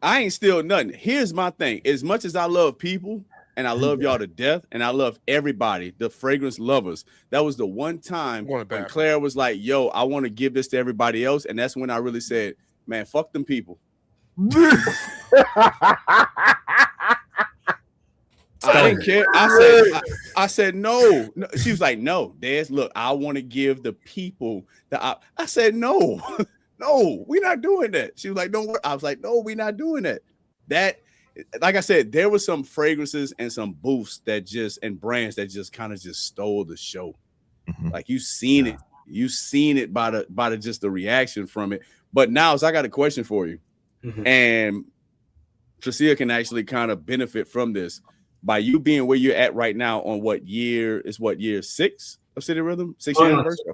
I ain't steal nothing. Here's my thing. As much as I love people and I love y'all to death and I love everybody, the fragrance lovers, that was the one time when Claire was like, yo, I want to give this to everybody else. And that's when I really said, man, fuck them people. I didn't care. I said no. She was like, no, Des, look, I want to give the people that I said no. No, we're not doing that. She was like, don't worry. I was like, no, we're not doing that. That, like I said, there were some fragrances and some booths that and brands that just kind of just stole the show. Mm-hmm. Like you seen it by the just the reaction from it. But now, I got a question for you. Mm-hmm. And Tracia can actually kind of benefit from this by you being where you're at right now on what year 6 of City Rhythm? 6th year anniversary?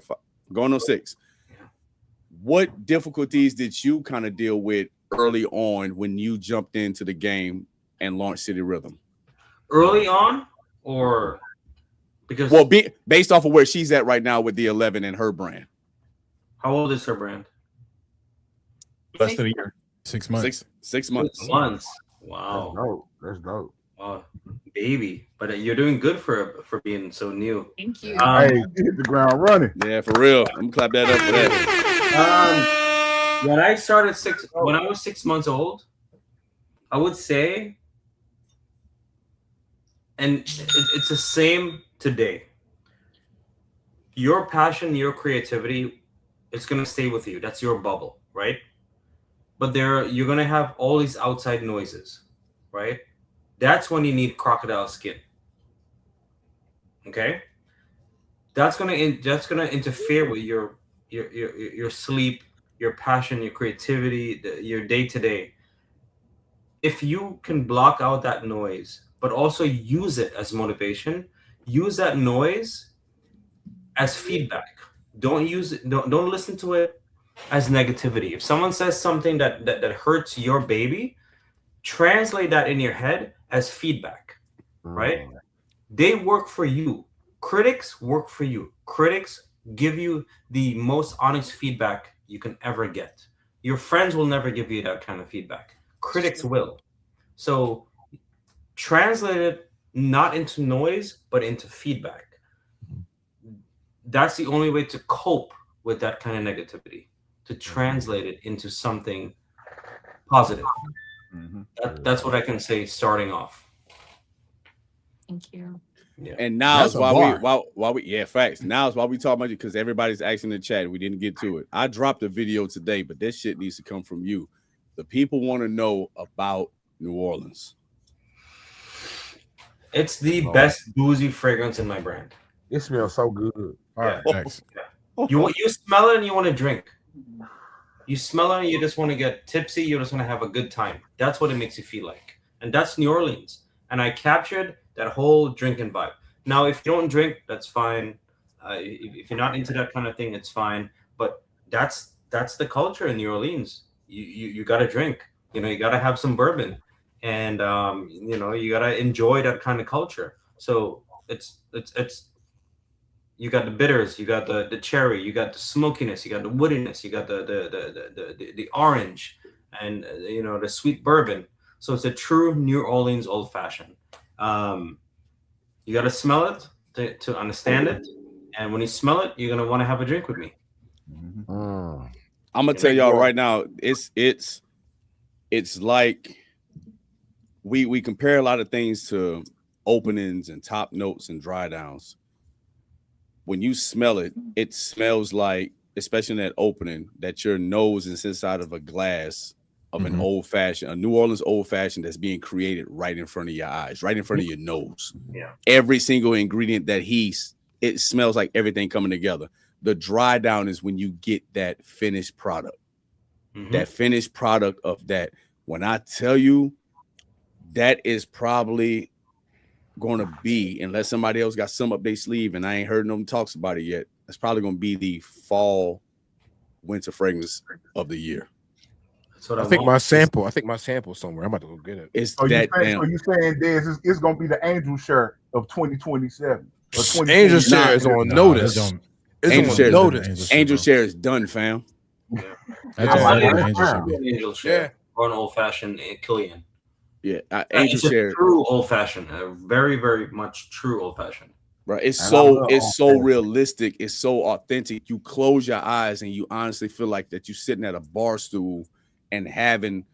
Going on 6. What difficulties did you kind of deal with early on when you jumped into the game and launched City Rhythm? Early on, or because based off of where she's at right now with the 11 and her brand. How old is her brand? Less than a year. 6 months. 6 months. 6 months. Wow. That's dope. Baby, but you're doing good for being so new. Thank you. Hey, hit the ground running. Yeah, for real. I'm gonna clap that up for that. When I started when I was 6 months old, I would say, and it's the same today. Your passion, your creativity, it's gonna stay with you. That's your bubble, right? But you're gonna have all these outside noises, right? That's when you need crocodile skin. Okay, that's gonna interfere with your sleep, your passion, your creativity, your day to day. If you can block out that noise, but also use it as motivation, use that noise as feedback. Don't use it. Don't listen to it as negativity. If someone says something that hurts your baby, translate that in your head as feedback, right? They work for you. Critics work for you. Critics give you the most honest feedback you can ever get. Your friends will never give you that kind of feedback. Critics will. So translate it not into noise, but into feedback. That's the only way to cope with that kind of negativity, to translate it into something positive. Mm-hmm. That's what I can say starting off. Thank you. Yeah. And now is while we facts. Now is why we talk about it, because everybody's asking in the chat. We didn't get to it. I dropped a video today, but this shit needs to come from you. The people want to know about New Orleans. It's the best boozy fragrance in my brand. It smells so good. All right, thanks. You smell it and you want to drink. You smell it and you just want to get tipsy. You just want to have a good time. That's what it makes you feel like. And that's New Orleans. And I captured that whole drinking vibe. Now, if you don't drink, that's fine. If you're not into that kind of thing, it's fine. But that's the culture in New Orleans. You got to drink. You got to have some bourbon. And, you got to enjoy that kind of culture. So it's You got the bitters, you got the cherry, you got the smokiness, you got the woodiness, you got the orange, and you know, the sweet bourbon. So it's a true New Orleans old fashioned. You got to smell it to understand it, and when you smell it, you're gonna want to have a drink with me. I'm gonna tell y'all right now, it's like we compare a lot of things to openings and top notes and dry downs. When you smell it, it smells like, especially in that opening, that your nose is inside of a glass of an old fashioned, a New Orleans old fashioned that's being created right in front of your eyes, right in front of your nose. Yeah. Every single ingredient that it smells like everything coming together. The dry down is when you get that finished product, that finished product of that. When I tell you, that is probably going to be, unless somebody else got some up their sleeve and I ain't heard them talks about it yet, it's probably going to be the fall winter fragrance of the year. I think my sample somewhere. I'm about to go get it. It's so that so you saying Dez, it's gonna be the Angel shirt of 2027. Angel share is on notice. It's on notice. Angel share is done, fam. Angel share or an old fashioned Killian. Yeah, Angel share, true old fashioned, very very much true old fashioned. Right, it's so realistic, it's so authentic. You close your eyes and you honestly feel like that you're sitting at a bar stool and having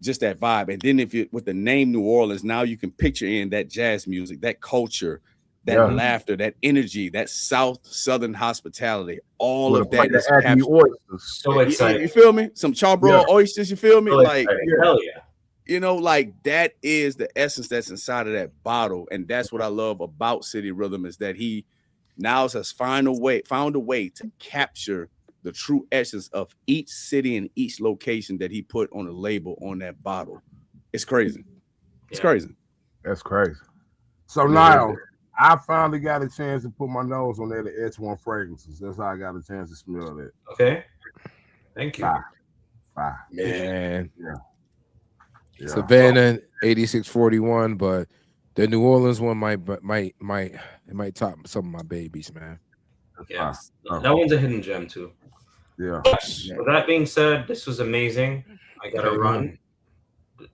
just that vibe. And then if you with the name New Orleans, now you can picture in that jazz music, that culture, that laughter, that energy, that Southern hospitality, all of that is captured. So excited. You feel me? Some charbroiled oysters, you feel me? So like hell yeah. You know, like that is the essence that's inside of that bottle. And that's what I love about City Rhythm, is that he now has found a way to capture the true essence of each city and each location that he put on the label on that bottle. It's crazy. It's crazy. That's crazy. So now I finally got a chance to put my nose on that H1 fragrances. That's how I got a chance to smell that. Okay. Thank you. Fire. Man. Yeah. Savannah 8641, but the New Orleans one might top some of my babies, man. Yeah, that one's a hidden gem too. Yeah. With that being said, this was amazing. I gotta run.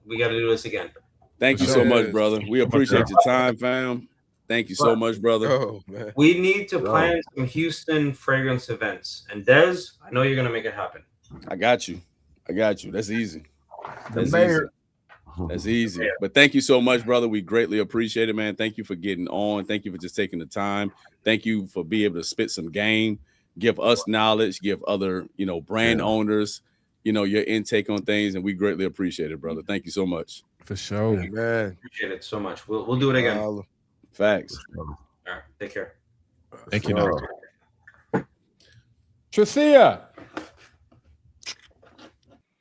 We gotta do this again. Thank you so much, brother. We appreciate your time, fam. Thank you so much, brother. Oh, man. We need to plan some Houston fragrance events. And Dez, I know you're gonna make it happen. I got you. That's easy. That's easy. But thank you so much, brother. We greatly appreciate it, man. Thank you for getting on. Thank you for just taking the time. Thank you for being able to spit some game, give us knowledge, give other, brand owners, your intake on things. And we greatly appreciate it, brother. Thank you so much. For sure, man. Appreciate it so much. We'll do it again. Facts. All right. Take care. Thank you. Tricia.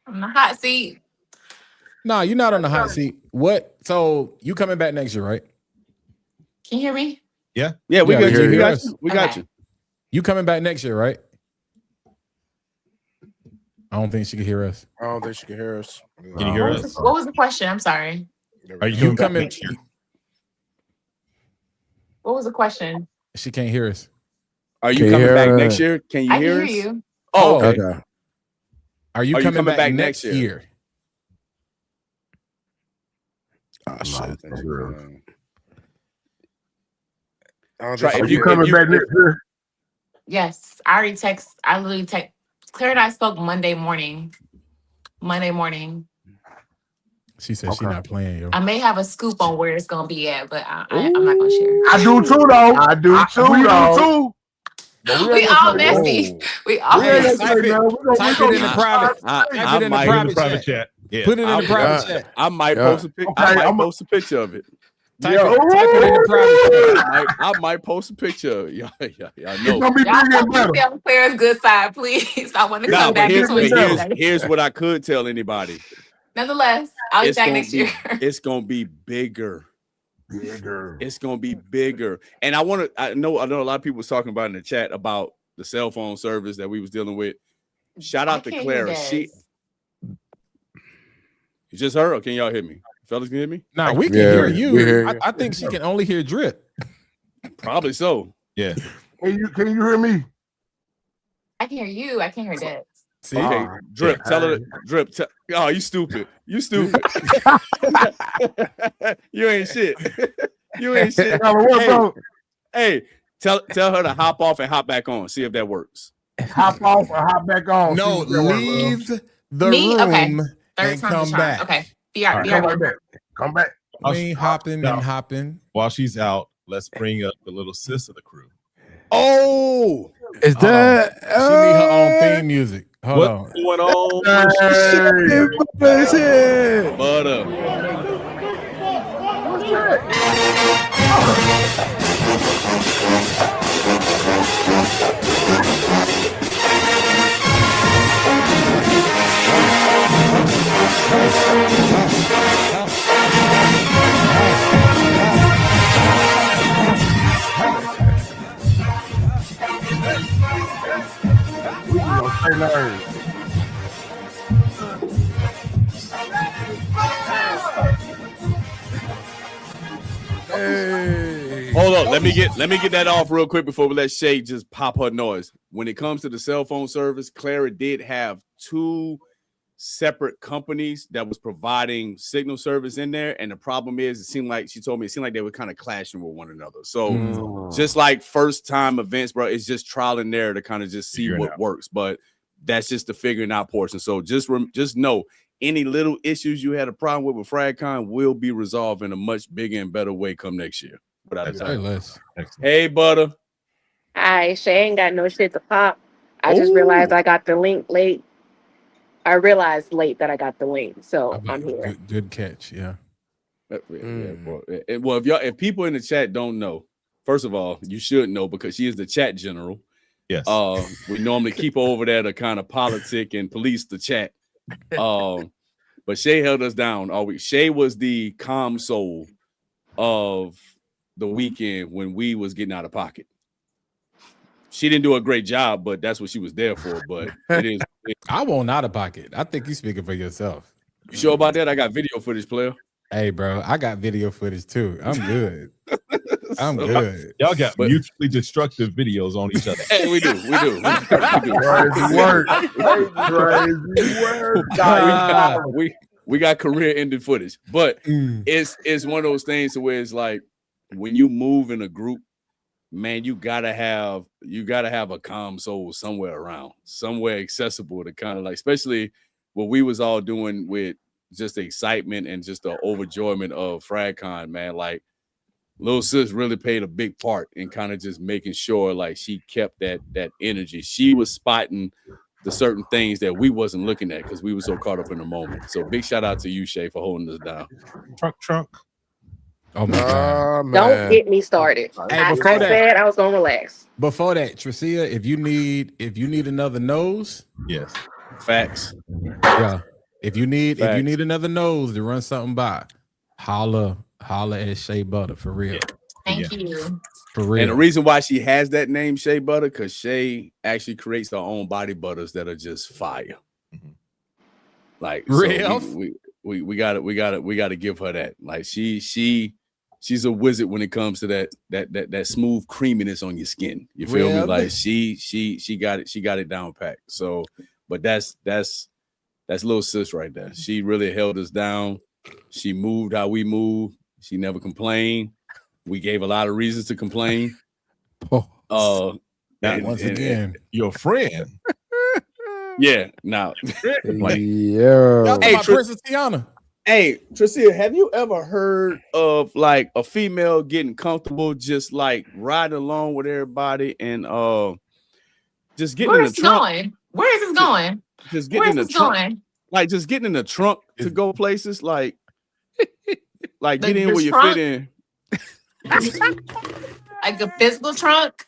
On the hot seat. No, you're not on the hot seat. What? So you coming back next year, right? Can you hear me? Yeah, we got you. We got you. You coming back next year, right? I don't think she can hear us. I don't think she can hear us. Can you hear us? What was the question? I'm sorry. Are you coming next year? What was the question? She can't hear us. Are you coming back next year? Can you hear us? I can hear you. Oh, okay. Are you coming back next year? Oh, shit. Are you coming back next year? Yes. I literally text. Claire and I spoke Monday morning. She said she's not playing, yo. I may have a scoop on where it's going to be at, but I'm not going to share. I do too, though. We all messy. We all messy. Type it in the private. Type it in the private chat. Yeah. Put it in the private chat. I might post a picture. I might post a picture of it. Type it in the private chat. I might post a picture of it. Y'all know. It's gonna be bigger and better. Y'all Claire's good side, please. I want to come back in 2027. Here's what I could tell anybody. Nonetheless, I'll be back next year. It's gonna be bigger. It's gonna be bigger. And I know a lot of people was talking about in the chat about the cell phone service that we was dealing with. Shout out to Clara. You just heard, or can y'all hear me? Fellas can hear me? Nah, we can hear you. I think she can only hear Drip. Probably so. Yeah. Can you hear me? I can hear you. I can't hear Debs. See? Okay, Drip, tell her. Drip, oh, you stupid. You stupid. You ain't shit. You ain't shit. Hey, tell her to hop off and hop back on. See if that works. Hop off or hop back on. No, leave the room Okay. Third and time come the charm. back. Okay. Come back. We ain't hopping and hopping. While she's out, let's bring up the little sis of the crew. Oh, is that? She need her own theme music. Hold on. What's going on? Butter. We gonna stay nerves. Hey. Hold on, let me get that off real quick before we let Shay just pop her noise. When it comes to the cell phone service, Clara did have 2 separate companies that was providing signal service in there, and the problem is, it seemed like they were kind of clashing with one another. So just like first time events, bro, it's just trial and error to kind of just see what works. But that's just the figuring out portion. So just know any little issues you had a problem with FragCon will be resolved in a much bigger and better way come next year. Hey, Butter. Hi, Shay ain't got no shit to pop. I just realized I got the link late. I realized late that I got the link, so I'm here. Good catch, yeah. Well, if people in the chat don't know, first of all, you should know because she is the chat general. Yes. We normally keep over there to kind of politic and police the chat. But Shay held us down all week. Shay was the calm soul of the weekend when we was getting out of pocket. She didn't do a great job, but that's what she was there for. But it is. I won't out of pocket. I think you speaking for yourself. You sure about that? I got video footage, player. Hey, bro, I got video footage too. I'm good. I'm good. Y'all got mutually destructive videos on each other. Hey, we do. We got career-ending footage, but it's one of those things where it's like when you move in a group, man, you gotta have a calm soul somewhere around, somewhere accessible to kind of like, especially what we was all doing with just the excitement and just the overjoyment of FragCon, man. Like, Lil Sis really played a big part in kind of just making sure like she kept that energy. She was spotting the certain things that we wasn't looking at because we were so caught up in the moment. So big shout out to you, Shay, for holding us down. Trunk. Oh my God. Don't get me started. Hey, I said I was gonna relax. Before that, Tricia, if you need another nose, yes, facts. Yeah, if you need another nose to run something by, holla at Shea Butter for real. Thank you. For real. And the reason why she has that name, Shea Butter, because Shay actually creates her own body butters that are just fire. Like real. So we gotta give her that. Like she's a wizard when it comes to that smooth creaminess on your skin. You feel me? Like she got it down packed. So, but that's Lil Sis right there. She really held us down. She moved how we move. She never complained. We gave a lot of reasons to complain. Once again, your friend. Yeah. Now, hey, Princess Tiana. Hey, Tricia, have you ever heard of like a female getting comfortable, just like riding along with everybody and just getting in the trunk? Where is this going? Just getting in the trunk. Like just getting in the trunk to go places, like get in where you fit in. Like a physical trunk?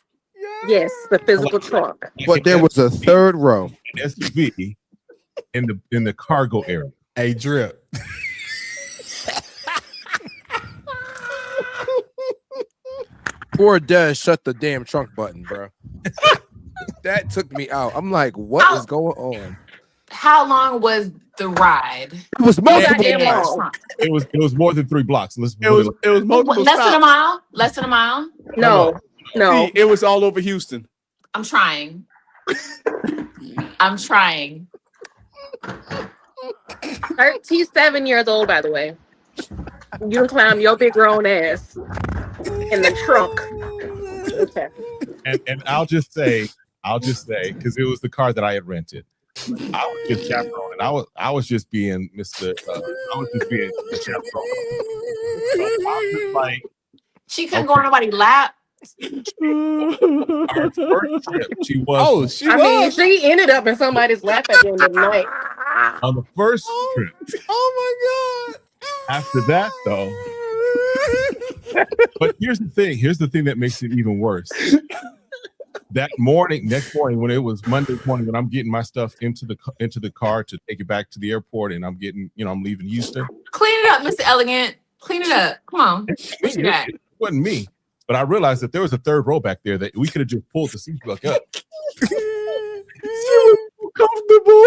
Yes, the physical trunk. But there was a third row. SUV in the cargo area. Hey, Drip. Poor Des shut the damn trunk button, bro. That took me out. I'm like, what is going on? How long was the ride? It was multiple. It was more than 3 blocks. It was multiple. Less than a mile. Less than a mile. No. No. It was all over Houston. I'm trying. I'm trying. He's 7 years old, by the way. You can climb your big grown ass in the trunk. Okay. And I'll just say, because it was the car that I had rented. I was just chaperoning. I was just being Mr. I was just being the chaperone. So I was just like, She couldn't go on nobody's lap. our first trip, she was. Oh, she I was. mean, she ended up in somebody's lap at the end of the night. On the first trip. Oh my God. After that, though. But here's the thing that makes it even worse. Next morning, when it was Monday morning, when I'm getting my stuff into the car to take it back to the airport, and I'm getting, I'm leaving Houston. Clean it up, Mr. Elegant. Clean it up. Come on. What you got? It wasn't me, but I realized that there was a third row back there that we could have just pulled the seat back up. Comfortable.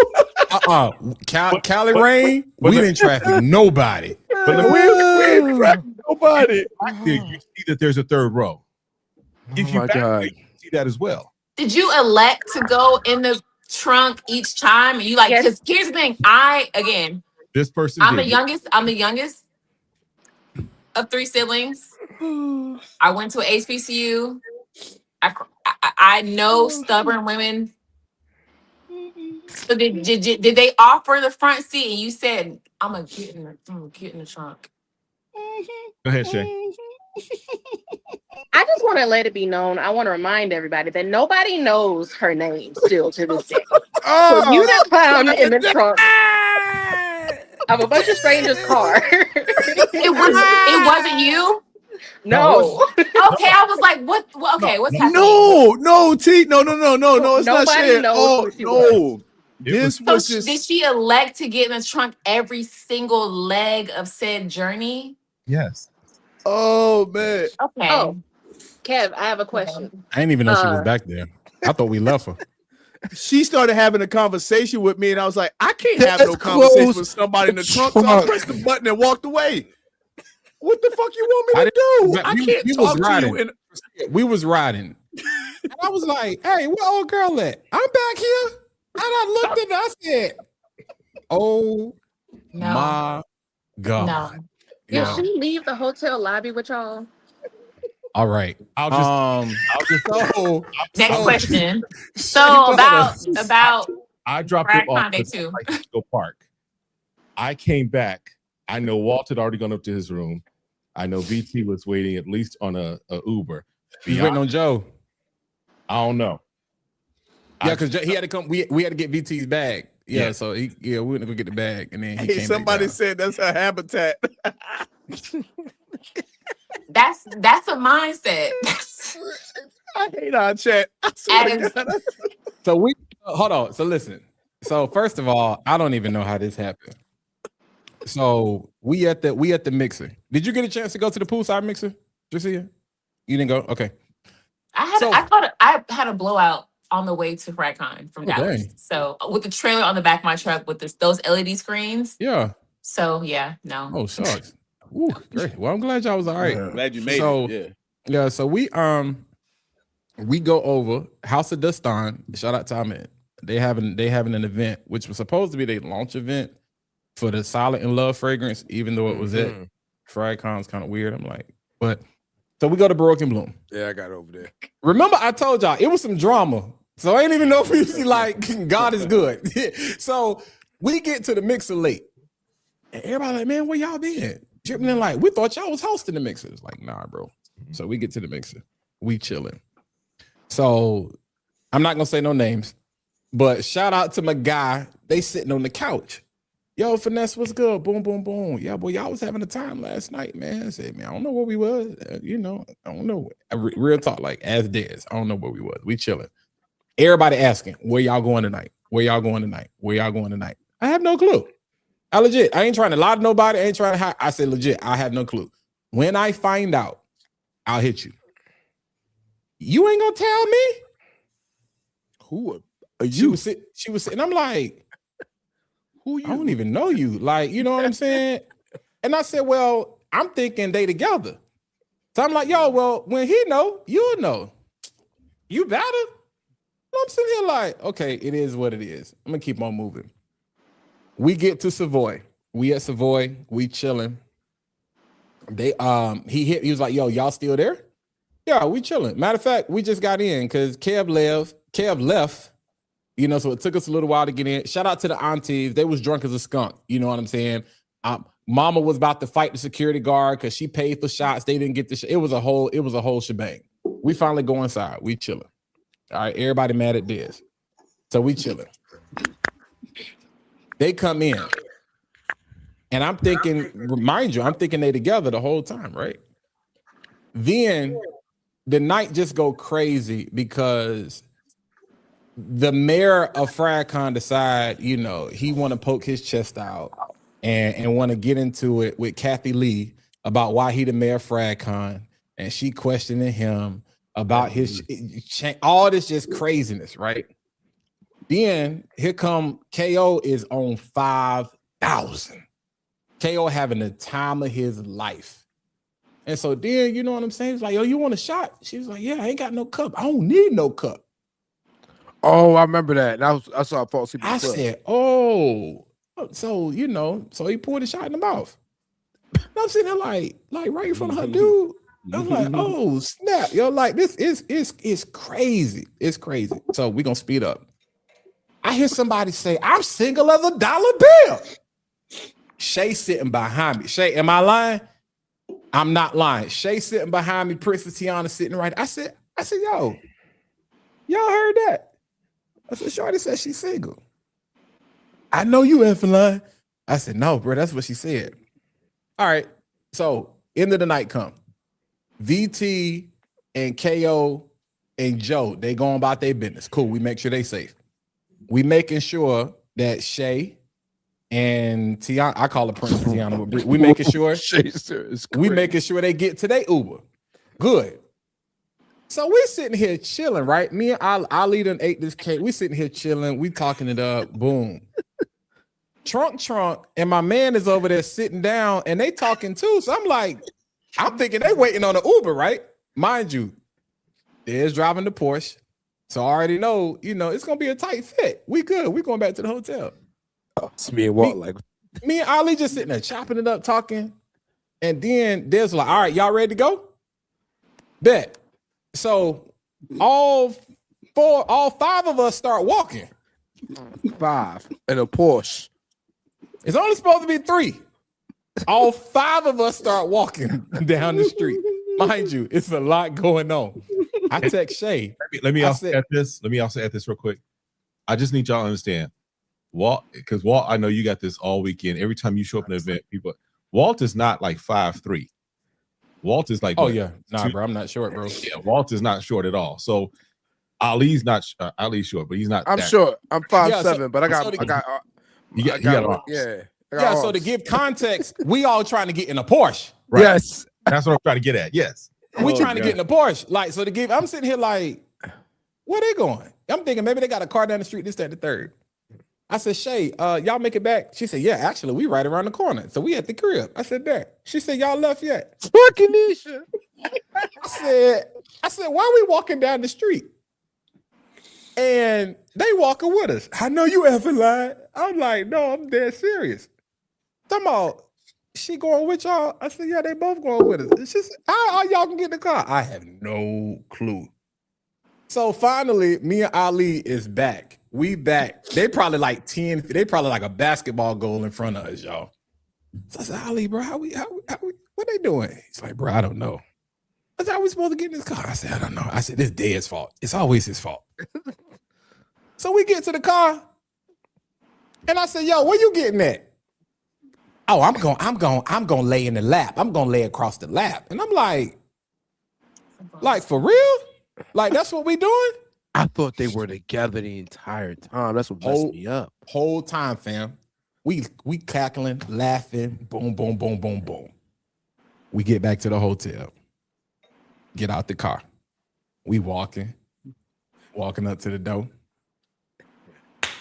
Cali Rain, we didn't traffic nobody. But we didn't traffic nobody. Back there, you see that there's a third row. If you my back God. there, you see that as well. Did you elect to go in the trunk each time? And you like, because here's the thing. This person I'm did. the youngest of 3 siblings. I went to a HBCU. I know stubborn women. So did they offer the front seat and you said, I'm gonna get in the trunk? Go ahead, Shay. I just want to let it be known. I want to remind everybody that nobody knows her name still to this day. So you done clowned in the trunk of a bunch of strangers' car. It wasn't you? No. Okay, I was like, what? Okay, what's happening? No, T. No. It's not Nobody Shay. knows who she was. This So was just. did she elect to get in the trunk every single leg of said journey? Yes. Oh man. Okay. Oh, Kev, I have a question. I didn't even know she was back there. I thought we left her. She started having a conversation with me, and I was like, I can't have That's no conversation close with somebody in the trunk. So I pressed the button and walked away. What the fuck you want me to do? I can't talk to you. And we was riding. And I was like, hey, where old girl at? I'm back here. And I looked at it, I said, oh my God. Did she leave the hotel lobby with y'all? All right. Next question. So about I dropped it off FragCon too. Go park. I came back. I know Walt had already gone up to his room. I know VT was waiting at least on a Uber. He's waiting on Joe. I don't know. Yeah, because he had to come. We had to get VT's bag. Yeah, so we went to go get the bag, and then he came. Somebody said that's her habitat. That's a mindset. I hate our chat. So we hold on. So listen. So first of all, I don't even know how this happened. So we at the mixer. Did you get a chance to go to the poolside mixer? Just see it? You didn't go? Okay. I had a blowout on the way to FragCon from Dallas. Dang. So with the trailer on the back of my truck with those LED screens. Yeah. So yeah, no. Oh, shucks. Ooh, great. Well, I'm glad y'all was all right. Glad you made it. Yeah. So we go over House of Dustin. Shout out to Ahmed. They having an event which was supposed to be their launch event for the Silent and Love fragrance, even though it was at FragCon's kind of weird. I'm like, but so we go to Baroque and Bloom. Yeah, I got over there. Remember, I told y'all it was some drama. So I ain't even know if you see like God is good. So we get to the mixer late. And everybody like, man, where y'all been? Dripping in like, we thought y'all was hosting the mixer. It's like, nah, bro. So we get to the mixer. We chilling. So I'm not gonna say no names, but shout out to my guy. They sitting on the couch. Yo, Finesse, what's good? Boom, boom, boom. Yeah, boy, y'all was having a time last night, man. I said, man, I don't know where we was. I don't know. Real talk, like as Dez. I don't know where we was. We chilling. Everybody asking, where y'all going tonight? Where y'all going tonight? Where y'all going tonight? I have no clue. I ain't trying to lie to nobody. I ain't trying to hide. I said legit, I have no clue. When I find out, I'll hit you. You ain't gonna tell me? Who are you? She was sitting. I'm like, who you? I don't even know you. Like, you know what I'm saying? And I said, well, I'm thinking they together. So I'm like, yo, well, when he know, you'll know. You better. I'm sitting here like, okay, it is what it is. I'm gonna keep on moving. We get to Savoy. We at Savoy. We chilling. He was like, yo, y'all still there? Yeah, we chilling. Matter of fact, we just got in because Kev left. You know, so it took us a little while to get in. Shout out to the aunties. They was drunk as a skunk. You know what I'm saying? Mama was about to fight the security guard because she paid for shots. They didn't get the it was a whole shebang. We finally go inside. We chilling. All right, everybody mad at this. So we chilling. They come in. And I'm thinking, remind you, I'm thinking they together the whole time, right? Then the night just go crazy because the mayor of FragCon decide, you know, he want to poke his chest out and want to get into it with Kathy Lee about why he the mayor of FragCon, and she questioning him about his all this just craziness, right? Then here come KO is on 5,000. KO having the time of his life. And so then, you know what I'm saying? It's like, yo, you want a shot? She was like, yeah, I ain't got no cup. I don't need no cup. Oh, I remember that. I saw a false. I said, oh, so, you know, so he poured a shot in the mouth. And I'm sitting there like right in front of her dude. I'm like, oh, snap. Yo, like, this is crazy. It's crazy. So we're going to speed up. I hear somebody say, I'm single as a dollar bill. Shay sitting behind me. Shay, am I lying? I'm not lying. Shay sitting behind me. Princess Tiana sitting right. I said, yo, y'all heard that? I said, Shorty said she's single. I know you effing lying. I said, no, bro, that's what she said. All right. So end of the night come. VT and KO and Joe, they going about their business. Cool. We make sure they safe. We making sure that Shay and Tiana, I call her Princess Tiana. We making sure they get to their Uber. Good. So we sitting here chilling, right? Me and Ali done ate this cake. We sitting here chilling. We talking it up. Boom. Trunk. And my man is over there sitting down and they talking too. So I'm like, I'm thinking they waiting on the Uber, right? Mind you, there's driving the Porsche. So I already know, you know, it's going to be a tight fit. We good. We going back to the hotel. It's me and Walt, me and Ali just sitting there chopping it up, talking. And then there's like, all right, y'all ready to go? Bet. So all five of us start walking. 5 in a Porsche. It's only supposed to be 3. All 5 of us start walking down the street. Mind you, it's a lot going on. I text Shay. Let me also add this real quick. I just need y'all to understand. Walt, because Walt, I know you got this all weekend. Every time you show up in an event, people, Walt is not like 5'3". Walt is like, oh yeah, nah, bro, I'm not short, bro. Yeah, Walt is not short at all. So Ali's not Ali's short, but he's not. I'm short. I'm 5'7", but I got yeah. So to give context, we all trying to get in a Porsche. Right? Yes, that's what I'm trying to get at. Yes, we trying to get in a Porsche. Like, so to give, I'm sitting here like, where they going? I'm thinking maybe they got a car down the street. This, that, the third. I said, Shay, y'all make it back? She said, yeah, actually, we right around the corner. So we at the crib. I said, that. She said, y'all left yet? Fucking Nisha. I said, why are we walking down the street? And they walking with us. I know you effing lying. I'm like, no, I'm dead serious. Talking about, she going with y'all? I said, yeah, they both going with us. She said, how y'all can get in the car? I have no clue. So finally, me and Ali is back. We back. They probably like 10. They probably like a basketball goal in front of us, y'all. So I said, Ali, bro, how we what they doing? He's like, bro, I don't know. I said, how we supposed to get in this car? I said, I don't know. I said, it's Dad's fault. It's always his fault. So we get to the car, and I said, yo, where you getting at? Oh, I'm gonna lay in the lap. I'm gonna lay across the lap. And I'm like for real? Like that's what we doing? I thought they were together the entire time. That's what messed me up. Whole time, fam. We cackling, laughing, boom, boom, boom, boom, boom. We get back to the hotel. Get out the car. We walking up to the door.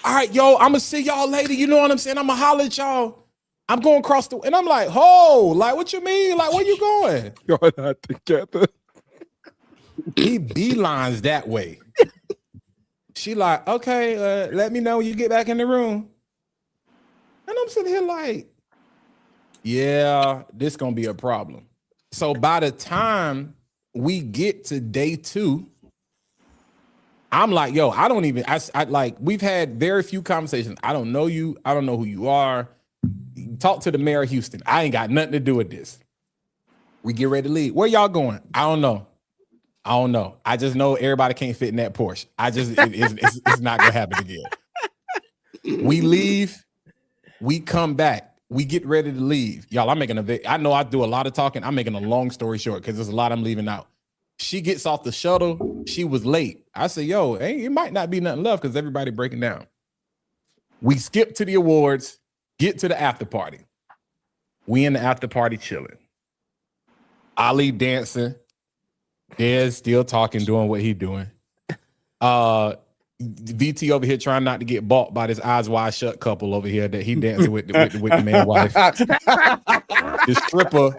All right, yo, I'm gonna see y'all later. You know what I'm saying? I'm gonna holler at y'all. I'm going across the, and I'm like, oh, like, what you mean? Like, where you going? Y'all not together. He beelines that way. She like, okay, let me know when you get back in the room. And I'm sitting here like, yeah, this gonna be a problem. So by the time we get to day 2, I'm like, yo, I don't even, I like, we've had very few conversations. I don't know you. I don't know who you are. Talk to the mayor of Houston. I ain't got nothing to do with this. We get ready to leave. Where y'all going? I don't know. I just know everybody can't fit in that Porsche. It's not gonna happen again. We leave. We come back. We get ready to leave. Y'all, I'm making I know I do a lot of talking. I'm making a long story short because there's a lot I'm leaving out. She gets off the shuttle. She was late. I said, yo, hey, it might not be nothing left because everybody breaking down. We skip to the awards, get to the after party. We in the after party chilling. Ali dancing. Dez still talking, doing what he doing. VT over here trying not to get bought by this eyes wide shut couple over here that he dancing with the man wife. The stripper.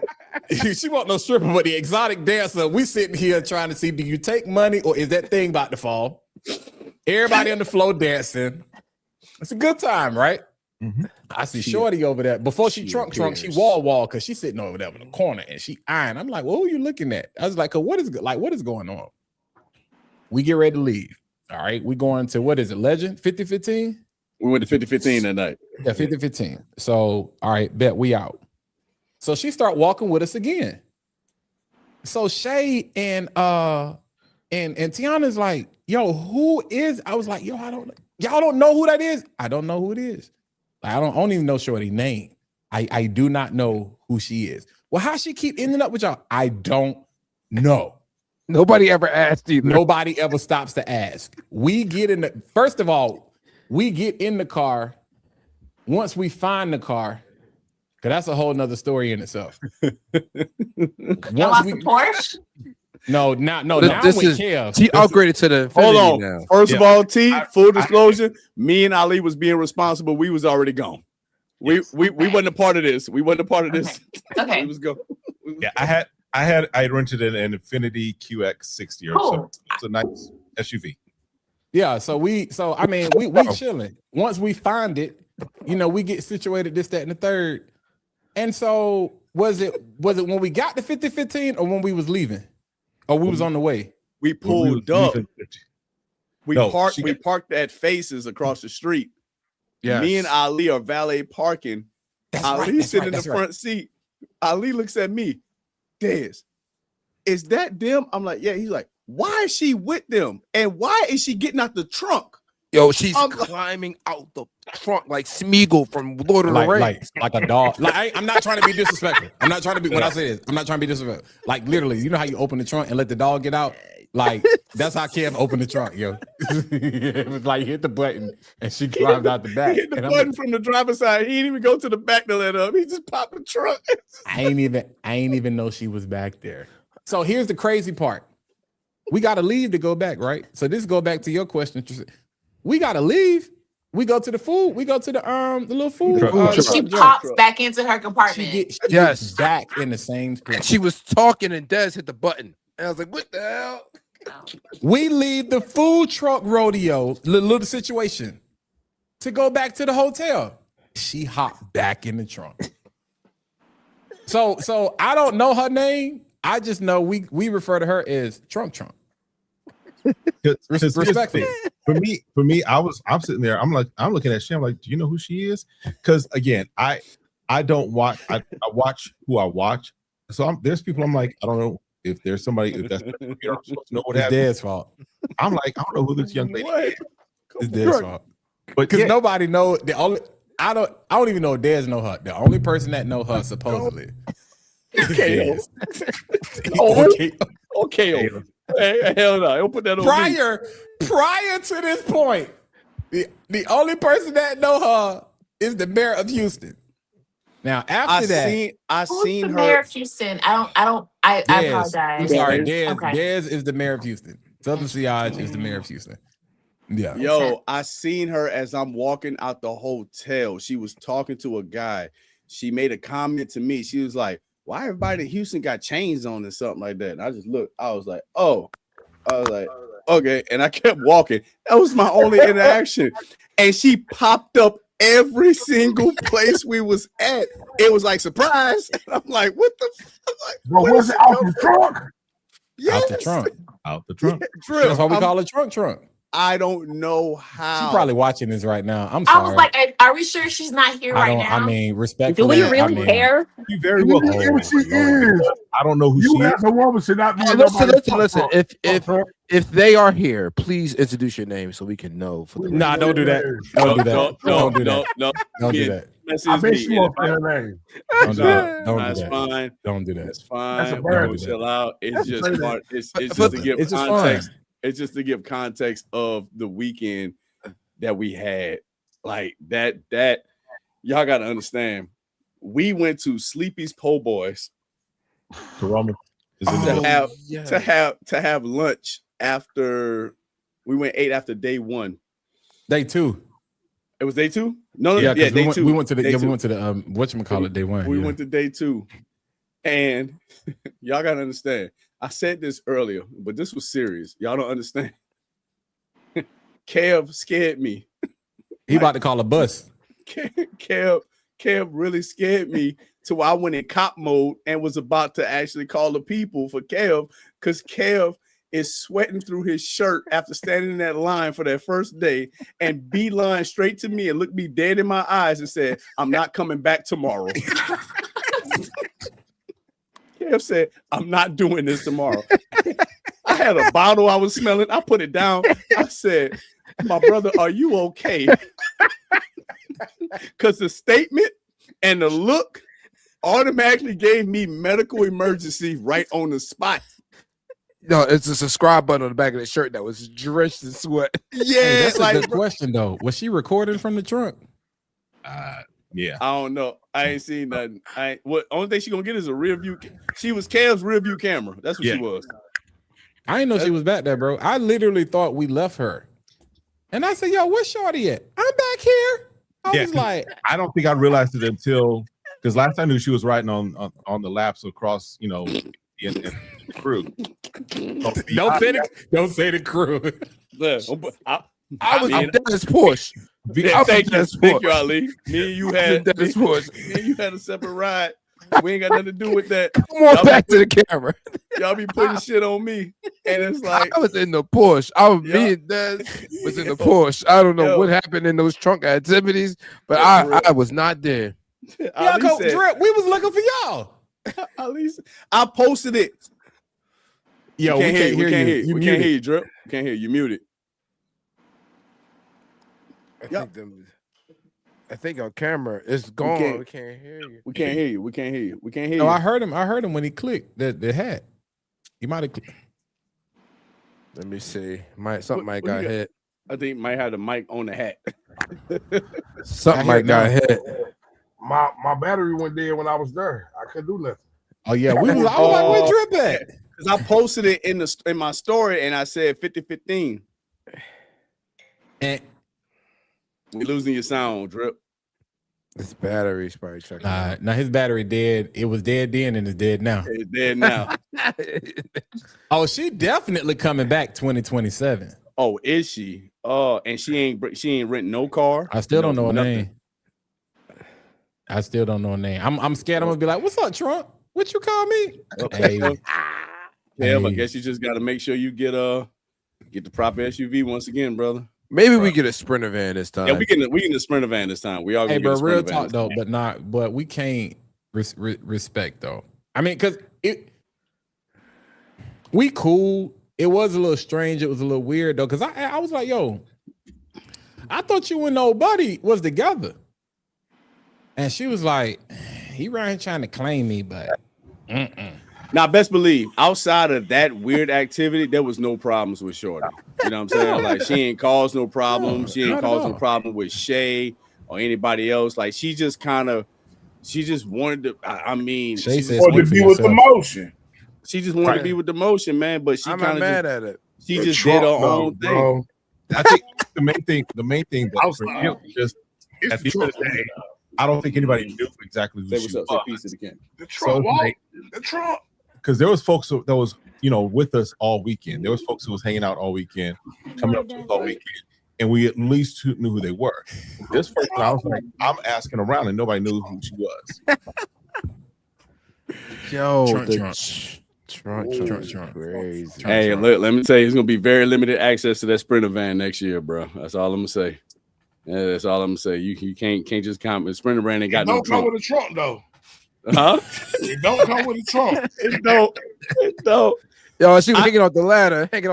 She want no stripper, but the exotic dancer. We sitting here trying to see, do you take money or is that thing about to fall? Everybody on the floor dancing. It's a good time, right? Mm-hmm. I see Shorty over there. Before she trunk, she wall because she's sitting over there in the corner and she eyeing. I'm like, well, who are you looking at? I was like, what is going on? We get ready to leave. All right, we going to, what is it, Legend? 50-15? We went to 50-15 that night. Yeah, 50-15. So, all right, bet we out. So she start walking with us again. So Shay and Tiana's like, yo, who is? I was like, yo, I don't know. Y'all don't know who that is? I don't know who it is. I don't even know Shorty's name. I do not know who she is. Well, how she keep ending up with y'all? I don't know. Nobody ever asked either. Nobody ever stops to ask. We get in the, first of all, we get in the car. Once we find the car, because that's a whole nother story in itself. Once we Porsche? No. Now with Kev. She upgraded to the hold on. Now. First of all, full disclosure, me and Ali was being responsible. We was already gone. We wasn't a part of this. We wasn't a part of this. Okay. We was go. Yeah, I rented an Infiniti QX60 or so. It's a nice SUV. Yeah, so we chilling. Once we find it, we get situated, this, that, and the third. And so was it when we got to 50-15 or when we was leaving? Or we was on the way? We pulled up. We parked at Faces across the street. Yeah. Me and Ali are valet parking. Ali sitting in the front seat. Ali looks at me. Dez, is that them? I'm like, yeah. He's like, why is she with them? And why is she getting out the trunk? Yo, she's climbing out the trunk like Smeagol from Lord of the Rings. Like a dog. I'm not trying to be disrespectful. I'm not trying to be, when I say this, I'm not trying to be disrespectful. Like literally, you know how you open the trunk and let the dog get out? Like, that's how Kev opened the trunk, yo. It was like, hit the button and she climbed out the back. He hit the button from the driver's side. He didn't even go to the back to let up. He just popped the trunk. I ain't even know she was back there. So here's the crazy part. We got to leave to go back, right? So this go back to your question. We got to leave. We go to the food. We go to the little food. She pops back into her compartment. She gets back in the same place. And she was talking and Des hit the button. And I was like, what the hell? We leave the food truck rodeo, little situation, to go back to the hotel. She hopped back in the trunk. So I don't know her name. I just know we refer to her as Trunk. Respectfully. For me, I'm sitting there. I'm looking at Shay. I'm like, do you know who she is? Because again, I don't watch. I watch who I watch. So there's people. I'm like, I don't know if there's somebody. If that's I'm supposed to know what happened. It's Dad's fault. I'm like, I don't know who this young lady is. It's Dad's fault. But because nobody know the only. I don't even know if Dad's know her. The only person that know her supposedly. Okay. Hey, hell no! Don't put that on prior to this point, the only person that know her is the mayor of Houston. Now after I seen her. Mayor of Houston. I apologize. I'm sorry, Dez is the mayor of Houston. Southern Siage is the mayor of Houston. Yeah. Yo, I seen her as I'm walking out the hotel. She was talking to a guy. she made a comment to me. She was like, "Why everybody in Houston got chains on or something like that?" And I just looked. I was like, "Oh," I was like, "Okay," and I kept walking. That was my only interaction. And she popped up every single place we was at. It was like surprise. And I'm like, "What the?" Like, Bro, was it out the trunk? Yes. Out the trunk. Out the trunk. Yeah, That's why we call it trunk. I don't know how. She's probably watching this right now. I'm I sorry. was like, are we sure she's not here right now? I mean, respect. Do we really care? She very well. If she is, I don't know who you she is. as a woman should not be. in Listen. nobody's trunk. If they are here, please introduce your name so we can know. For the Nah, don't do that. Don't do that. Don't do that. No. Don't do that. I bet she won't say her name. Don't do that. Don't do That's that. fine. Don't do that. That's fine. That's a We're bird. gonna chill out. It's just part. It's just But to give it's just context. fun. It's just to give context of the weekend that we had. Like that y'all gotta understand. We went to Sleepy's Po' Boys Karama is in to have lunch after we went ate after day one. Day two. It was day two? No, Yeah, day we went, two. we went to the Day two. whatchamacallit day one. We yeah. went to day two. And y'all gotta understand. I said this earlier, but this was serious. Y'all don't understand. Kev scared me. He about to call a bus. Kev really scared me to where I went in cop mode and was about to actually call the people for Kev, because Kev is sweating through his shirt after standing in that line for that first day and beeline straight to me and looked me dead in my eyes and said, "I'm not coming back tomorrow." Kev said, "I'm not doing this tomorrow." I had a bottle I was smelling. I put it down. I said, "My brother, are you okay?" Because the statement and the look automatically gave me medical emergency right on the spot. No, it's a subscribe button on the back of the shirt that was drenched in sweat. Yeah, Hey, that's like, a good question though. Was she recording from the trunk? Yeah. I don't know. I ain't seen nothing. Only thing she gonna get is a rear view. She was Kev's rear view camera. That's what she was. I didn't know she was back there, bro. I literally thought we left her. And I said, "Yo, where's Shorty at?" "I'm back here." I was like, I don't think I realized it until, because last I knew she was riding on the laps across, in the crew. Don't say the crew. I was in Dennis Porsche. Thank you, Ali. Me and you had Dennis Porsche. Me and you had a separate ride. We ain't got nothing to do with that. Come on back to the camera. Y'all be putting shit on me, and it's like I was in the Porsche. Me and Des was in the Porsche. I don't know what happened in those trunk activities, but I was not there. Y'all go drip. We was looking for y'all. At least I posted it. Yo, we can't hear you. We can't muted. hear you, Drip. We can't hear you. Muted. I think on camera it's gone. We can't hear you. We can't hear you. We can't hear you. We can't hear you. No, I heard him when he clicked the hat. He might have clicked. Let me see. Something might got hit. I think might have the mic on the hat. Something might got hit. My battery went dead when I was there. I couldn't do nothing. Oh yeah, I was like, where Drip at? Because I posted it in my story and I said 50-15. And you're losing your sound, Drip. His battery's probably checking. Now his battery dead. It was dead then and it's dead now. It's dead now. Oh, she definitely coming back 2027. Oh, is she? And she ain't renting no car. I still don't know her name. I still don't know her name. I'm scared. I'm gonna be like, "What's up, Trump? What you call me?" Yeah, I guess you just got to make sure you get the proper SUV once again, brother. Maybe we get a Sprinter van this time. Yeah, we get a Sprinter van this time. We all gonna get a Sprinter real van talk though, but we can't respect though. I mean, because we cool. It was a little strange. It was a little weird though, because I was like, "Yo, I thought you and old buddy was together," and she was like, "He around here trying to claim me, but." Now, best believe, outside of that weird activity, there was no problems with Shorty. You know what I'm saying? Like, she ain't caused no problems. She ain't caused no problem with Shay or anybody else. Like, she just wanted to. I mean, she just wanted to be with the motion. She just wanted to be with the motion, man. But she I'm kind not of mad at it. She just did her own thing. Bro. I think the main thing that for him, just at the end of the day, I don't think anybody knew exactly who Say she what's up. was. Say peace to the camp. The Trump, the Trump. Because there was folks that was, with us all weekend. There was folks who was hanging out all weekend, coming up to us all weekend, and we at least knew who they were. This person, I was like, I'm asking around, and nobody knew who she was. Yo, Trump. Crazy. Hey, look, let me tell you, it's gonna be very limited access to that Sprinter van next year, bro. That's all I'm gonna say. Yeah, that's all I'm gonna say. You can't just comment. Sprinter van ain't got no Don't come trunk. with a Trump though. Huh? It don't come with a Trump. It don't. It don't. Yo, she was hanging off the ladder. I think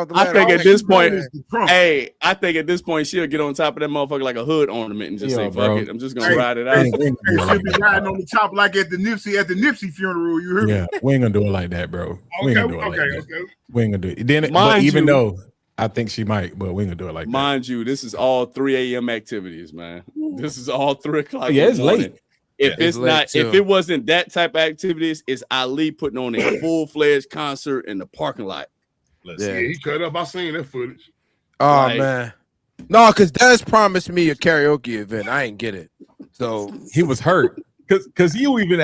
at this point, I think at this point she'll get on top of that motherfucker like a hood ornament and just say, "Fuck it, I'm just gonna ride it out." She'll be riding on the top like at the Nipsey funeral. You heard me? Yeah, we ain't gonna do it like that, bro. We ain't gonna do it like that. Okay. We ain't gonna do it. Then, but even though I think she might, but we ain't gonna do it like that. Mind you, this is all 3 a.m. activities, man. This is all 3 o'clock. Yeah, it's late. If it's not, if it wasn't that type of activities, it's Ali putting on a full-fledged concert in the parking lot. Yeah, he cut up. I seen that footage. Oh man, no, because Des promised me a karaoke event. I ain't get it, so he was hurt. Because you even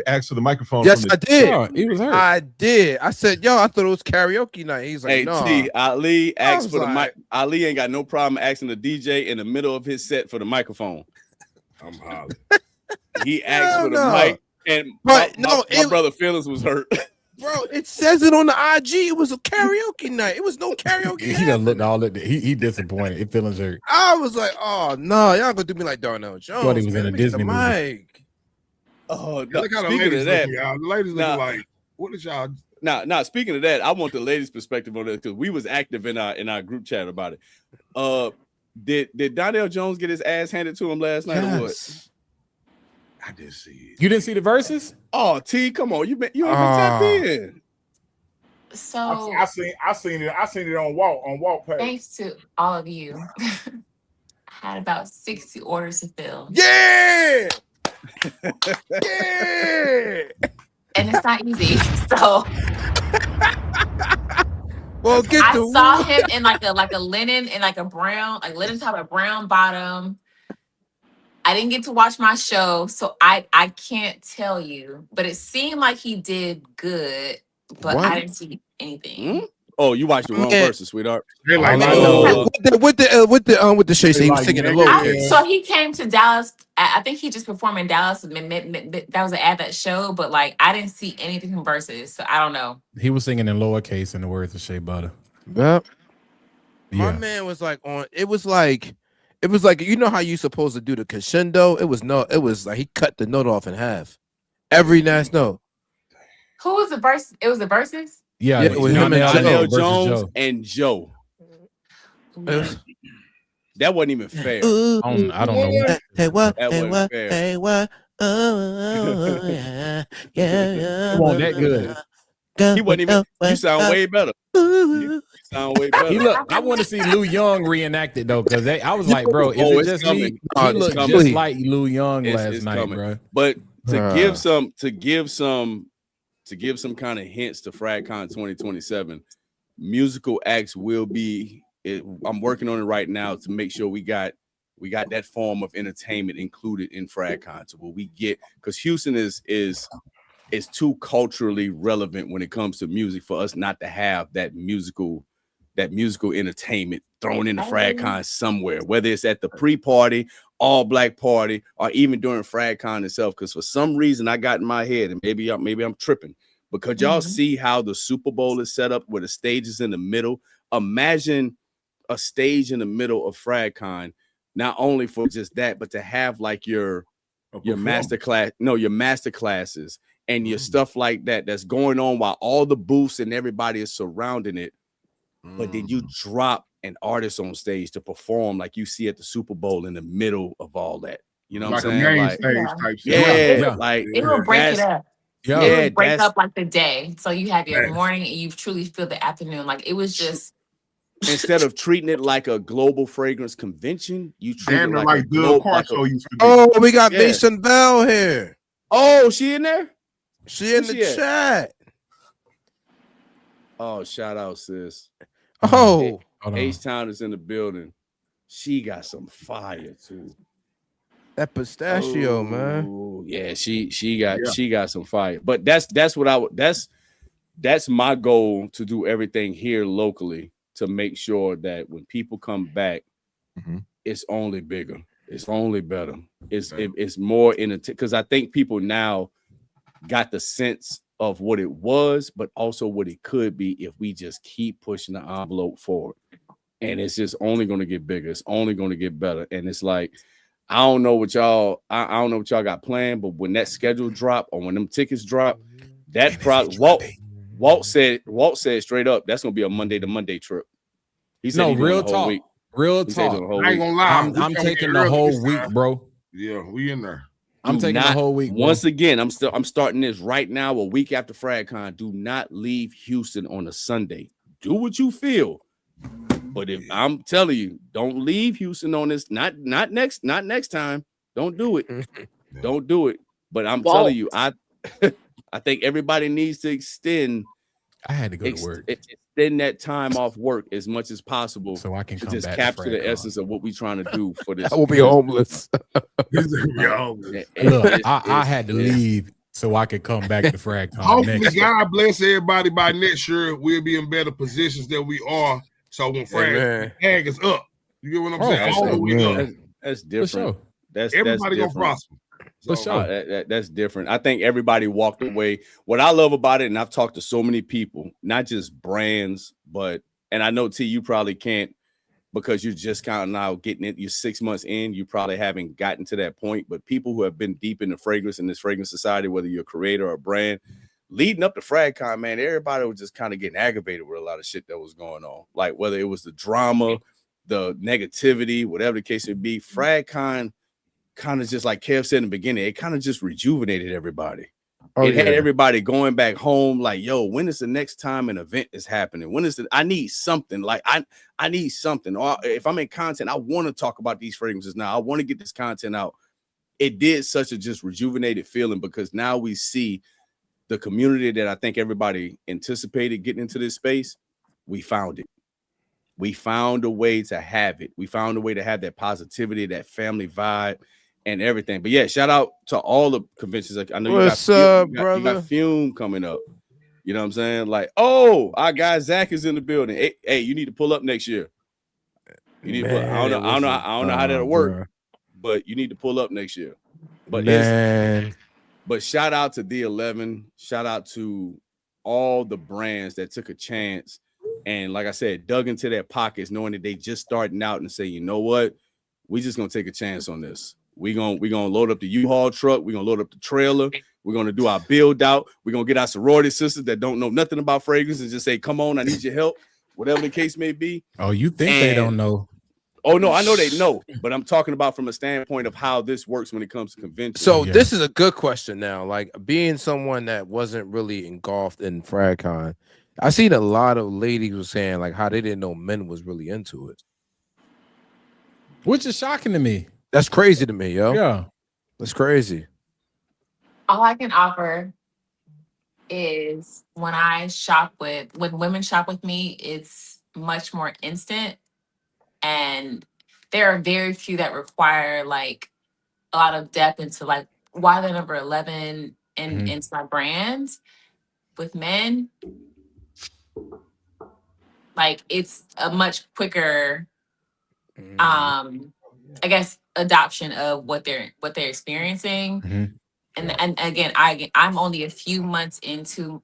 asked for the microphone. Yes, I did. Oh, he was hurt. I did. I said, "Yo, I thought it was karaoke night." He's like, Hey, "No." T, Ali asked for the like- mic. Ali ain't got no problem asking the DJ in the middle of his set for the microphone. I'm hollering. He asked for the no. mic, and But my no, brother Phyllis was hurt. Bro, it says it on the IG. It was a karaoke night. It was no karaoke. He done looked all at he disappointed. It feelings hurt. I was like, "Oh no, y'all gonna do me like Darnell Jones." Thought he was man. in a Let me get Disney the movie. mic. Oh, Look how the speaking ladies of that, looking, y'all. The ladies looking like, what is y'all? Now, speaking of that, I want the ladies' perspective on this because we was active in our group chat about it. Did Darnell Jones get his ass handed to him last night or what? I didn't see it. You didn't see the verses? Oh, T, come on, you ain't been tapped in. So I seen it on walk page. thanks to all of you. I had about 60 orders to fill. Yeah. Yeah. And it's not easy. So well, get I the saw him in like a linen and like a brown, like linen top, a brown bottom. I didn't get to watch my show, so I can't tell you, but it seemed like he did good, but What? I didn't see anything. Hmm? Oh, you watched the wrong verses, sweetheart. They like, with the Shay, he was singing a little. So he came to Dallas. I think he just performed in Dallas. That was an ad that show, but like I didn't see anything from verses, so I don't know. He was singing in lowercase in the words of Shea Butter. Yep. My Yeah. man was like on. It was like you know how you supposed to do the crescendo. It was like he cut the note off in half. Every last note. Who was the verse? It was the verses. Yeah, it was him and Darnell Joe. Jones and Joe. That wasn't even fair. I don't know. Hey what? That Hey wasn't what? fair. Hey what? Oh yeah, yeah. It wasn't that good. He wasn't even. You sound way better. You sound way better. He look. I want to see Lou Young reenacted though, because I was like, bro, is it it's just coming. me? Oh, He it's looked coming. just like Lou Young last It's night, coming. bro. But to give some kind of hints to FragCon 2027, musical acts will be. I'm working on it right now to make sure we got that form of entertainment included in FragCon. So we get, because Houston is too culturally relevant when it comes to music for us not to have that musical entertainment thrown in the FragCon somewhere, whether it's at the pre-party, all black party, or even during FragCon itself. Because for some reason I got in my head, and maybe I'm tripping, because y'all see how the Super Bowl is set up where the stage is in the middle. Imagine a stage in the middle of FragCon, not only for just that, but to have like your master classes and your stuff like that that's going on while all the booths and everybody is surrounding it. But then you drop an artist on stage to perform like you see at the Super Bowl in the middle of all that. You know what I'm saying? Like a main Like, stage type shit. like It will break it up. Yeah, It would break that's- up like the day. So you have your morning and you truly feel the afternoon. Like it was just instead of treating it like a global fragrance convention, you treat it Damn, like a Doug global. Carso used to be. Oh, we got Mason Bell here. Oh, she in there? She in Who the she at? chat. Oh, shout out, sis. Oh, H-Town is in the building. She got some fire too. That pistachio, man. Oh, yeah, she got some fire. But that's what that's my goal, to do everything here locally to make sure that when people come back, it's only bigger, it's only better, it's more in it, because I think people now got the sense of what it was, but also what it could be if we just keep pushing the envelope forward. And it's just only going to get bigger. It's only going to get better. And it's like, I don't know what y'all got planned, but when that schedule drop or when them tickets drop, that probably Walt said straight up, that's gonna be a Monday to Monday trip. He said, no, real the whole talk. week. Real He said talk. I ain't gonna lie. I'm taking the whole week, bro. Yeah, we in there. I'm taking the whole week. Bro. Once again, I'm starting this right now, a week after FragCon. Do not leave Houston on a Sunday. Do what you feel. But if I'm telling you, don't leave Houston on this, not next time. Don't do it. Don't do it. But I'm telling you, I think everybody needs to extend. I had to go to work. Extend that time off work as much as possible, so I can to come just back capture the essence of what we're trying to do for this. I will be homeless. Look, I had to leave so I could come back to FragCon. Hopefully, God bless everybody. By next year, we'll be in better positions than we are. So when Frag is up, you get what I'm saying? All the way up. That's different. Sure. Everybody gonna prosper. For sure. That's different. I think everybody walked away. What I love about it, and I've talked to so many people, not just brands, but, and I know T, you probably can't, because you're just kind of now getting it. You're 6 months in. You probably haven't gotten to that point. But people who have been deep in the fragrance, in this fragrance society, whether you're a creator or a brand, leading up to FragCon, man, everybody was just kind of getting aggravated with a lot of shit that was going on. Like whether it was the drama, the negativity, whatever the case may be, FragCon kind of just, like Kev said in the beginning, it kind of just rejuvenated everybody. It had everybody going back home like, yo, when is the next time an event is happening? When is I need something. Like I need something. Or if I'm in content, I want to talk about these fragrances now. I want to get this content out. It did such a just rejuvenated feeling, because now we see the community that I think everybody anticipated getting into this space. We found it. We found a way to have it. We found a way to have that positivity, that family vibe, and everything. But yeah, shout out to all the conventions. I know you got Fume coming up. You know what I'm saying? Like, oh, our guy Zach is in the building. Hey, you need to pull up next year. You need to pull, I don't know how that'll work, but you need to pull up next year. But but shout out to D11. Shout out to all the brands that took a chance and, like I said, dug into their pockets, knowing that they just starting out, and say, you know what, we just gonna take a chance on this. We're gonna load up the U-Haul truck, we're gonna load up the trailer, we're gonna do our build out, we're gonna get our sorority sisters that don't know nothing about fragrance and just say, come on, I need your help, whatever the case may be. Oh, you think they don't know? Oh no, I know they know, but I'm talking about from a standpoint of how this works when it comes to conventions. So this is a good question now. Like, being someone that wasn't really engulfed in FragCon, I seen a lot of ladies was saying like how they didn't know men was really into it, which is shocking to me. That's crazy to me, yo. Yeah, that's crazy. All I can offer is when women shop with me, it's much more instant. And there are very few that require like a lot of depth into like why they're number 11 into my brand. With men, like it's a much quicker, I guess, adoption of what they're experiencing. And again, I'm only a few months into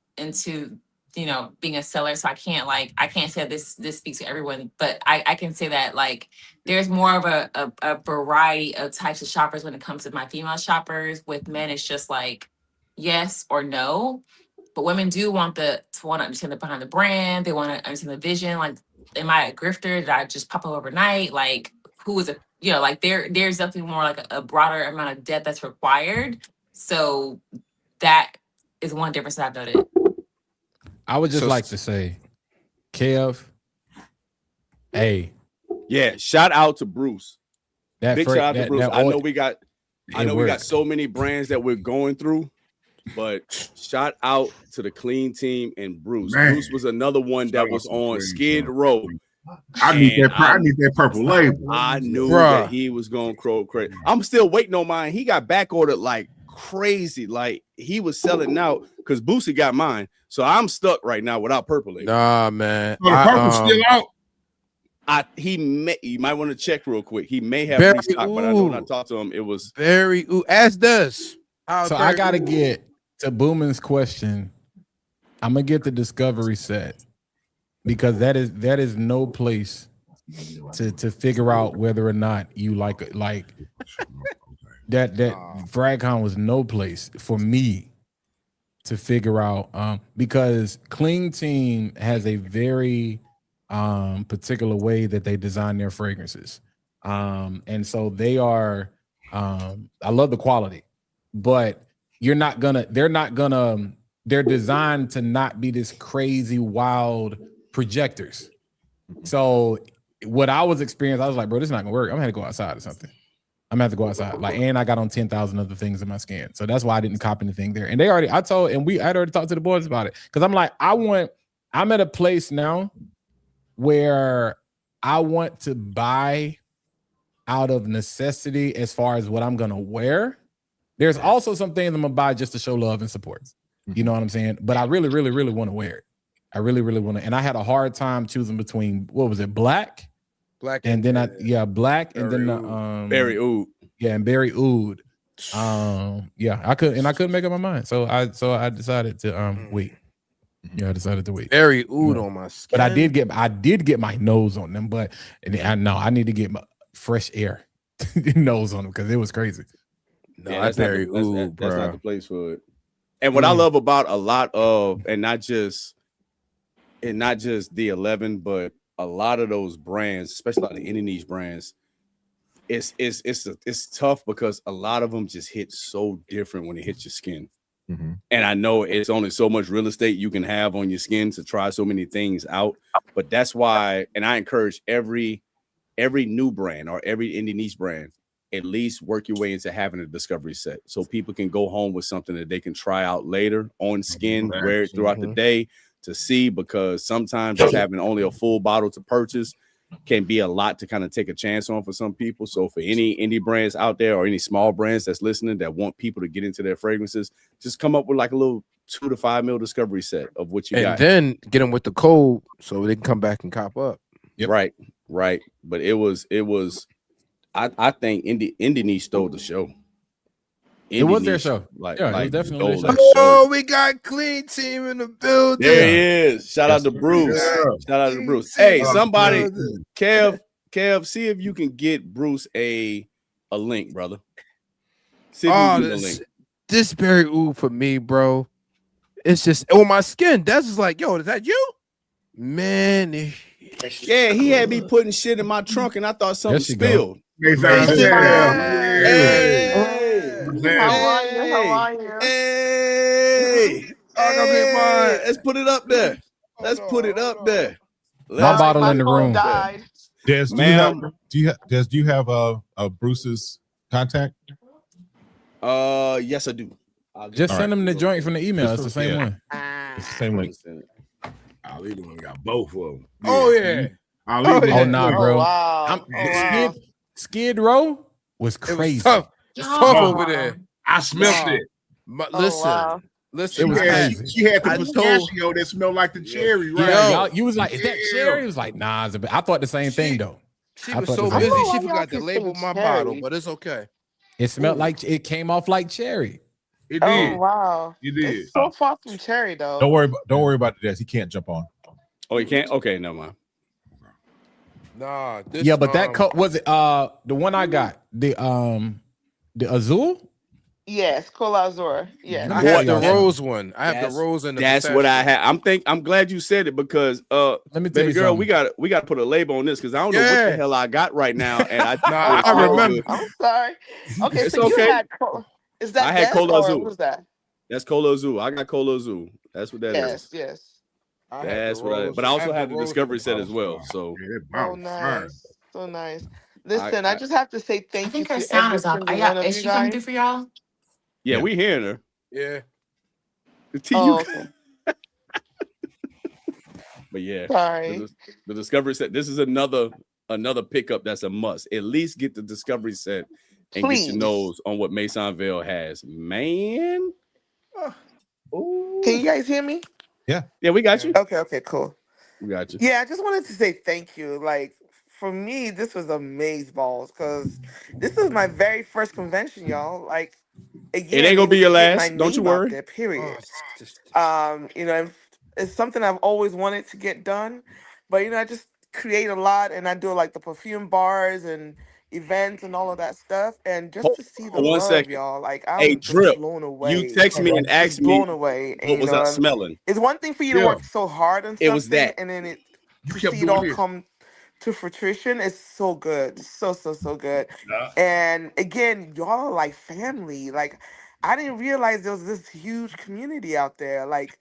you know, being a seller, so I can't say this speaks to everyone, but I can say that like there's more of a variety of types of shoppers when it comes to my female shoppers. With men, it's just like yes or no, but women do want to understand the behind the brand. They want to understand the vision. Like, am I a grifter? Did I just pop up overnight? Like, who is it? You know, like there's definitely more like a broader amount of depth that's required. So that is one difference that I've noted. I would just like to say, Kev, hey. Yeah, shout out to Bruce. Big shout out to Bruce. I know we got so many brands that we're going through, but shout out to the clean team and Bruce. Man. Bruce was another one that was on Skid Row. I need that purple label. I knew that he was going to crow crazy. I'm still waiting on mine. He got back ordered like crazy. Like he was selling out because Boosie got mine. So I'm stuck right now without purple label. Nah, man. So the purple's still out. You might want to check real quick. He may have restocked, but I know when I talked to him, it was very as does. So I gotta get to Boomin's question. I'm gonna get the Discovery set because that is no place to figure out whether or not you like that. FragCon was no place for me to figure out because Clean Team has a very particular way that they design their fragrances, and so they are. I love the quality, but they're designed to not be this crazy wild projectors. So what I was experiencing, I was like, bro, this is not gonna work. I'm gonna have to go outside or something. I'm gonna have to go outside. And I got on 10,000 other things in my skin. So that's why I didn't cop anything there. And I'd already talked to the boys about it. Cause I'm like, I'm at a place now where I want to buy out of necessity as far as what I'm gonna wear. There's also some things I'm gonna buy just to show love and support. You know what I'm saying? But I really, really, really want to wear it. I really, really want to. And I had a hard time choosing between black, and then black, and then Berry Oud. Yeah, and Berry Oud. I couldn't make up my mind. So I decided to wait. Yeah, I decided to wait. Berry Oud on my skin. But I did get my nose on them. But I need to get my fresh air nose on them because it was crazy. No, that's Berry Oud, that's not the place for it. And what I love about a lot of, and not just the 11, but a lot of those brands, especially a lot of indie niche brands, it's tough because a lot of them just hit so different when it hits your skin. Mm-hmm. And I know it's only so much real estate you can have on your skin to try so many things out, but that's why, and I encourage every new brand or every indie niche brand, at least work your way into having a discovery set so people can go home with something that they can try out later on skin, wear it throughout the day to see, because sometimes just having only a full bottle to purchase can be a lot to kind of take a chance on for some people. So for any indie brands out there or any small brands that's listening that want people to get into their fragrances, just come up with like a little 2 to 5 mil discovery set of what you got. And then get them with the code so they can come back and cop up. Yep. Right. But it was I think indie niche stole the show. It was their show. It was definitely their show. Oh, we got Clean Team in the building. There he is. Shout out to Bruce. Shout out to Bruce. Hey, somebody, Kev, see if you can get Bruce a link, brother. See if you can get a link. This Berry Oud for me, bro. It's just on my skin. That's just like, yo, is that you? Man, yeah, he had me putting shit in my trunk and I thought something spilled. Hey, How are you? Hey, let's put it up there. My bottle in the room. Des, do you have Bruce's contact? Yes, I do. Just send him the joint from the email. It's the same one. It's the same link. Ali the one got both of them. Oh yeah. Oh nah, bro. Wow. Skid Row was crazy. It's tough over there. I smelled it. Listen. It was crazy. She had the pistachio that smelled like the cherry, right? Yeah, you was like, is that cherry? It was like, nah. I thought the same thing though. She was so busy she forgot to label my bottle, but it's okay. It smelled like it came off like cherry. It did. Oh wow. You did. It's so far from cherry though. Don't worry about the desk. He can't jump on. Oh, he can't? Okay, never mind. Nah, but that was it the one I got, the Azul? Yes, Cola Azul. Yes. I have the rose one. I have the rose and the that's what I had. I'm glad you said it because let me tell you, girl, we got to put a label on this because I don't know what the hell I got right now. And I remember. I'm sorry. Okay, it's so okay. You had is that I had Cola Azul. Who's that? That's Cola Azul. I got Cola Azul. That's what that is. Yes. That's what but I also have the discovery set as well. So nice. So nice. Listen, I just have to say thank you. I think her sound is up. Is she coming through for y'all? Yeah, we hearing her. Yeah. The TU. Okay. But yeah, Sorry. the Discovery set. This is another pickup that's a must. At least get the Discovery set and Please. get your nose on what Masonville has. Man. Can you guys hear me? Yeah, we got you. Okay, cool. We got you. Yeah, I just wanted to say thank you. Like, for me, this was amazeballs because this was my very first convention, y'all. Like, again, It ain't gonna be your was getting my last. Don't you name out worry. there, period. And it's something I've always wanted to get done, but I just create a lot and I do like the perfume bars and events and all of that stuff, and just to see the Hold on 1 love, second. y'all, like Hey, I'm just Drip, blown you away. text me and Just asked me blown away. And, what was I and smelling. it's one thing for you to work so hard on It was something, that. and then You to kept see it doing all this. come to fruition is so good, so good. Yeah. And again, y'all are like family. Like, I didn't realize there was this huge community out there. Like,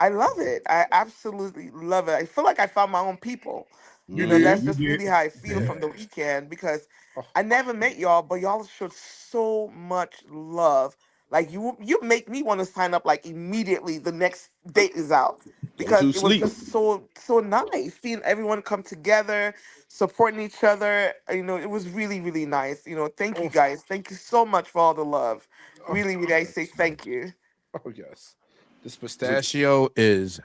I love it. I absolutely love it. I feel like I found my own people. That's You just did. really how I feel from the weekend, because I never met y'all, but y'all showed so much love. Like, you make me want to sign up like immediately the next date is out, Don't because you it was sleep. just so nice seeing everyone come together, supporting each other. It was really, really nice. Thank you guys. Thank you so much for all the love. Really, really, I say thank you. Oh yes, this pistachio is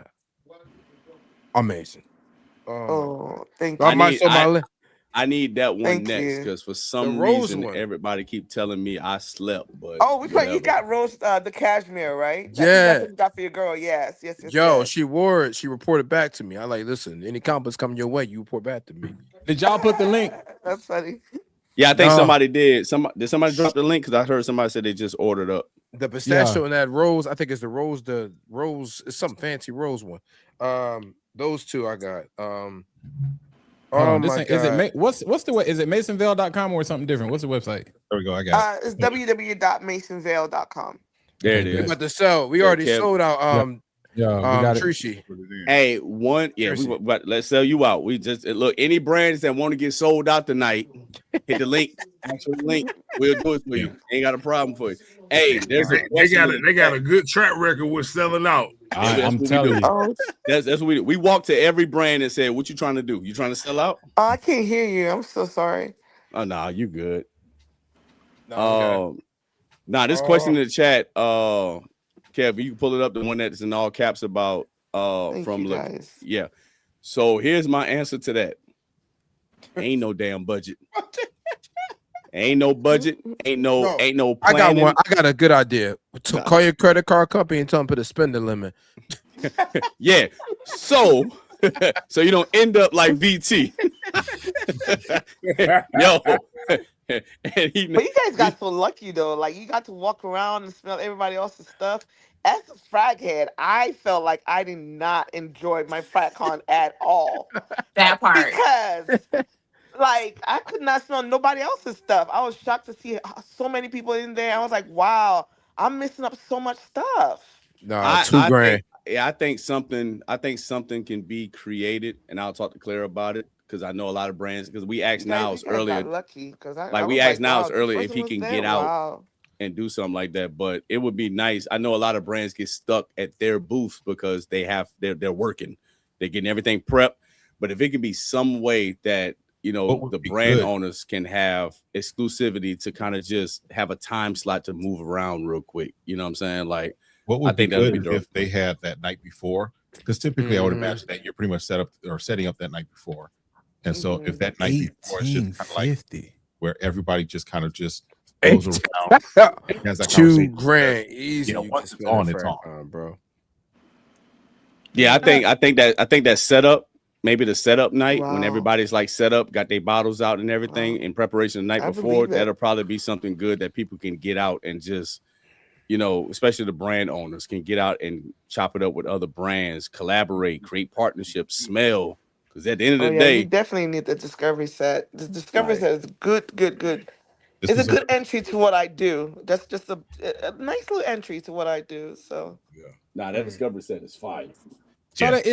amazing. Oh, thank I you. might so my I need that one Thank next, you. because for some rose reason one. everybody keep telling me I slept. But Oh, which one? You whatever. got roast the cashmere, right? Yeah. That's what you got for your girl. Yes. Yo, she wore it. She reported back to me. I like, listen, any compliments coming your way, you report back to me. Did y'all put the link? That's funny. Yeah, I think No. somebody did. Did somebody drop the link? Because I heard somebody said they just ordered up. The pistachio and that rose, I think it's the rose, it's some fancy rose one. Those two I got. Hold on, my is God. it what's the way? Is it masonville.com or something different? What's the website? There we go. I got It's www.masonvale.com. There Okay, it We is. about to sell. We already sold out. Yeah, we got it. Trishy. Hey, let's sell you out. We just look, any brands that want to get sold out tonight, hit the link. Actual link. We'll do it for you. Ain't got a problem for you. Hey, there's a They got a good track record with selling out. I'm telling you. That's what we do. We walk to every brand and say, "What you trying to do? You trying to sell out?" I can't hear you. I'm so sorry. Oh no, you good. Okay. This question in the chat, Kev, you can pull it up, the one that's in all caps about Thank from you guys. yeah. So here's my answer to that. Ain't no damn budget. Ain't no budget. Ain't no planning. I got one. I got a good idea. Call your credit card company and tell them put a spending limit. Yeah. So you don't end up like VT. Yo. But you guys got so lucky though. Like, you got to walk around and smell everybody else's stuff. As a frag head, I felt like I did not enjoy my FragCon at all. That part. Because like, I could not smell nobody else's stuff. I was shocked to see so many people in there. I was like, wow, I'm missing up so much stuff. Nah, $2,000. I think something can be created, and I'll talk to Claire about it, because I know a lot of brands, because we asked Niles earlier. Got lucky because we asked Niles wow, earlier if he can get out wow. and do something like that. But it would be nice. I know a lot of brands get stuck at their booths because they're working, they're getting everything prepped. But if it could be some way that the brand owners can have exclusivity to kind of just have a time slot to move around real quick. You know what I'm saying? Like, what would be that would good be if they had that night before, because typically I would imagine that you're pretty much setting up that night before. And so if that night before is just kind of like where everybody just kind of just goes around and has that $2,000 easy. Once it's on, it's on, bro. Yeah, I think that setup, maybe the setup night when everybody's like set up, got their bottles out and everything in preparation the night before, that'll probably be something good that people can get out and just, especially the brand owners can get out and chop it up with other brands, collaborate, create partnerships, smell. Because at the end of the day, you definitely need the discovery set. The discovery set is good. It's a good entry to what I do. That's just a nice little entry to what I do. So that discovery set is fire. So that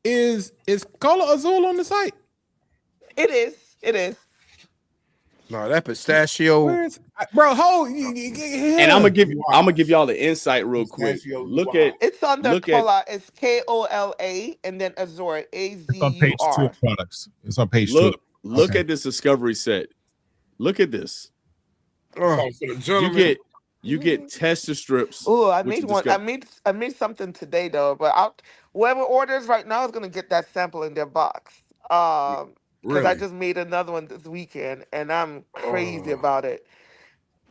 is Cola Azul on the site? It is. No, that pistachio. Bro, hold. And I'm gonna give y'all the insight real quick. Look at it's on the Cola. It's KOLA and then Azure It's on page 2 AZUR. of products. It's on page 2. Look at this discovery set. Look at this. You get tester strips. Oh, I made one. I made something today though, but whoever orders right now is gonna get that sample in their box. Because I just made another one this weekend, and I'm crazy about it.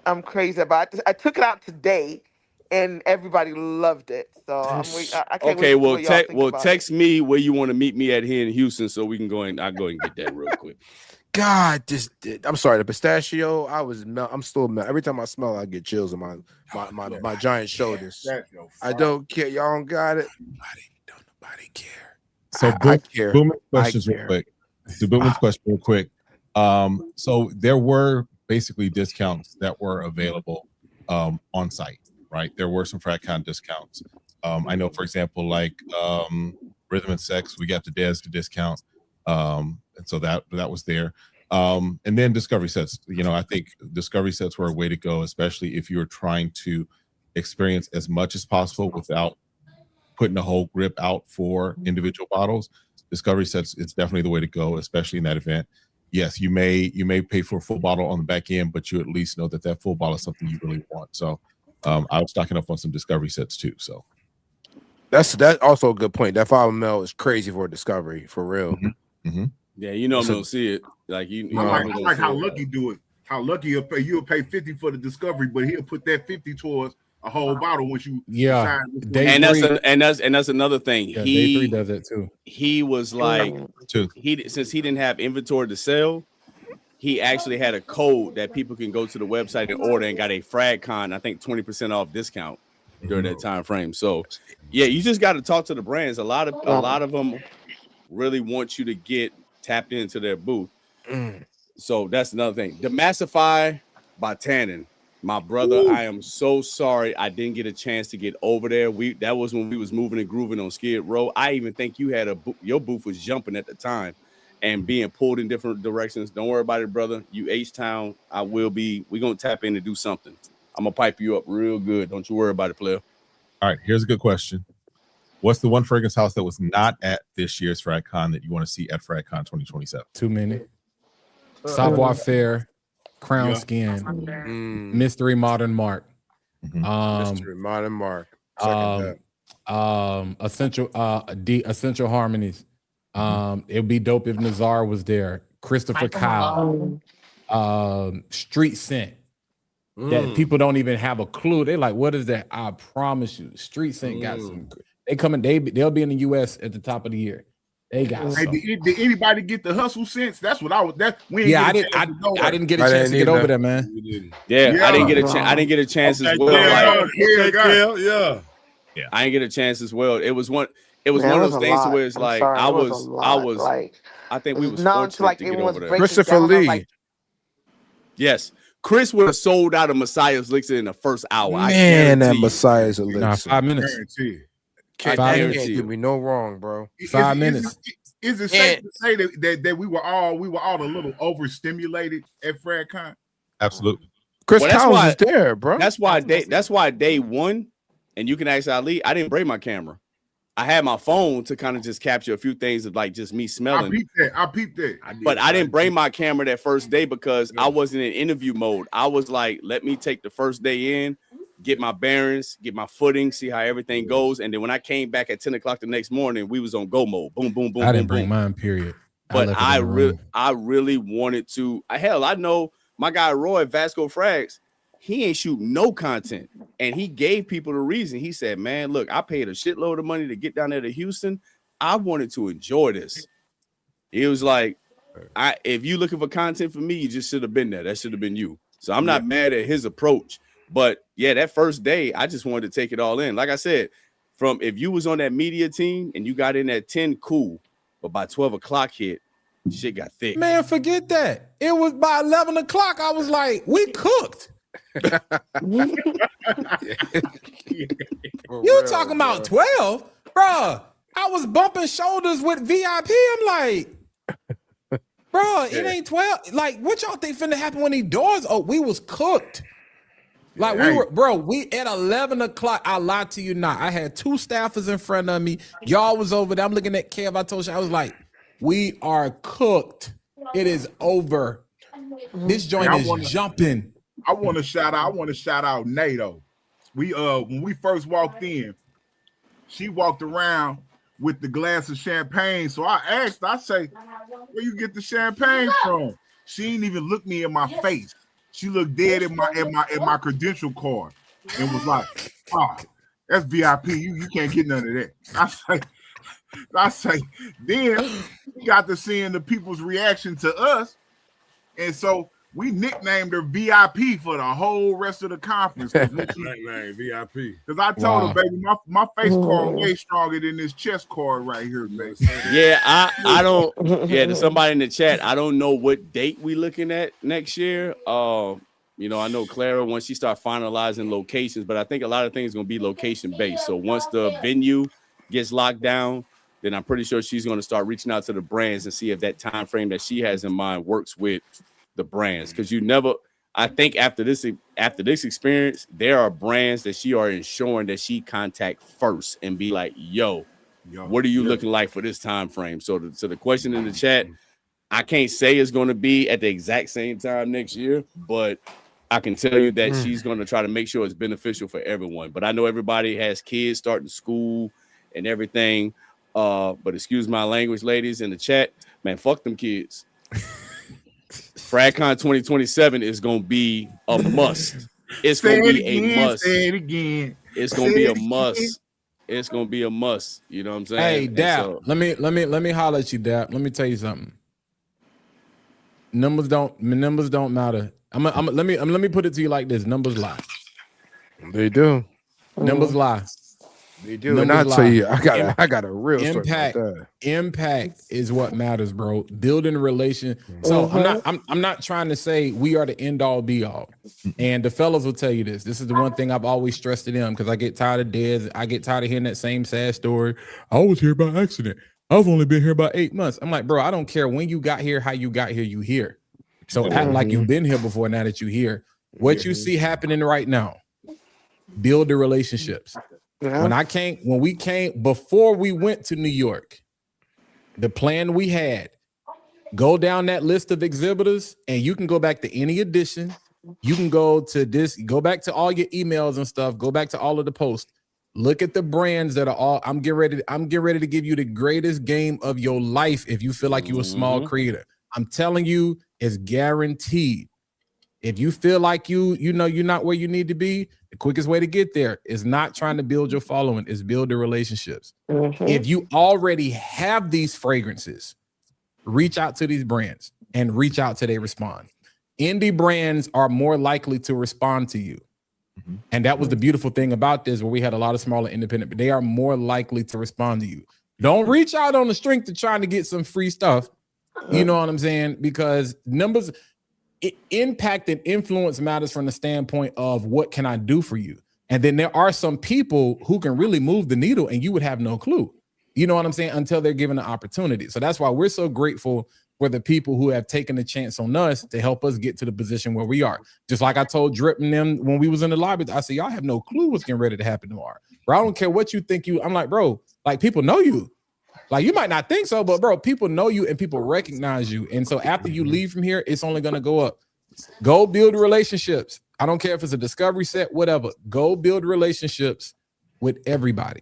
I'm crazy about it. I took it out today, and everybody loved it. So I can't wait to see what y'all think about text me where you want to meet me at here in Houston, so we can go and I'll go and get that real quick. God, I'm sorry. The pistachio, I'm still every time I smell it, I get chills in my giant shoulders. I don't care. Y'all don't got it. Nobody care. So I care. Booming questions real quick. The Booming question real quick. So there were basically discounts that were available on site, right? There were some FragCon discounts. I know, for example, like Rhythm and Sex, we got the Des to discount. And so that was there. And then discovery sets, I think discovery sets were a way to go, especially if you're trying to experience as much as possible without putting a whole grip out for individual bottles. Discovery sets is definitely the way to go, especially in that event. Yes, you may pay for a full bottle on the back end, but you at least know that full bottle is something you really want. So I was stocking up on some discovery sets too. So that's also a good point. That 5 ml is crazy for a discovery, for real. Mm-hmm. Yeah, I'm gonna see it. Like I like how Lucky do it. How Lucky you'll pay 50 for the discovery, but he'll put that 50 towards a whole bottle once you and that's another thing. Yeah, Day 3 does it too. He was like, since he didn't have inventory to sell, he actually had a code that people can go to the website and order, and got a FragCon, I think 20% off discount during that time frame. So yeah, you just got to talk to the brands. A lot of them really want you to get tapped into their booth. So that's another thing. Demassify by Tannen. My brother, I am so sorry I didn't get a chance to get over there. That was when we was moving and grooving on Skid Row. I even think you had your booth was jumping at the time and being pulled in different directions. Don't worry about it, brother. You H-Town, we're gonna tap in and do something. I'm gonna pipe you up real good. Don't you worry about it, player. All right, here's a good question. What's the one fragrance house that was not at this year's FragCon that you want to see at FragCon 2027? Too many. Savoir Faire, Crown Skin, Mystery Modern Mark, Mystery Modern Mark, Essential Harmonies. It'd be dope if Nazar was there. Christopher Kyle, Street Scent. That people don't even have a clue. They're like, "What is that?" I promise you, Street Scent got some. They coming. They'll be in the U.S. at the top of the year. They got. Hey, did anybody get the hustle sense? That's what I was. I didn't get a chance to get over there, man. Yeah, I didn't get a chance. I didn't get a chance as well. I didn't get a chance as well. It was one. It was one of those things where it's like I think we was fortunate to get over there. Christopher Lee. Yes. Chris would have sold out of Messiah's Elixir in the first hour. Man, that Messiah's Elixir. 5 minutes. Can't do me no wrong, bro. 5 minutes. Is it safe to say that we were all a little overstimulated at FragCon? Absolutely. Chris Collins was there, bro. That's why day one, and you can ask Ali, I didn't bring my camera. I had my phone to kind of just capture a few things of like just me smelling. I peeped that. But I didn't bring my camera that first day because I wasn't in interview mode. I was like, let me take the first day in, get my bearings, get my footing, see how everything goes. And then when I came back at 10 o'clock the next morning, we was on go mode. Boom, boom, boom. I didn't bring mine, period. But I really wanted to. I know my guy Roy Vasco Frags, he ain't shooting no content. And he gave people the reason. He said, man, look, I paid a shitload of money to get down there to Houston. I wanted to enjoy this. It was like, if you looking for content for me, you just should have been there. That should have been you. So I'm not mad at his approach. But yeah, that first day, I just wanted to take it all in. Like I said, if you was on that media team and you got in at 10, cool. But by 12 o'clock hit, shit got thick. Man, forget that. It was by 11 o'clock. I was like, we cooked. You talking about 12? Bruh, I was bumping shoulders with VIP. I'm like, bruh, bro, it ain't 12. Like, what y'all think finna happen when these doors? Oh, we was cooked. Like we were, bro. We at 11 o'clock. I lied to you not. I had 2 staffers in front of me. Y'all was over there. I'm looking at Kev. I told you, I was like, we are cooked. It is over. This joint is jumping. I want to shout out NATO. We when we first walked in, she walked around with the glass of champagne. So I asked, I say, where you get the champagne from? She ain't even look me in my face. She looked dead at my credential card and was like, that's VIP. You can't get none of that. I say, then we got to seeing the people's reaction to us. And so we nicknamed her VIP for the whole rest of the conference. VIP. Because I told her, baby, my face card way stronger than this chest card right here, baby. Yeah, I don't. Yeah, to somebody in the chat, I don't know what date we looking at next year. You know, I know Clara once she start finalizing locations, but I think a lot of things gonna be location based. So once the venue gets locked down, then I'm pretty sure she's gonna start reaching out to the brands and see if that time frame that she has in mind works with the brands. Because you never, I think after this experience, there are brands that she are ensuring that she contact first and be like, yo, what are you looking like for this time frame? So the question in the chat, I can't say it's going to be at the exact same time next year, but I can tell you that she's going to try to make sure it's beneficial for everyone. But I know everybody has kids starting school and everything. But excuse my language, ladies in the chat, man, fuck them kids. FragCon 2027 is going to be a must. It's going to be a must. Say it again. It's going to be a must. It's going to be a must. You know what I'm saying? Hey, Dap, let me holler at you, Dap. Let me tell you something. Numbers don't matter. Let me put it to you like this: numbers lie. They do. Numbers lie. They do. And I tell you, I got a real impact. Impact is what matters, bro. Building a relation. So I'm not trying to say we are the end all be all. And the fellas will tell you this. This is the one thing I've always stressed to them because I get tired of Dez. I get tired of hearing that same sad story. I was here by accident. I've only been here about 8 months. I'm like, bro, I don't care when you got here, how you got here, you here. So act like you've been here before now that you here. What you see happening right now, build the relationships. Before we went to New York, the plan we had, go down that list of exhibitors and you can go back to any edition. You can go to this, go back to all your emails and stuff, go back to all of the posts. Look at the brands that are all, I'm getting ready to give you the greatest game of your life if you feel like you're a small creator. I'm telling you, it's guaranteed. If you feel like you know you're not where you need to be, the quickest way to get there is not trying to build your following, is build the relationships. If you already have these fragrances, reach out to these brands and reach out till they respond. Indie brands are more likely to respond to you. And that was the beautiful thing about this, where we had a lot of smaller independent, but they are more likely to respond to you. Don't reach out on the strength of trying to get some free stuff. You know what I'm saying? Because numbers, impact and influence matters from the standpoint of what can I do for you? And then there are some people who can really move the needle and you would have no clue. You know what I'm saying? Until they're given the opportunity. So that's why we're so grateful for the people who have taken a chance on us to help us get to the position where we are. Just like I told Drip and them when we was in the lobby, I said, y'all have no clue what's getting ready to happen tomorrow. Bro, I don't care what you think I'm like, bro, like people know you. Like you might not think so, but bro, people know you and people recognize you. And so after you leave from here, it's only going to go up. Go build relationships. I don't care if it's a discovery set, whatever. Go build relationships with everybody.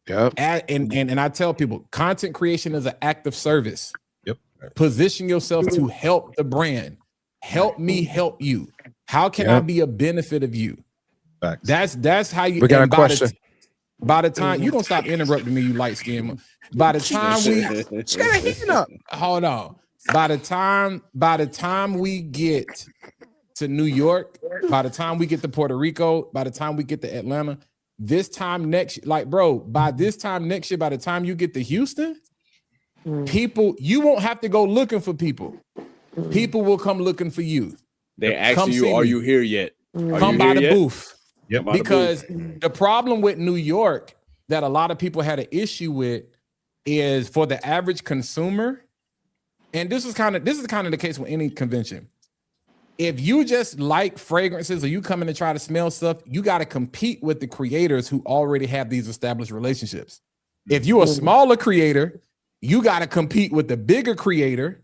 Yep. And I tell people, content creation is an act of service. Yep. Position yourself to help the brand. Help me help you. How can I be a benefit of you? Facts. That's how you. We got a question. By the time you don't stop interrupting me, you light skin. By the time hold on. By the time we get to New York, by the time we get to Puerto Rico, by the time we get to Atlanta, this time next, like bro, by this time next year, by the time you get to Houston, people, you won't have to go looking for people. People will come looking for you. They're asking you, are you here yet? Come by the booth. Yep. Because the problem with New York that a lot of people had an issue with is for the average consumer, and this is kind of the case with any convention. If you just like fragrances or you come in to try to smell stuff, you got to compete with the creators who already have these established relationships. If you're a smaller creator, you got to compete with the bigger creator.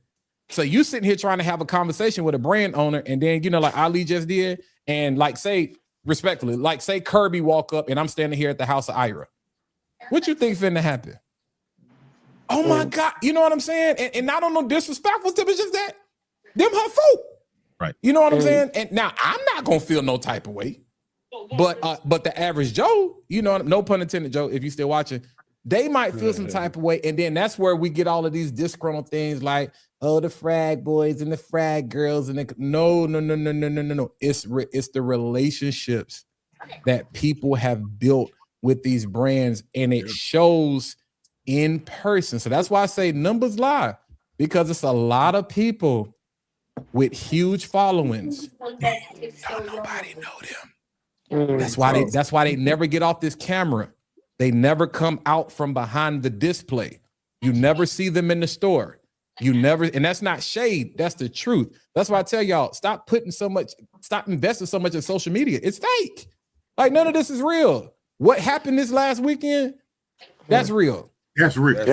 So you sitting here trying to have a conversation with a brand owner, and then, you know, like Ali just did, and like say, respectfully, like say Kirby walk up and I'm standing here at the house of Ira. What you think finna happen? Oh my God. You know what I'm saying? And I don't know disrespectful to, it's just that them her folk. Right. You know what I'm saying? And now I'm not gonna feel no type of way. But the average Joe, you know, no pun intended, Joe, if you still watching, they might feel some type of way. And then that's where we get all of these disgruntled things like, oh, the frag boys and the frag girls and no. It's the relationships that people have built with these brands, and it shows in person. So that's why I say numbers lie, because it's a lot of people with huge followings. Don't nobody know them. That's why they never get off this camera. They never come out from behind the display. You never see them in the store. You never, and that's not shade. That's the truth. That's why I tell y'all, stop investing so much in social media. It's fake. Like none of this is real. What happened this last weekend? That's real. That's real.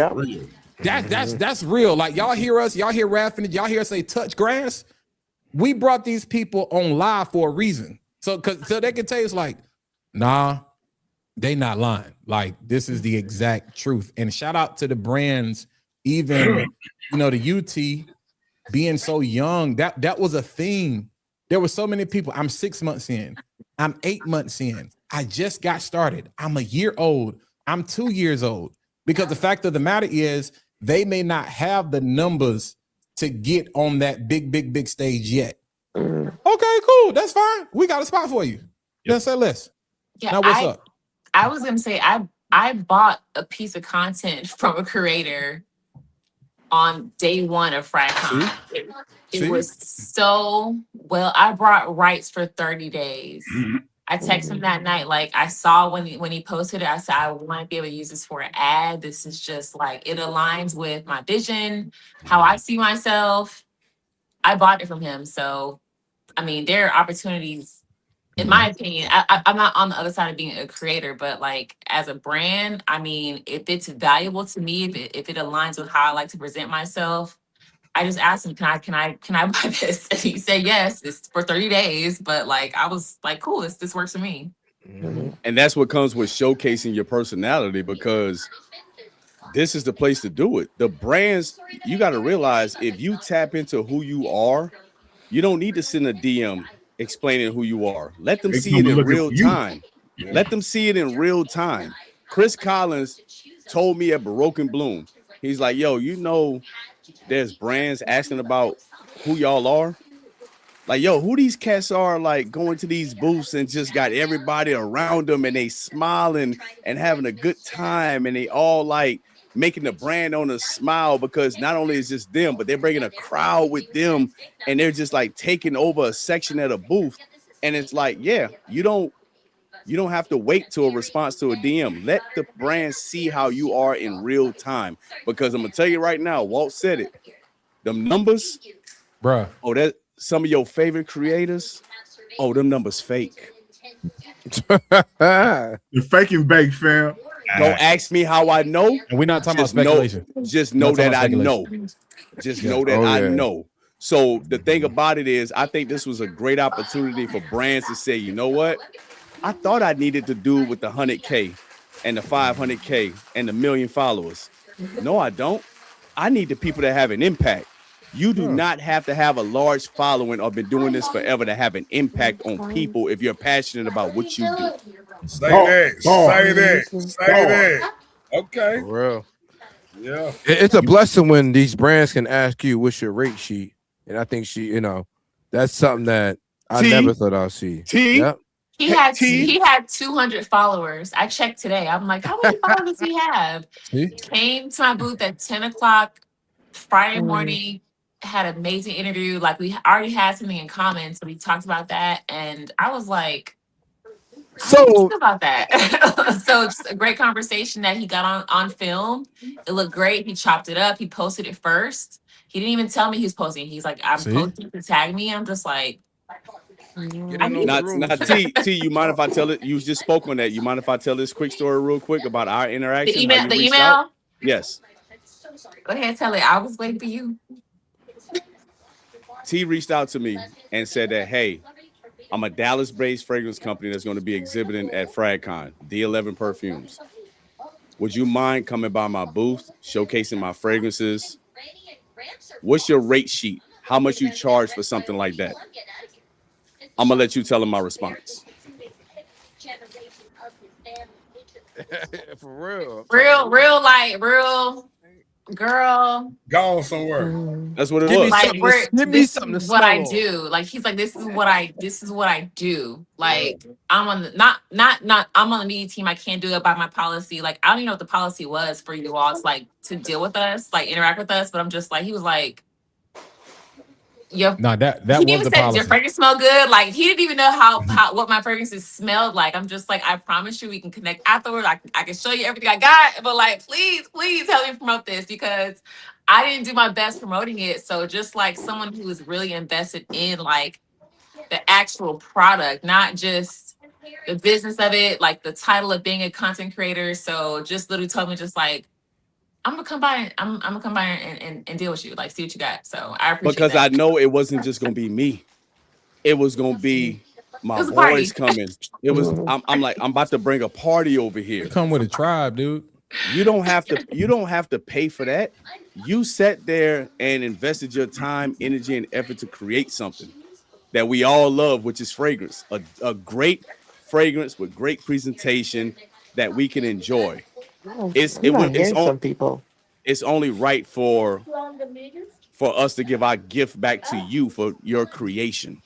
Yeah. That's real. Like y'all hear Raph and y'all hear us say touch grass. We brought these people on live for a reason. So they can tell us like, nah, they not lying. Like this is the exact truth. And shout out to the brands, even you know, the UT being so young. That was a theme. There were so many people. I'm 6 months in. I'm 8 months in. I just got started. I'm a year old. I'm 2 years old. Because the fact of the matter is, they may not have the numbers to get on that big stage yet. Okay, cool. That's fine. We got a spot for you. Let's say less. Yeah, now what's up? I was gonna say I bought a piece of content from a creator on day one of FragCon. It was so well. I brought rights for 30 days. I texted him that night. Like I saw when he posted it, I said, I might be able to use this for an ad. This is just like, it aligns with my vision, how I see myself. I bought it from him. So, I mean, there are opportunities, in my opinion. I'm not on the other side of being a creator, but like as a brand, I mean, if it's valuable to me, if it aligns with how I like to present myself, I just asked him, can I buy this? And he said yes, it's for 30 days. But like I was like, cool, this works for me. And that's what comes with showcasing your personality, because this is the place to do it. The brands, you got to realize, if you tap into who you are, you don't need to send a DM explaining who you are. Let them see it in real time. Let them see it in real time. Chris Collins told me at Baroque and Bloom, he's like, yo, you know, there's brands asking about who y'all are. Like, yo, who these cats are, like going to these booths and just got everybody around them and they smiling and having a good time, and they all like making the brand owners smile, because not only is just them, but they're bringing a crowd with them, and they're just like taking over a section at a booth. And it's like, yeah, you don't have to wait to a response to a DM. Let the brand see how you are in real time. Because I'm gonna tell you right now, Walt said it. Them numbers, bruh. Oh, that some of your favorite creators. Oh, them numbers fake. You're faking bake, fam. Don't ask me how I know. And we're not talking about speculation. Just know that I know. Just know that I know. So the thing about it is, I think this was a great opportunity for brands to say, you know what? I thought I needed to do with the 100K and the 500K and the 1 million followers. No, I don't. I need the people that have an impact. You do not have to have a large following or been doing this forever to have an impact on people if you're passionate about what you do. Say that. Okay. For real. Yeah. It's a blessing when these brands can ask you what's your rate sheet. And I think that's something that I never thought I'd see. Yep. He had 200 followers. I checked today. I'm like, how many followers does he have? Came to my booth at 10 o'clock Friday morning, had an amazing interview. Like we already had something in common. So we talked about that. And I was like, so about that. So just a great conversation that he got on film. It looked great. He chopped it up. He posted it first. He didn't even tell me he was posting. He's like, I'm posting to tag me. I'm just like, not T. You mind if I tell it? You just spoke on that. You mind if I tell this quick story real quick about our interaction? The email? Yes. Go ahead, tell it. I was waiting for you. T reached out to me and said that, hey, I'm a Dallas-based fragrance company that's going to be exhibiting at FragCon, D11 Perfumes. Would you mind coming by my booth, showcasing my fragrances? What's your rate sheet? How much you charge for something like that? I'm going to let you tell him my response. For real. Real girl. Go somewhere. That's what it was. Like, give me something to what I smell do. Like, he's like, this is what I do. Like, I'm on the not I'm on the media team. I can't do it by my policy. Like, I don't even know what the policy was for you all. It's like to deal with us, like interact with us. But I'm just like, he was like, that he was even the said, policy. your fragrance smell good. Like, he didn't even know how what my fragrances smelled like. I'm just like, I promise you we can connect afterward. I can show you everything I got. But like, please help me promote this, because I didn't do my best promoting it. So just like someone who is really invested in like the actual product, not just the business of it, like the title of being a content creator. So just literally told me just like, I'm gonna come by. I'm gonna come by and deal with you. Like, see what you got. So I appreciate because that. I know it wasn't just gonna be me. It was gonna be my boys coming. It was. I'm like, I'm about to bring a party over here. Come with a tribe, dude. You don't have to pay for that. You sat there and invested your time, energy, and effort to create something that we all love, which is fragrance. A great fragrance with great presentation that we can enjoy. It's only right for us to give our gift back to you for your creation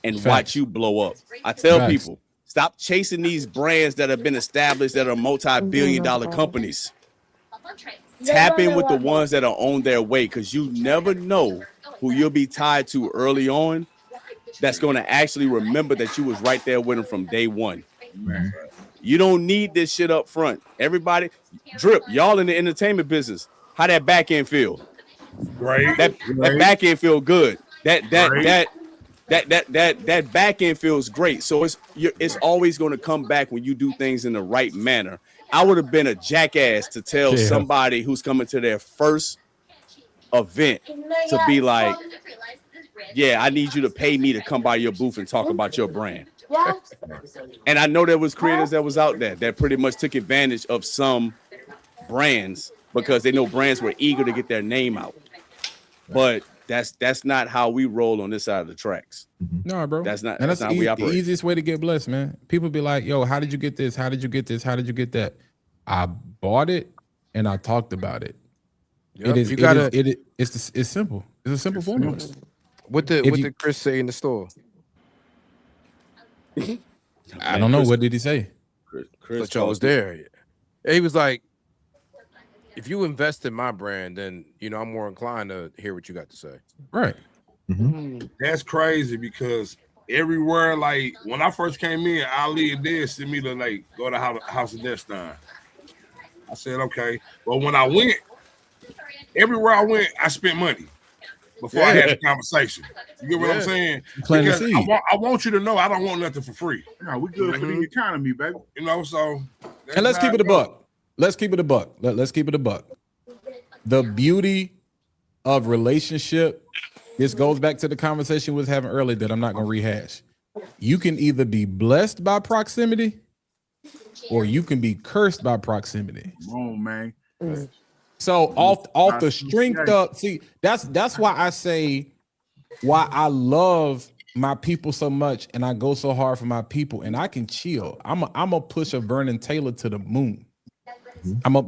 and watch you blow up. I tell people, stop chasing these brands that have been established, that are multi-billion-dollar companies. Tap in with the ones that are on their way, because you never know who you'll be tied to early on that's going to actually remember that you was right there with them from day one. You don't need this shit up front. Everybody, Drip, y'all in the entertainment business, how that back end feel? Great. That back end feel good. That back end feels great. So it's always going to come back when you do things in the right manner. I would have been a jackass to tell somebody who's coming to their first event to be like, yeah, I need you to pay me to come by your booth and talk about your brand. And I know there was creators that was out there that pretty much took advantage of some brands because they know brands were eager to get their name out. But that's not how we roll on this side of the tracks. No, bro. That's not how we operate. The easiest way to get blessed, man. People be like, yo, how did you get this? How did you get this? How did you get that? I bought it and I talked about it. Yep. It's simple. It's a simple formula. What did Chris say in the store? I don't know. What did he say? Chris was there. He was like, if you invest in my brand, then I'm more inclined to hear what you got to say. Right. That's crazy, because everywhere, like when I first came in, Ali and Dad sent me to like go to House of Destin. I said, okay. But when I went, everywhere I went, I spent money before I had the conversation. You get what I'm saying? Because I want you to know I don't want nothing for free. No, we good for the economy, baby. So. And let's keep it a buck. Let's keep it a buck. Let's keep it a buck. The beauty of relationship, this goes back to the conversation we was having earlier that I'm not going to rehash. You can either be blessed by proximity or you can be cursed by proximity. Come on, man. So off the strength of, see, that's why I say why I love my people so much and I go so hard for my people and I can chill. I'm a push a Vernon Taylor to the moon.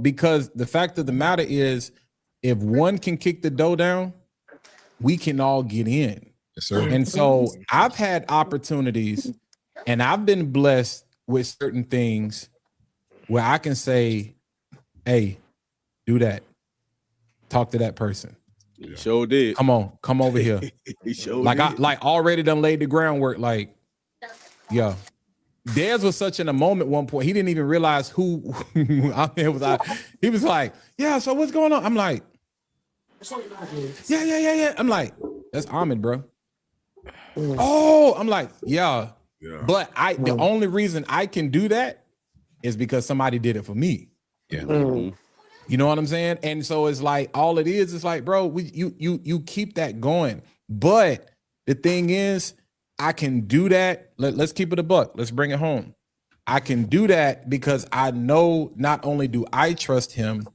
Because the fact of the matter is, if one can kick the dough down, we can all get in. Yes, sir. And so I've had opportunities and I've been blessed with certain things where I can say, hey, do that. Talk to that person. He sure did. Come over here. He sure like did. I already done laid the groundwork. Like, yeah. Dez was such in a moment one point. He didn't even realize who it was. He was like, yeah, so what's going on? I'm like, Yeah. I'm like, that's Ahmed, bro. Oh, I'm like, yeah. But the only reason I can do that is because somebody did it for me. Yeah. You know what I'm saying? And so it's like all it is like, bro, you keep that going. But the thing is, I can do that. Let's keep it a buck. Let's bring it home. I can do that because I know not only do I trust him,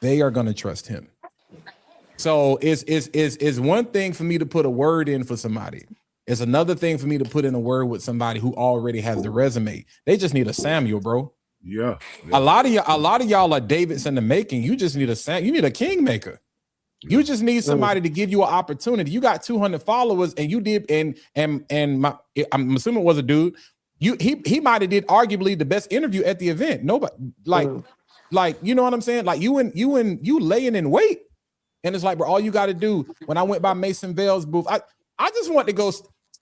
they are gonna trust him. So it's one thing for me to put a word in for somebody. It's another thing for me to put in a word with somebody who already has the resume. They just need a Samuel, bro. Yeah. A lot of y'all are Davids in the making. You just need you need a kingmaker. You just need somebody to give you an opportunity. You got 200 followers, and you did, and I'm assuming it was a dude. He might have did arguably the best interview at the event. Nobody like you know what I'm saying? Like you laying in wait, and it's like, bro, all you got to do. When I went by Mason Vale's booth, I just want to go.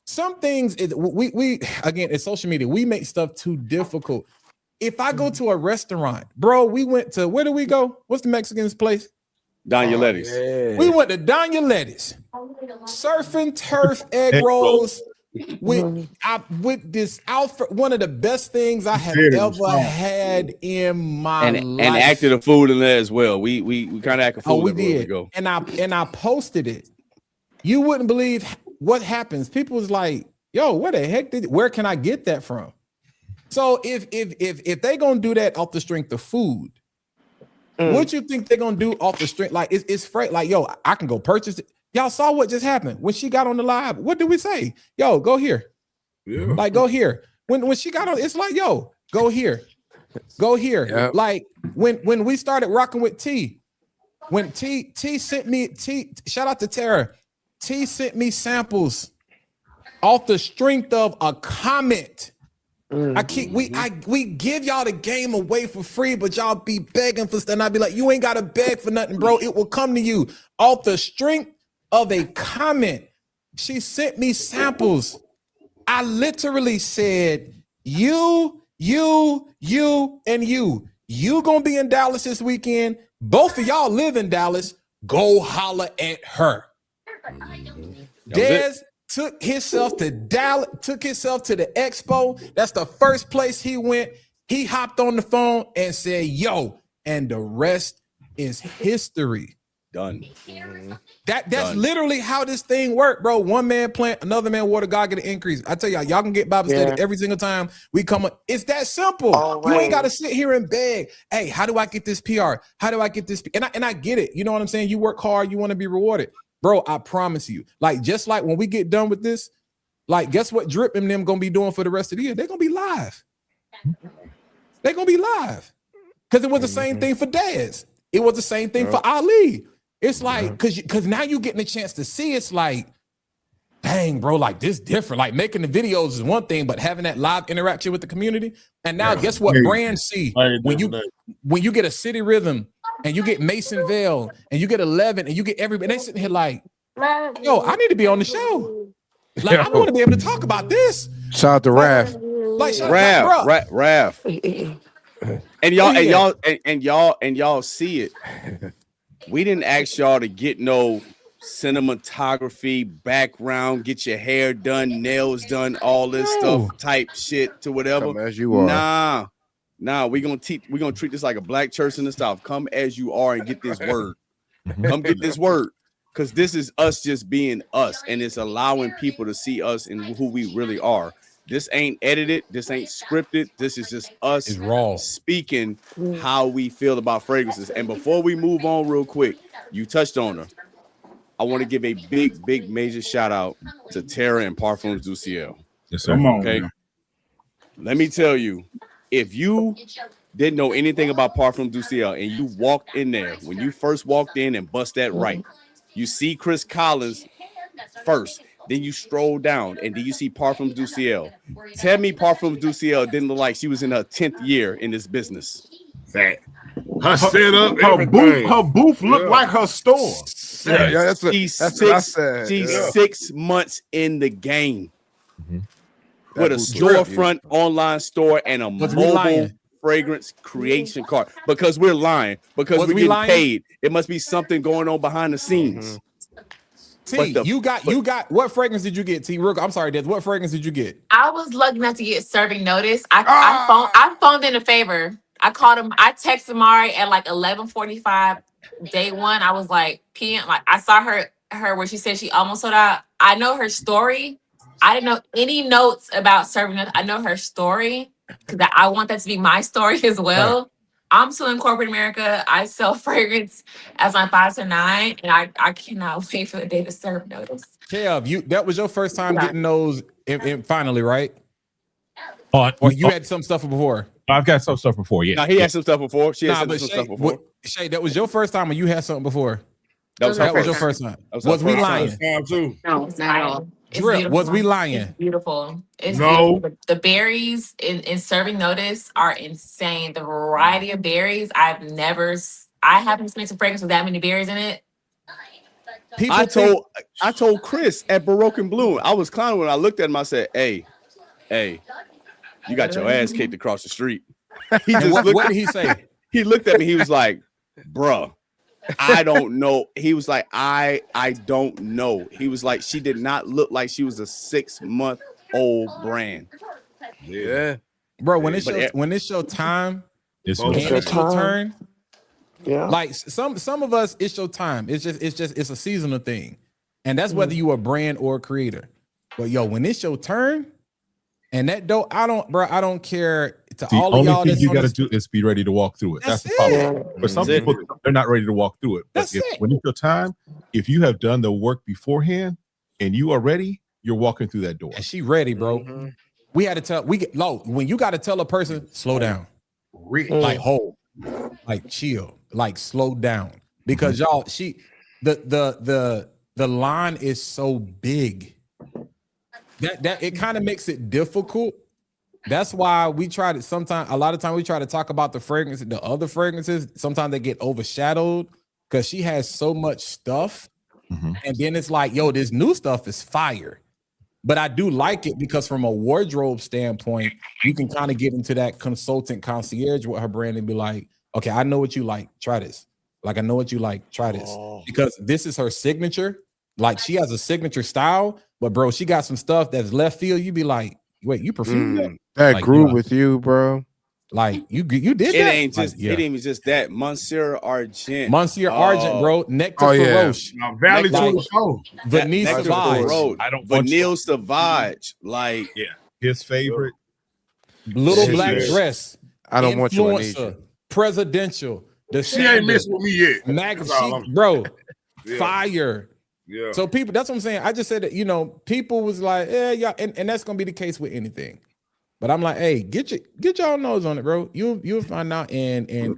Some things we again, it's social media. We make stuff too difficult. If I go to a restaurant, bro, we went to, where do we go? What's the Mexican's place? Danielettes. We went to Danielettes. Surf and turf egg rolls with this Alfred, one of the best things I have ever had in my life. And acted a fool in there as well. We kind of act a fool. We did. Go. And I posted it. You wouldn't believe what happens. People was like, yo, where the heck where can I get that from? So if they gonna do that off the strength of food, what you think they're gonna do off the strength? Like it's freight. Like, yo, I can go purchase it. Y'all saw what just happened when she got on the live. What did we say? Yo, go here. Yeah. Like, go here. When she got on, it's like, yo, go here. Go here. Yep. Like when we started rocking with T, when T sent me shout out to Tara. T sent me samples off the strength of a comment. We give y'all the game away for free, but y'all be begging for stuff. And I'd be like, you ain't gotta beg for nothing, bro. It will come to you off the strength of a comment. She sent me samples. I literally said, you, and you gonna be in Dallas this weekend. Both of y'all live in Dallas. Go holler at her. Dez took himself to Dallas, took himself to the expo. That's the first place he went. He hopped on the phone and said, yo, and the rest is history. Done. That's literally how this thing worked, bro. One man plant, another man water, God get an increase. I tell y'all can get Bible study every single time we come up. It's that simple. You ain't got to sit here and beg. Hey, how do I get this PR? How do I get this? And I get it. You know what I'm saying? You work hard, you want to be rewarded. Bro, I promise you, like, just like when we get done with this, like, guess what Drip and them gonna be doing for the rest of the year? They're gonna be live. They're gonna be live. Because it was the same thing for Dez. It was the same thing for Ali. It's like, because now you're getting a chance to see, it's like, dang, bro, like, this different. Like, making the videos is one thing, but having that live interaction with the community. And now guess what brands see? When you get a City Rhythm, and you get Mason Vale, and you get 11, and you get everybody, they sitting here like, yo, I need to be on the show. Like, I want to be able to talk about this. Shout out to Raph. Like, Raph. And y'all see it. We didn't ask y'all to get no cinematography, background, get your hair done, nails done, all this stuff, type shit to whatever. Come as you are. Nah, we're gonna treat this like a black church in the South. Come as you are and get this word. Come get this word. Because this is us just being us, and it's allowing people to see us and who we really are. This ain't edited, this ain't scripted. This is just us raw speaking how we feel about fragrances. And before we move on real quick, you touched on her. I want to give a big major shout out to Tara and Parfums du Ciel. Yes, sir. Come on, okay. Man. Let me tell you, if you didn't know anything about Parfums du Ciel and you walked in there, when you first walked in and bust that right, you see Chris Collins first, then you stroll down and then you see Parfums du Ciel. Tell me Parfums du Ciel didn't look like she was in her 10th year in this business. Her setup, her booth looked like her store. That's what I said. She's 6 months in the game with a storefront, online store, and a mobile fragrance creation card because we're lying because we're getting paid. It must be something going on behind the scenes. T, you got what fragrance did you get? T, I'm sorry, Des. What fragrance did you get? I was lucky enough to get serving notice. I phoned in a favor. I called him. I texted Mari at like 11:45 day one. I was like, PM. Like I saw her where she said she almost sold out. I know her story. I didn't know any notes about serving notice. I know her story because I want that to be my story as well. Right. I'm still in corporate America. I sell fragrance as my 5 to 9, and I cannot wait for the day to serve notice. Kev, that was your first time getting those in finally, right? Or you had some stuff before? I've got some stuff before, yeah. No, he had some stuff before. She had some stuff before. Shay, that was your first time, or you had something before? That was your first time. Was we lying? No, it's not at all. Drip, was we lying? It's beautiful. It's no. Beautiful. The berries in serving notice are insane. The variety of berries I haven't smelled a fragrance with that many berries in it. I told Chris at Baroque and Bloom, I was clowning when I looked at him. I said, "Hey, you got your ass kicked across the street." He just what did he say? He looked at me. He was like, "Bruh, I don't know." He was like, I don't know. He was like, she did not look like she was a 6-month-old brand. Yeah, bro. When it's your time, it's your turn. Yeah, like some of us, it's your time. It's a seasonal thing, and that's whether you a brand or a creator. But when it's your turn, and that dope, I don't care. To all of y'all, the only thing you got to do is be ready to walk through it. That's the problem. But some people, they're not ready to walk through it. But when it's your time, if you have done the work beforehand and you are ready, you're walking through that door. And she ready, bro. Mm-hmm. We had to tell. When you got to tell a person, slow down, like hold, like chill, like slow down, because y'all, the line is so big that it kind of makes it difficult. That's why we try to a lot of times we try to talk about the fragrances, the other fragrances. Sometimes they get overshadowed because she has so much stuff. Mm-hmm. And then it's like, this new stuff is fire. But I do like it because from a wardrobe standpoint, you can kind of get into that consultant concierge with her brand and be like, okay, I know what you like. Try this. Like, I know what you like. Try this. Because this is her signature. Like, she has a signature style, but bro, she got some stuff that's left field. You be like, wait, you perfume that? That like, grew with you, bro. Like you did it that? Ain't just it ain't even just that. Monsieur Argent, bro. Nectar Feroche, Valley to show. Vanille Savage. I don't Vanille Savage, like his favorite. Little Black Dress. I don't want you. I need you. Presidential. She ain't messing with me yet. Bro, fire. Yeah. So people, that's what I'm saying. I just said that, people was like, yeah, and that's gonna be the case with anything. But I'm like, hey, get y'all nose on it, bro. You'll find out.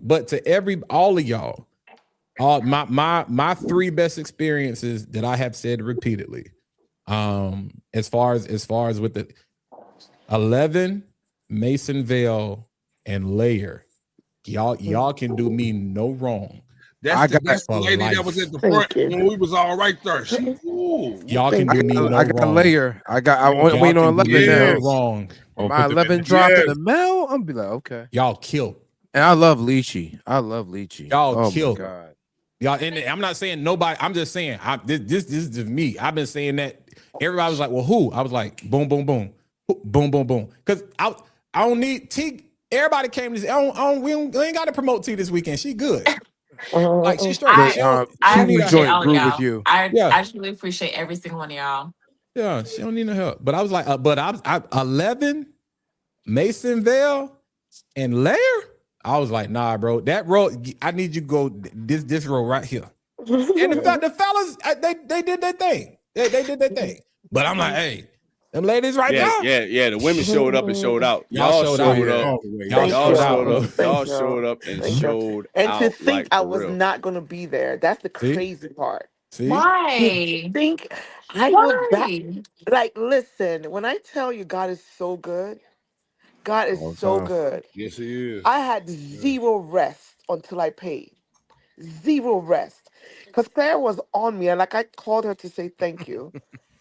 But to all of y'all, my 3 best experiences that I have said repeatedly, as far as with the 11, Mason Vale, and Layer, y'all can do me no wrong. That's the lady that was at the front when we was all right there. Y'all can do me no wrong. I got a Layer. I went on 11 now. Wrong. My 11 drop in the mail. I'm be like, okay. Y'all killed. And I love lychee. Y'all killed. God. Y'all, and I'm not saying nobody. I'm just saying this is just me. I've been saying that. Everybody was like, well, who? I was like, boom, boom, boom, boom, boom, boom. Because I don't need T. Everybody came to say, we ain't got to promote T this weekend. She good. Like she's straight. I appreciate all of y'all. I truly appreciate every single one of y'all. Yeah, she don't need no help. But I was like, I 11, Mason Vale, and Lair. I was like, nah, bro. That road, I need you to go this road right here. And the fellas, they did their thing. They did their thing. But I'm like, hey, them ladies right now. Yeah. The women showed up and showed out. Y'all showed up. Y'all showed up and showed out. And to think I was not going to be there. That's the crazy part. See? Why? To think I was back. Like, listen, when I tell you God is so good, God is so good. Yes, he is. I had zero rest until I paid. Zero rest. Because Claire was on me, and like I called her to say thank you.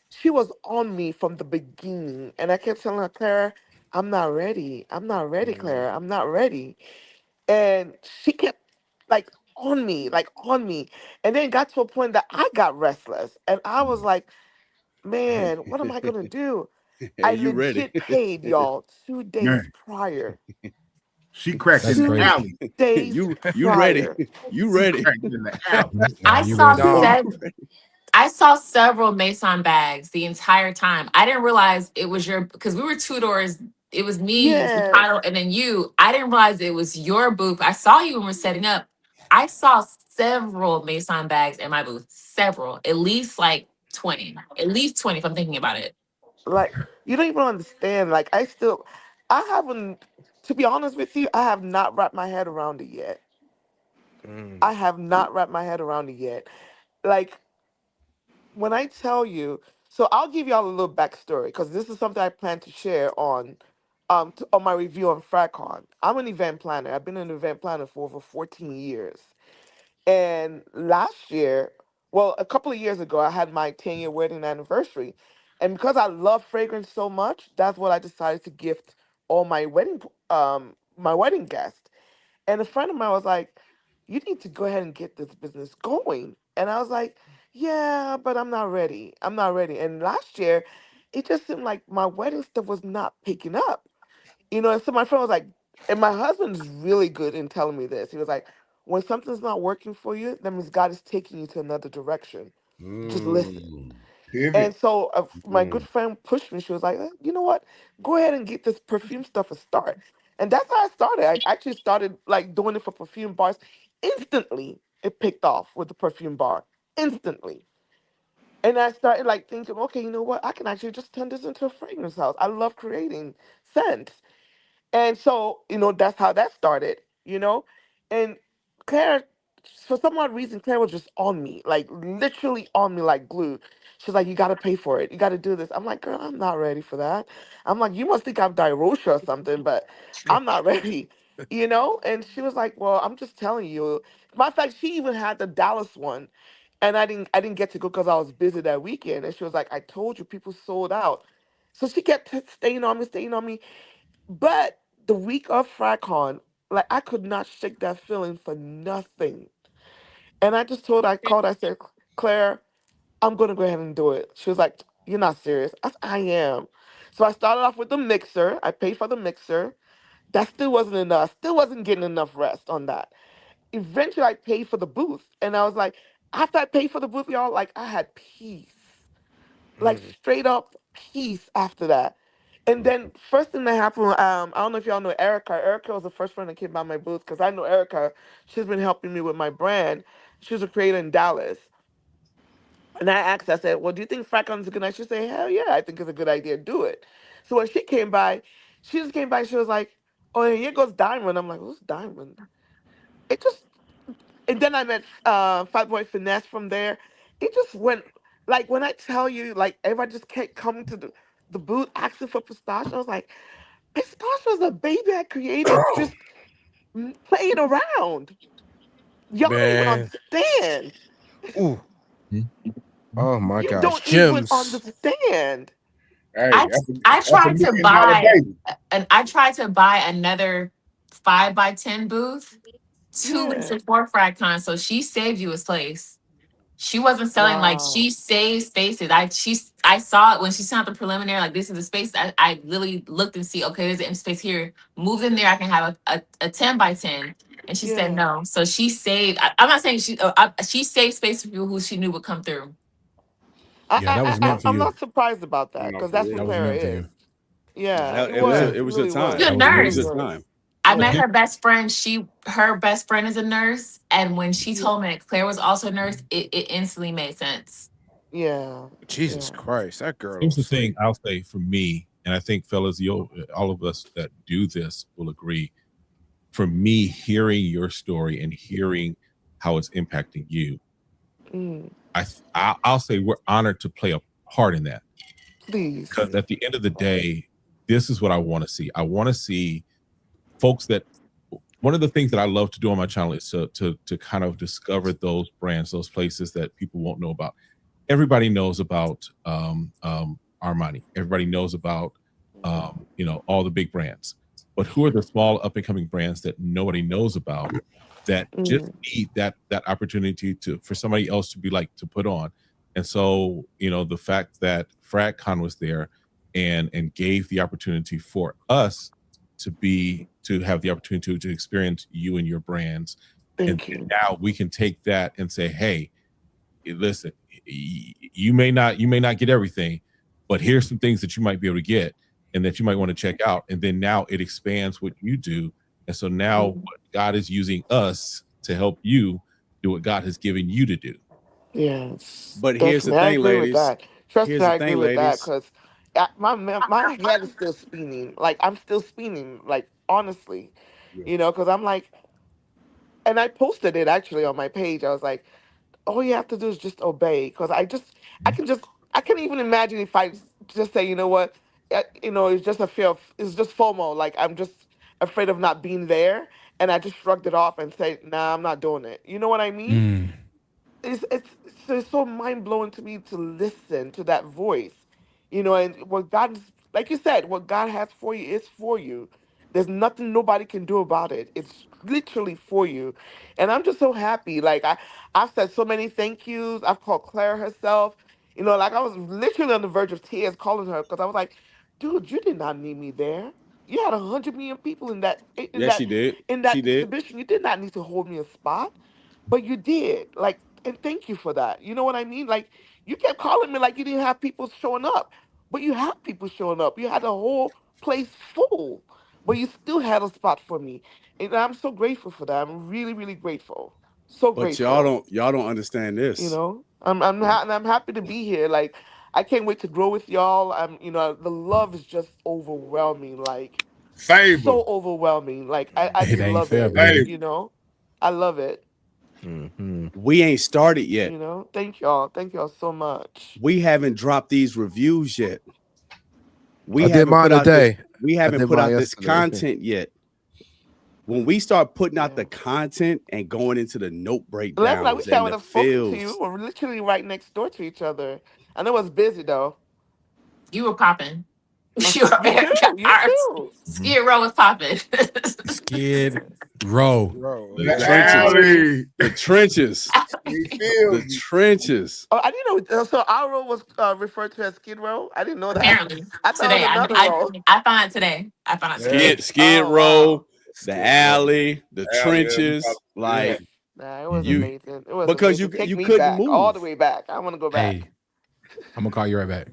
She was on me from the beginning, and I kept telling her, Claire, I'm not ready. I'm not ready, Clara. I'm not ready. And she kept like on me. And then it got to a point that I got restless. And I was like, man, what am I gonna do? Hey, I you ready? legit paid y'all 2 days Man, prior. she cracked in the 2 alley. days you ready? prior. You She ready? cracked in the alley. I saw Dog. I saw several Mason bags the entire time. I didn't realize it was your because we were 2 doors. It was me, Yes. Kyle, and then you. I didn't realize it was your booth. I saw you when we were setting up. I saw several Mason bags in my booth. Several, at least like 20. At least 20 if I'm thinking about it. Like you don't even understand. Like I haven't, to be honest with you, I have not wrapped my head around it yet. I have not wrapped my head around it yet. Like when I tell you, so I'll give y'all a little backstory because this is something I plan to share on my review on FragCon. I'm an event planner. I've been an event planner for over 14 years. And last year, well, a couple of years ago, I had my 10-year wedding anniversary. And because I love fragrance so much, that's what I decided to gift all my wedding guests. And a friend of mine was like, "You need to go ahead and get this business going." And I was like, "Yeah, but I'm not ready. I'm not ready." And last year, it just seemed like my wedding stuff was not picking up. And so my friend was like, and my husband's really good in telling me this. He was like, when something's not working for you, that means God is taking you to another direction. Just listen. Pivot. And so my good friend pushed me. She was like, you know what? Go ahead and get this perfume stuff a start. And that's how I started. I actually started like doing it for perfume bars. Instantly, it picked off with the perfume bar. Instantly. And I started like thinking, okay, you know what? I can actually just turn this into a fragrance house. I love creating scents. And so, that's how that started. And Claire, for some odd reason, Claire was just on me, like literally on me like glue. She's like, you got to pay for it. You got to do this. I'm like, girl, I'm not ready for that. I'm like, you must think I'm Dirosha or something, but I'm not ready. And she was like, well, I'm just telling you. Matter of fact, she even had the Dallas one. And I didn't get to go because I was busy that weekend. And she was like, I told you, people sold out. So she kept staying on me, staying on me. But the week of FragCon, like I could not shake that feeling for nothing. And I called, I said, Claire, I'm gonna go ahead and do it. She was like, you're not serious. I am. So I started off with the mixer. I paid for the mixer. That still wasn't enough. Still wasn't getting enough rest on that. Eventually I paid for the booth. And I was like, after I paid for the booth, y'all, like I had peace. Like straight up peace after that. And then first thing that happened, I don't know if y'all know Erica. Erica was the first friend that came by my booth because I know Erica. She's been helping me with my brand. She's a creator in Dallas. And I asked, I said, well, do you think FragCon is a good idea? She said, hell yeah, I think it's a good idea. Do it. So when she came by, she just came by. She was like, oh, and here goes Diamond. I'm like, who's Diamond? It just, and then I met Fatboy Finesse from there. It just went, like, when I tell you, like, everybody just kept coming to the booth asking for pistachio. I was like, pistachio is a baby I created just playing around. Y'all don't even Man. understand. Ooh. Oh my You gosh. don't even Gems. understand. Hey, I that's a tried $1 to million buy baby. I tried to buy another 5x10 booth 2 weeks Yeah. before FragCon, so she saved you a place. She wasn't selling like Wow. she saved spaces. I saw it when she sent out the preliminary, like this is the space. I literally looked and see, okay, there's an empty space here. Move in there, I can have a 10x10. And she said Yeah. no. So she saved. I'm not saying she saved space for people who she knew would come through. Yeah, that was meant for I'm you. not surprised about that No, because for that's who real. That was Clara meant for is. you. Nah, Yeah, it it was was. it It was a really time. She's was. a That was It It meant was really for a nurse. you. was. time. I met Yeah. her best friend. Her best friend is a nurse. And when she Yeah. told me that Claire was also a nurse, it instantly made sense. Yeah. Jesus Yeah. Christ. That girl Here's don't the thing sleep. I'll say for me, and I think fellas, all of us that do this will agree. For me, hearing your story and hearing how it's impacting you, Mm. I'll say we're honored to play a part in that. Please. Because at the end of the day, this is what I want to see. I want to see folks that one of the things that I love to do on my channel is to kind of discover those brands, those places that people won't know about. Everybody knows about Armani. Everybody knows about you know, all the big brands. But who are the small up and coming brands that nobody knows about that just need that opportunity for somebody else to be like to put on? And so, you know, the fact that FragCon was there and gave the opportunity for us to have the opportunity to experience you and your brands. Thank you. Now we can take that and say, hey, listen, you may not get everything, but here's some things that you might be able to get and that you might want to check out. And then now it expands what you do. And so now what God is using us to help you do what God has given you to do. Yes. But here's the Definitely. I thing, agree with ladies. that. Trust Here's me, the I agree thing, with that ladies. because my head is still spinning. Like, I'm still spinning, like, honestly, you know, because I'm like, and I posted it actually on my page. I was like, all you have to do is just obey. Because I can even imagine if I just say, you know what, you know, it's just a fear of, it's just FOMO. Like, I'm just afraid of not being there. And I just shrugged it off and said, nah, I'm not doing it. You know what I mean? It's so mind blowing to me to listen to that voice, you know, and what God, like you said, what God has for you is for you. There's nothing nobody can do about it. It's literally for you, and I'm just so happy. Like I've said so many thank yous. I've called Claire herself. You know, like I was literally on the verge of tears calling her because I was like, dude, you did not need me there. You had 100 million people in that Yes, she did. in She that did. exhibition. You did not need to hold me a spot, but you did. Like, and thank you for that. You know what I mean? Like, you kept calling me like you didn't have people showing up, but you have people showing up. You had the whole place full, but you still had a spot for me, and I'm so grateful for that. I'm really, really grateful. So But grateful. y'all don't understand You this. know, and I'm happy to be here. Like, I can't wait to grow with y'all. You know, the love is just overwhelming. Like, Favor. so overwhelming. Like, I It just ain't love fair, it. baby. You know, I love it. We ain't started yet. You know, thank y'all. Thank y'all so much. We haven't dropped these reviews yet. I did mine today. We I haven't did put mine out this yesterday. content yet. When we start putting out the content and going into the note Like, I breakdowns wish I and would the have spoken to you. feels, We're literally right next door to each other. I know it's busy though. You were popping. You were You very too. You too. Skid Row was popping. Skid Row. the trenches, the trenches, the trenches. Oh, I didn't know. So our row was referred to as Skid Row. I didn't know that. Apparently, I thought it today was another row. I found it today. I found it today. Skid Oh Row, wow. the alley, the trenches, like Nah, it was you amazing. It was because amazing. Take you me couldn't back, all move. the way back. I want to go back. Hey, I'm gonna call you right back.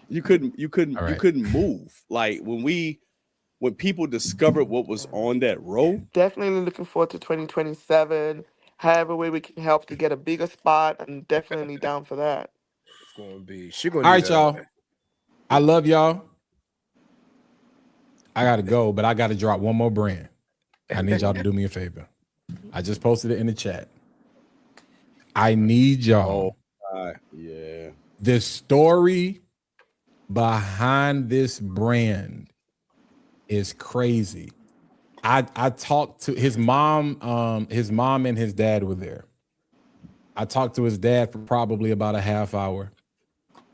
You couldn't move. Like when people discovered what was on that row. Definitely looking forward to 2027. However way we can help to get a bigger spot, I'm definitely down for that. It's gonna be. She gonna All need right, y'all. I love y'all. I gotta go, but I gotta drop one more brand. I need y'all to do me a favor. I just posted it in the chat. I need y'all. Yeah. The story behind this brand is crazy. I talked to his mom and his dad were there. I talked to his dad for probably about a half hour.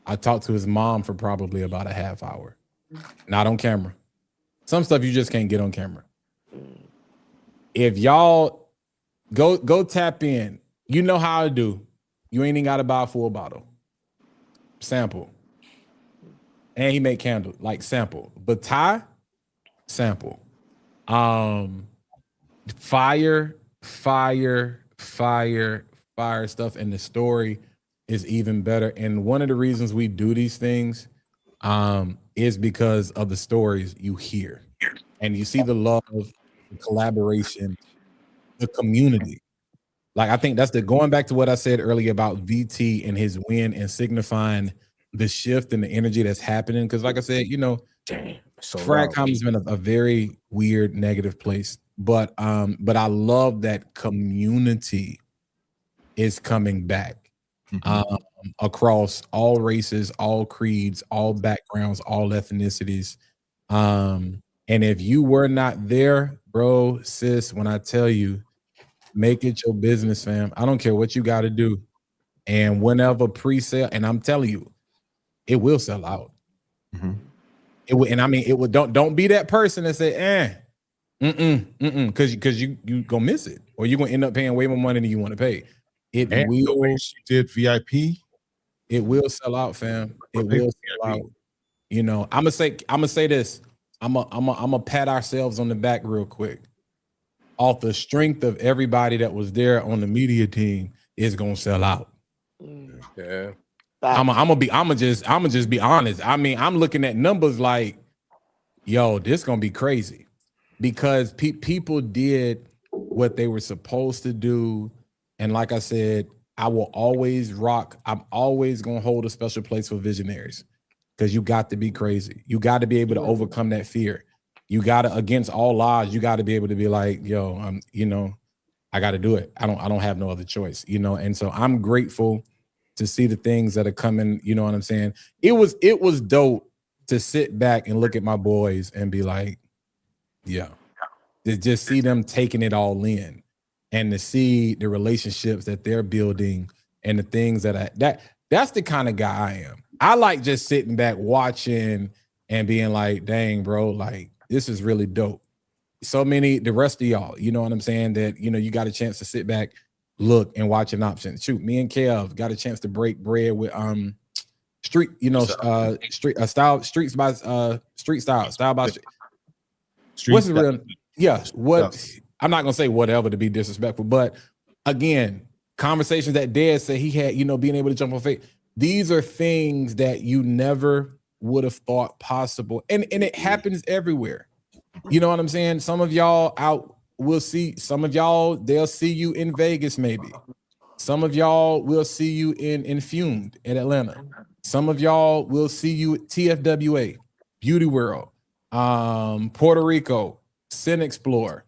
I talked to his mom for probably about a half hour. Not on camera. Some stuff you just can't get on camera. If y'all go tap in, you know how I do. You ain't even got to buy a full bottle. Sample. And he make candles, like sample. But Ty, sample. Fire stuff, and the story is even better. And one of the reasons we do these things is because of the stories you hear. And you see the love, the collaboration, the community. Like, I think that's going back to what I said earlier about VT and his win and signifying the shift and the energy that's happening. Because like I said, you know, FragCon has been a very weird, negative place. But I love that community is coming back across all races, all creeds, all backgrounds, all ethnicities. And if you were not there, bro, sis, when I tell you, make it your business, fam. I don't care what you got to do. And whenever pre-sale, and I'm telling you, it will sell out. It would, and I mean, it would don't be that person that say, because you gonna miss it, or you're gonna end up paying way more money than you want to pay. It And will. the way she did VIP. It will sell out, fam. It will sell out. You know, I'm gonna say this. I'm gonna pat ourselves on the back real quick. Off the strength of everybody that was there on the media team, is gonna sell out. Yeah. I'm gonna just be honest. I mean, I'm looking at numbers like, yo, this gonna be crazy, because people did what they were supposed to do, and like I said, I will always rock. I'm always gonna hold a special place for visionaries, because you got to be crazy. You got to be able to overcome that fear. You got to, against all odds, you got to be able to be like, yo, I got to do it. I don't have no other choice, And so I'm grateful to see the things that are coming. You know what I'm saying? It was dope to sit back and look at my boys and be like, yeah, to just see them taking it all in. And to see the relationships that they're building and the things that's the kind of guy I am. I like just sitting back watching and being like, dang, bro, like, this is really dope. So many, the rest of y'all, you know what I'm saying, that, you got a chance to sit back, look, and watch an option. Shoot, me and Kev got a chance to break bread with Street Style by Street. What's the real? Yeah, what? I'm not gonna say whatever to be disrespectful, but again, conversations that Dad said he had, being able to jump on faith. These are things that you never would have thought possible, and it happens everywhere. You know what I'm saying? Some of y'all we'll see. Some of y'all, they'll see you in Vegas, maybe. Some of y'all will see you in Fumed in Atlanta. Some of y'all will see you at TFWA, Beauty World, Puerto Rico, Sin Explore,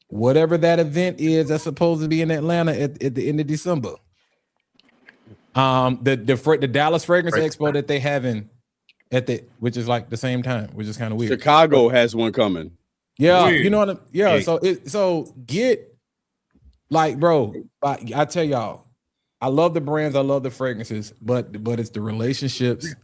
whatever that event is that's supposed to be in Atlanta at the end of December. The Dallas Fragrance Expo that they having which is like the same time, which is kind of weird. Chicago has one coming. Yeah, Weird. you know what So get, like, bro, I tell y'all, I love the brands, I love the fragrances, but it's the relationships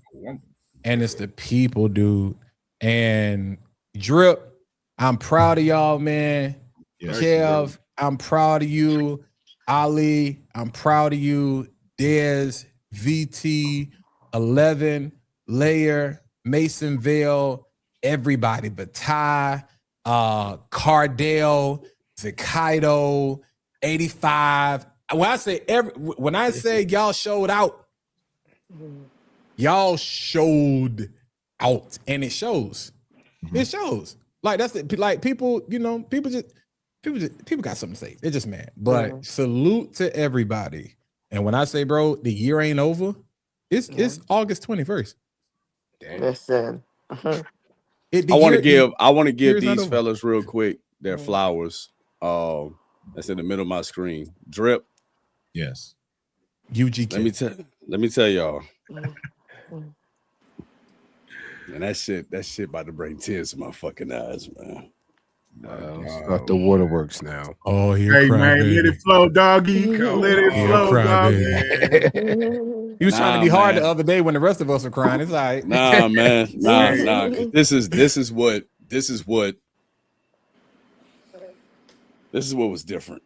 and it's the people, dude. And Drip, I'm proud of y'all, man. Yes, Kev, I'm proud of you. Ali, I'm proud of you. Dez, VT, 11, Layer, Mason Vale, everybody, Batai, Cardell, Zakaido, 85. When I say y'all showed out, y'all showed out, and it shows. It shows. Like, that's it. Like, people, people got something to say. They're just mad. But salute to everybody. And when I say, bro, the year ain't over, it's August 21st. Listen. I want to give these fellas real quick their flowers. That's in the middle of my screen. Drip. Yes. UGK. Let me tell y'all. And that shit about to bring tears to my fucking eyes, man. Got the waterworks now. Oh, hey man, let it flow, doggy. Let it flow, doggy. He was trying to be hard the other day when the rest of us were crying. It's all right. Nah, man. Nah. This is what was different.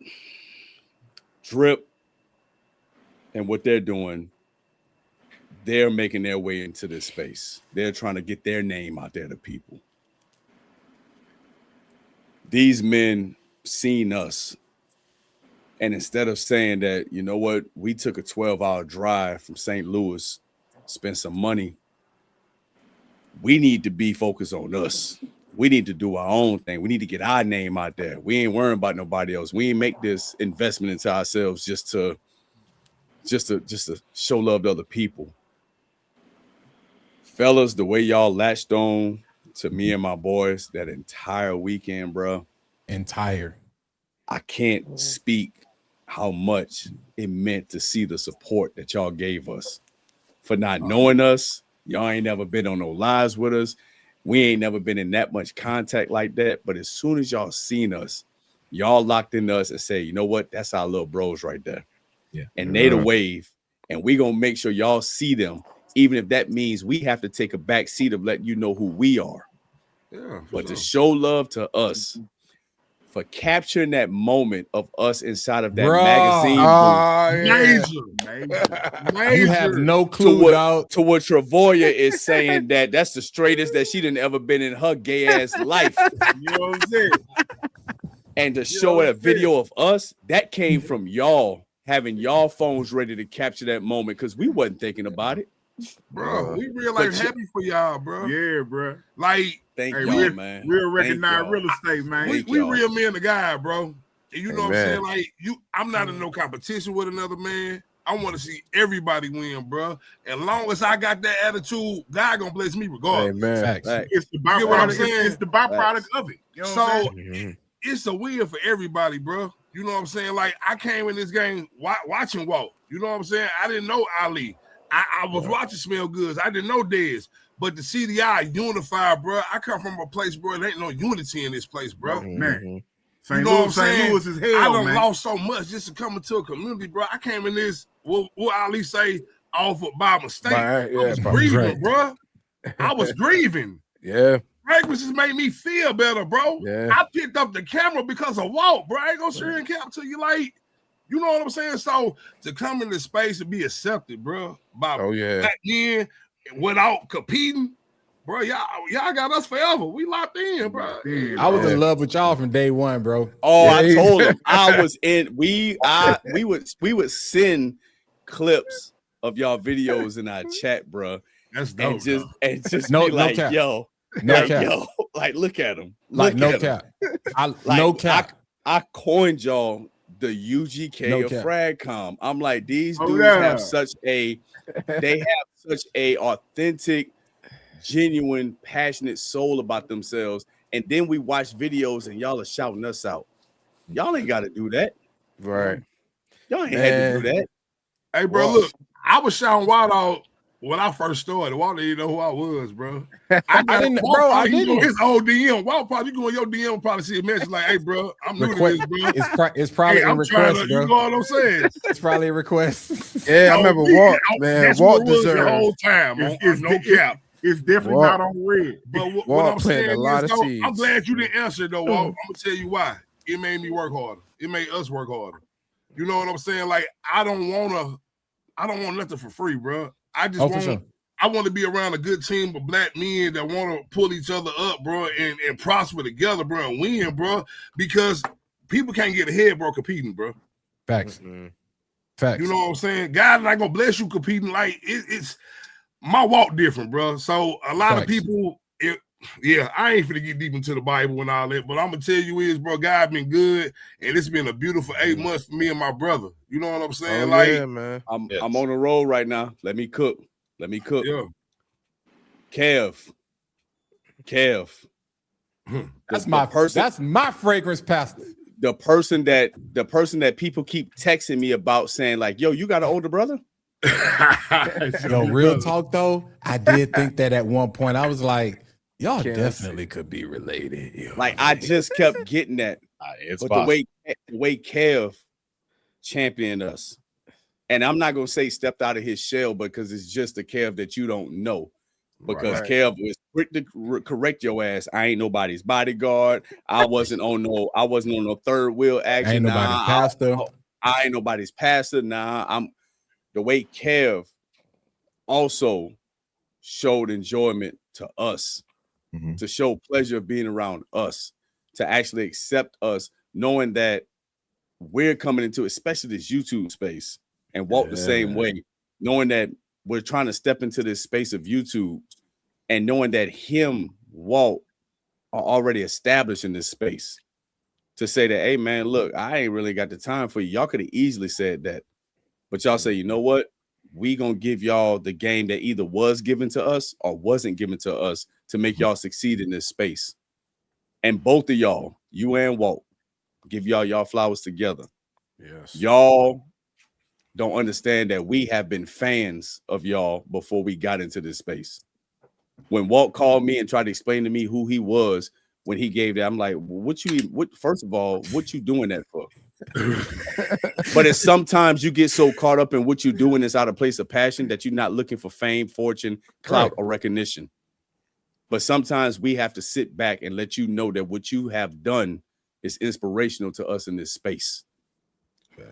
Drip and what they're doing, they're making their way into this space. They're trying to get their name out there to people. These men seen us, and instead of saying that, you know what, we took a 12-hour drive from St. Louis, spent some money, we need to be focused on us. We need to do our own thing. We need to get our name out there. We ain't worrying about nobody else. We ain't make this investment into ourselves just to show love to other people. Fellas, the way y'all latched on to me and my boys that entire weekend, bro. I can't speak how much it meant to see the support that y'all gave us. For not knowing us, y'all ain't never been on no lives with us. We ain't never been in that much contact like that. But as soon as y'all seen us, y'all locked in us and say, you know what? That's our little bros right there. Yeah. And they the wave. And we gonna make sure y'all see them even if that means we have to take a back seat of letting you know who we are. Yeah, but to show love to us for capturing that moment of us inside of that magazine booth. You have no clue, to what Travoya is saying that's the straightest that she done ever been in her gay ass life. You know what I'm saying? And to show a video of us, that came from y'all having y'all phones ready to capture that moment because we wasn't thinking about it. Bro, we real like happy for y'all, bro. Yeah, bro. Like, thank y'all, man. Real recognized real estate, man. We real men the guy, bro. And you know what I'm saying? Like, I'm not in no competition with another man. I want to see everybody win, bro. As long as I got that attitude, God gonna bless me regardless. It's the byproduct. You know what I'm saying? It's the byproduct of it. You know what I'm saying? It's a win for everybody, bro. You know what I'm saying? Like, I came in this game watching Walt. You know what I'm saying? I didn't know Ali. I was watching Smell Goods. I didn't know Dez. But the CDI unified, bro. I come from a place, bro. There ain't no unity in this place, bro. Man. You know what I'm St. saying? Louis is hell, I done man. lost so much just to come into a community, bro. I came in this, what Ali say, off by mistake. I was grieving, bro. I was grieving. Yeah. Fragrances made me feel better, bro. Yeah. I picked up the camera because of Walt, bro. I ain't gonna sit here and cap to you like, you know what I'm saying? So to come in this space and be accepted, bro, by back then without competing, bro, y'all got us forever. We locked in, bro. I was in love with y'all from day one, bro. Oh, I told him I was in. We would send clips of y'all videos in our chat, bro. That's dope. And just No be like, cap. yo, No cap. yo, like look at him, Like look no at cap. him. No cap. I coined y'all the UGK No of cap. FragCon. I'm like, these dudes have such a authentic, genuine, passionate soul about themselves. And then we watch videos and y'all are shouting us out. Y'all ain't got to do that. Right. Y'all ain't had to do that. Hey, bro, look, I was shouting Wild out when I first started. Walt didn't even know who I was, bro. I didn't, bro. I didn't. His old DM. Walt probably, you go in your DM, probably see a message like, "Hey, bro, I'm new to this, bro." It's probably a request, bro. You know what I'm saying? It's probably a request. Yeah, I remember Walt, man. That's Walt what it was the deserved. whole time. It's no cap. It's definitely not on red. But what Walt I'm planted saying a lot is, of though, seeds. I'm glad you didn't answer though, Walt. I'm gonna tell you why. It made me work harder. It made us work harder. You know what I'm saying? Like, I don't want nothing for free, bro. I just I want to be around a good team of black men that want to pull each other up, bro, and prosper together, bro, and win, bro. Because people can't get ahead, bro, competing, bro. Facts. Facts. You know what I'm saying? God not gonna bless you competing. Like it's my walk different, bro. So a lot of people, I ain't finna get deep into the Bible and all that, but I'm gonna tell you is, bro, God been good, and it's been a beautiful 8 months for me and my brother. You know what I'm saying? Man. I'm on the road right now. Let me cook. Yeah. Kev. That's my fragrance pastor. The person that people keep texting me about saying like, yo, you got an older brother? Yo, real talk though, I did think that at one point. I was like, y'all definitely could be related. Yo. Like I just kept getting that. But the way Kev championed us, and I'm not gonna say stepped out of his shell because it's just the Kev that you don't know. Because Kev was quick to correct your ass. I ain't nobody's bodyguard. I wasn't on no third wheel action. I ain't nobody's pastor. I ain't nobody's pastor. Nah, I'm the way Kev also showed enjoyment to us, to show pleasure of being around us, to actually accept us, knowing that we're coming into, especially this YouTube space, and walk the same way, knowing that we're trying to step into this space of YouTube, and knowing that Walt, are already established in this space, to say that, hey man, look, I ain't really got the time for you. Y'all could have easily said that, but y'all say, you know what? We gonna give y'all the game that either was given to us or wasn't given to us to make y'all succeed in this space. And both of y'all, you and Walt, give y'all flowers together. Yes. Y'all don't understand that we have been fans of y'all before we got into this space. When Walt called me and tried to explain to me who he was when he gave that, I'm like, what first of all, what you doing that for? But it's sometimes you get so caught up in what you're doing is out of place of passion that you're not looking for fame, fortune, clout, or recognition. But sometimes we have to sit back and let you know that what you have done is inspirational to us in this space. Okay.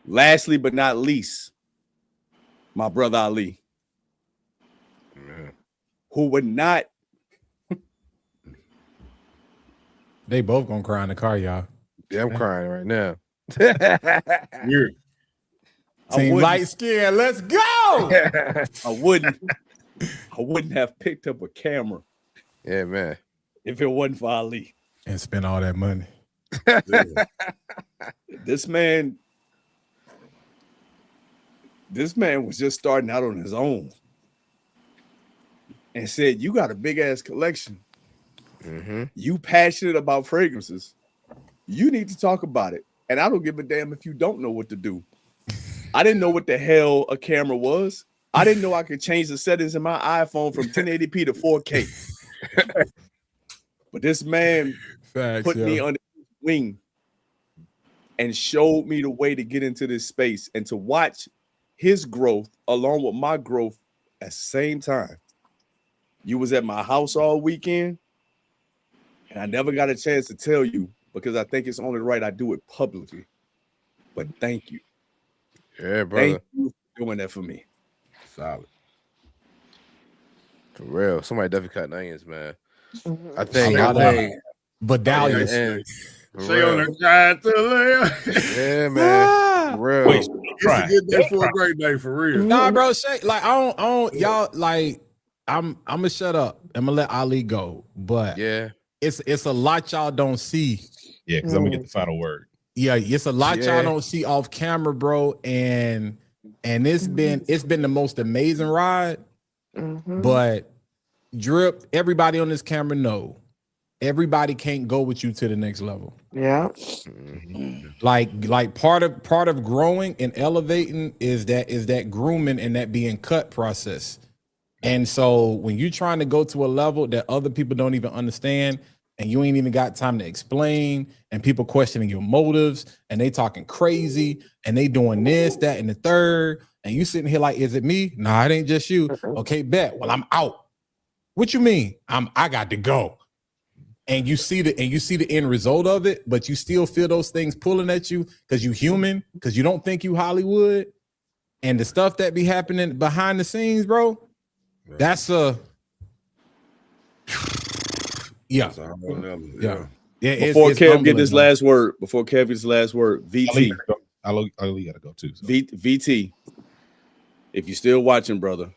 Lastly, but not least, my brother Ali, who would not. They both gonna cry in the car, y'all. Yeah, I'm crying right now. Team light skin, let's go. I wouldn't have picked up a camera. Yeah, man. If it wasn't for Ali. And spend all that money. This man was just starting out on his own and said, you got a big ass collection. You passionate about fragrances. You need to talk about it. And I don't give a damn if you don't know what to do. I didn't know what the hell a camera was. I didn't know I could change the settings in my iPhone from 1080p to 4K. But this man put me under his wing and showed me the way to get into this space and to watch his growth along with my growth at the same time. You was at my house all weekend, and I never got a chance to tell you because I think it's only right I do it publicly. But thank you. Yeah, brother. Thank you for doing that for me. Solid. For real. Somebody definitely cut onions, man. I think Vidalius. Say on the side to the left. Yeah, man. For real. It's a good day for a great day, for real. Nah, bro, Shay, like I don't y'all like I'm gonna shut up. I'm gonna let Ali go. But yeah, it's a lot y'all don't see. Yeah, because I'm gonna get the final word. Yeah, it's a lot y'all don't see off camera, bro. And it's been the most amazing ride. But Drip, everybody on this camera know everybody can't go with you to the next level. Yeah. Like part of growing and elevating is that grooming and that being cut process. And so when you're trying to go to a level that other people don't even understand, and you ain't even got time to explain, and people questioning your motives, and they talking crazy, and they doing this, that, and the third, and you sitting here like, is it me? Nah, it ain't just you. Okay, bet. Well, I'm out. What you mean? I got to go. And you see the end result of it, but you still feel those things pulling at you because you human, because you don't think you Hollywood. And the stuff that be happening behind the scenes, bro, that's a yeah. Before Kev get this last word, VT. Ali gotta go too. So. VT, if you're still watching, brother,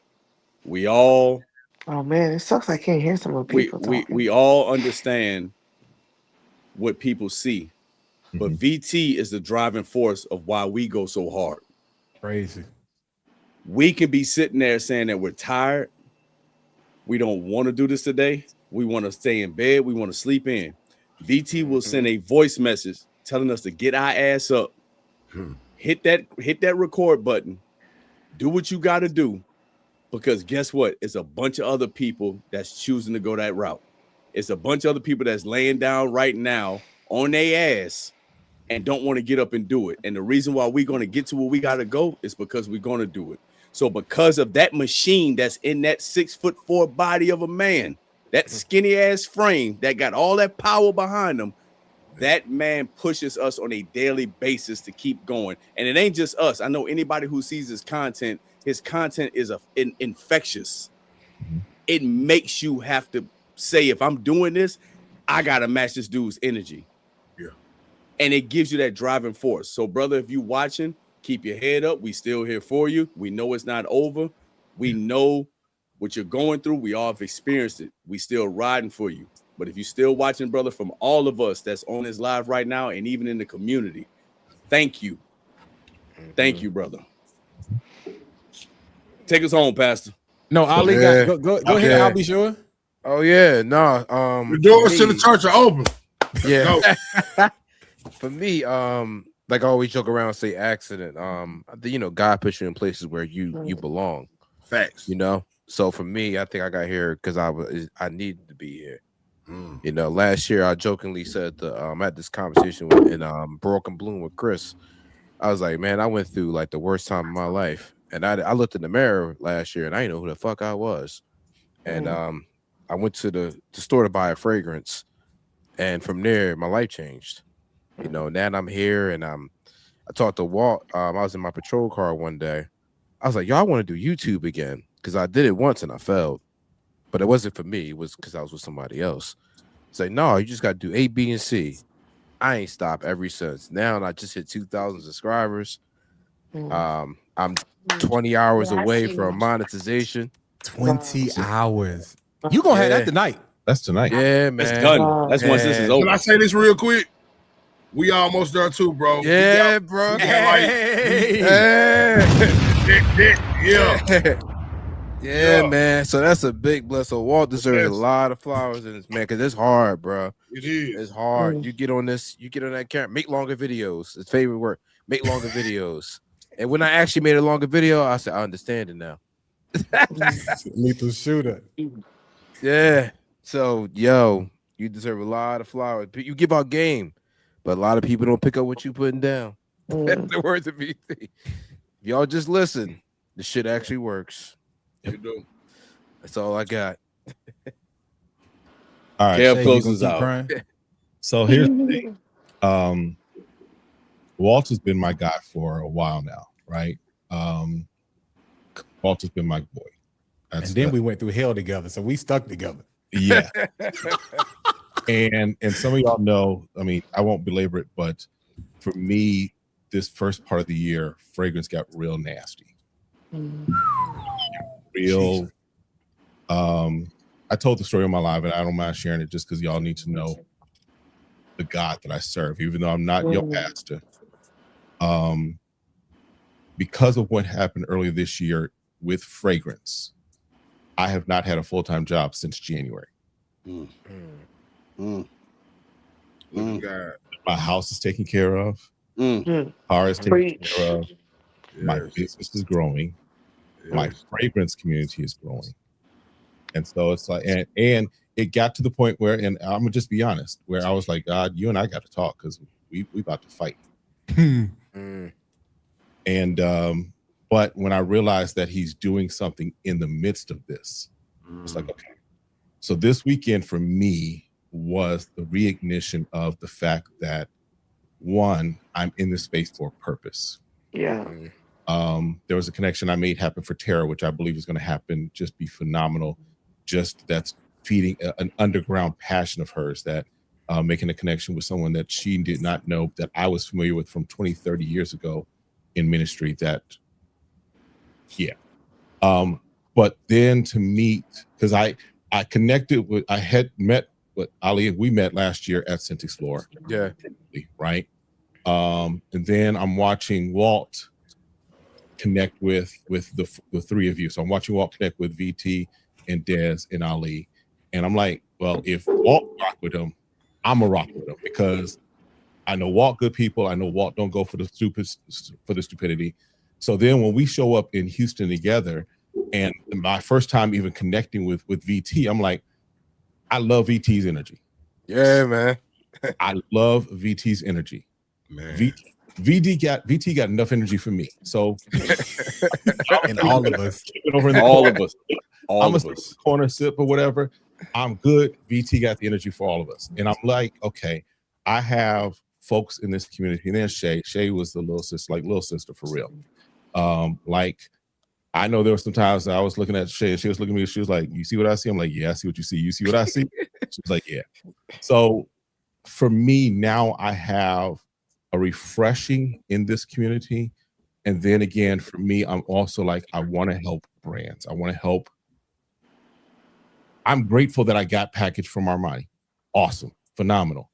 we all. Oh man, it sucks. I can't hear some of the people talking. We all understand what people see, but VT is the driving force of why we go so hard. Crazy. We can be sitting there saying that we're tired. We don't want to do this today. We want to stay in bed. We want to sleep in. VT will send a voice message telling us to get our ass up, hit that record button, do what you got to do. Because guess what? It's a bunch of other people that's choosing to go that route. It's a bunch of other people that's laying down right now on their ass and don't want to get up and do it. And the reason why we're going to get to where we got to go is because we're going to do it. So because of that machine that's in that 6'4" body of a man, that skinny ass frame that got all that power behind them, that man pushes us on a daily basis to keep going. And it ain't just us. I know anybody who sees his content is infectious. It makes you have to say, if I'm doing this, I got to match this dude's energy. Yeah. And it gives you that driving force. So, brother, if you watching, keep your head up. We still here for you. We know it's not over. We know what you're going through. We all have experienced it. We still riding for you. But if you're still watching, brother, from all of us that's on this live right now and even in the community, thank you. Thank you, brother. Take us home, Pastor. No, Ali, go ahead. I'll be sure. Oh yeah, no. The doors to the church are open. Yeah. For me, like I always joke around and say accident. God puts you in places where you belong. Facts. So for me, I think I got here because I needed to be here. You know, last year I jokingly said I had this conversation in Broken Bloom with Chris. I was like, man, I went through like the worst time of my life, and I looked in the mirror last year and I didn't know who the fuck I was, and I went to the store to buy a fragrance, and from there my life changed. You know, now I'm here, and I talked to Walt. I was in my patrol car one day. I was like, y'all want to do YouTube again, because I did it once and I failed, but it wasn't for me. It was because I was with somebody else. It's like, no, you just got to do A, B, and C. I ain't stopped ever since. Now I just hit 2,000 subscribers. I'm 20 hours away from monetization. 20 hours. You gonna have that tonight? That's tonight. Yeah, man. It's done. That's once this is over. Can I say this real quick? We almost there too, bro. Yeah, bro. Yeah, man. So that's a big bless. So Walt deserves a lot of flowers in this, man, because it's hard, bro. It is. It's hard. You get on that camera, make longer videos. His favorite word, make longer videos. And when I actually made a longer video, I said, I understand it now. Lethal shooter. Yeah. So, yo, you deserve a lot of flowers. You give out game, but a lot of people don't pick up what you putting down. That's the words of VT. If y'all just listen, the shit actually works. You do. That's all I got. All right. Kev closes out. So here's the thing. Walt has been my guy for a while now, right? Walt has been my boy. And then we went through hell together, so we stuck together. Yeah. and some of y'all know, I mean, I won't belabor it, but for me, this first part of the year, fragrance got real nasty. Real. I told the story on my live, and I don't mind sharing it just because y'all need to know the God that I serve, even though I'm not your pastor. Because of what happened earlier this year with fragrance, I have not had a full-time job since January. God. My house is taken care of. Car is taken care of. My business is growing. My fragrance community is growing. And so it's like, and it got to the point where, and I'm gonna just be honest, where I was like, God, you and I got to talk because we about to fight. And but when I realized that he's doing something in the midst of this, it's like, okay. So this weekend for me was the reignition of the fact that, one, I'm in this space for a purpose. Yeah. There was a connection I made happen for Tara, which I believe is going to happen, just be phenomenal. Just that's feeding an underground passion of hers, that making a connection with someone that she did not know, that I was familiar with from 20, 30 years ago in ministry. That, yeah. But then to meet, because I connected with, I had met with Ali, we met last year at Scent Explorer. Yeah. Right. And then I'm watching Walt connect with the three of you. So I'm watching Walt connect with VT and Dez and Ali. And I'm like, well, if Walt rock with him, I'm a rock with him, because I know Walt good people. I know Walt don't go for the stupidity. So then when we show up in Houston together, and my first time even connecting with VT, I'm like, I love VT's energy. Yeah, man. I love VT's energy. Man. VT got enough energy for me. So and all of us. Over in the all corner. of us. I'm a corner sip or whatever. I'm good. VT got the energy for all of us. And I'm like, okay, I have folks in this community. And then Shay was the little sister for real. Like, I know there were some times I was looking at Shay and she was looking at me. She was like, you see what I see? I'm like, yeah, I see what you see. You see what I see? She was like, yeah. So for me now, I have a refreshing in this community. And then again, for me, I'm also like, I want to help brands. I want to help. I'm grateful that I got packaged from Armani. Awesome. Phenomenal.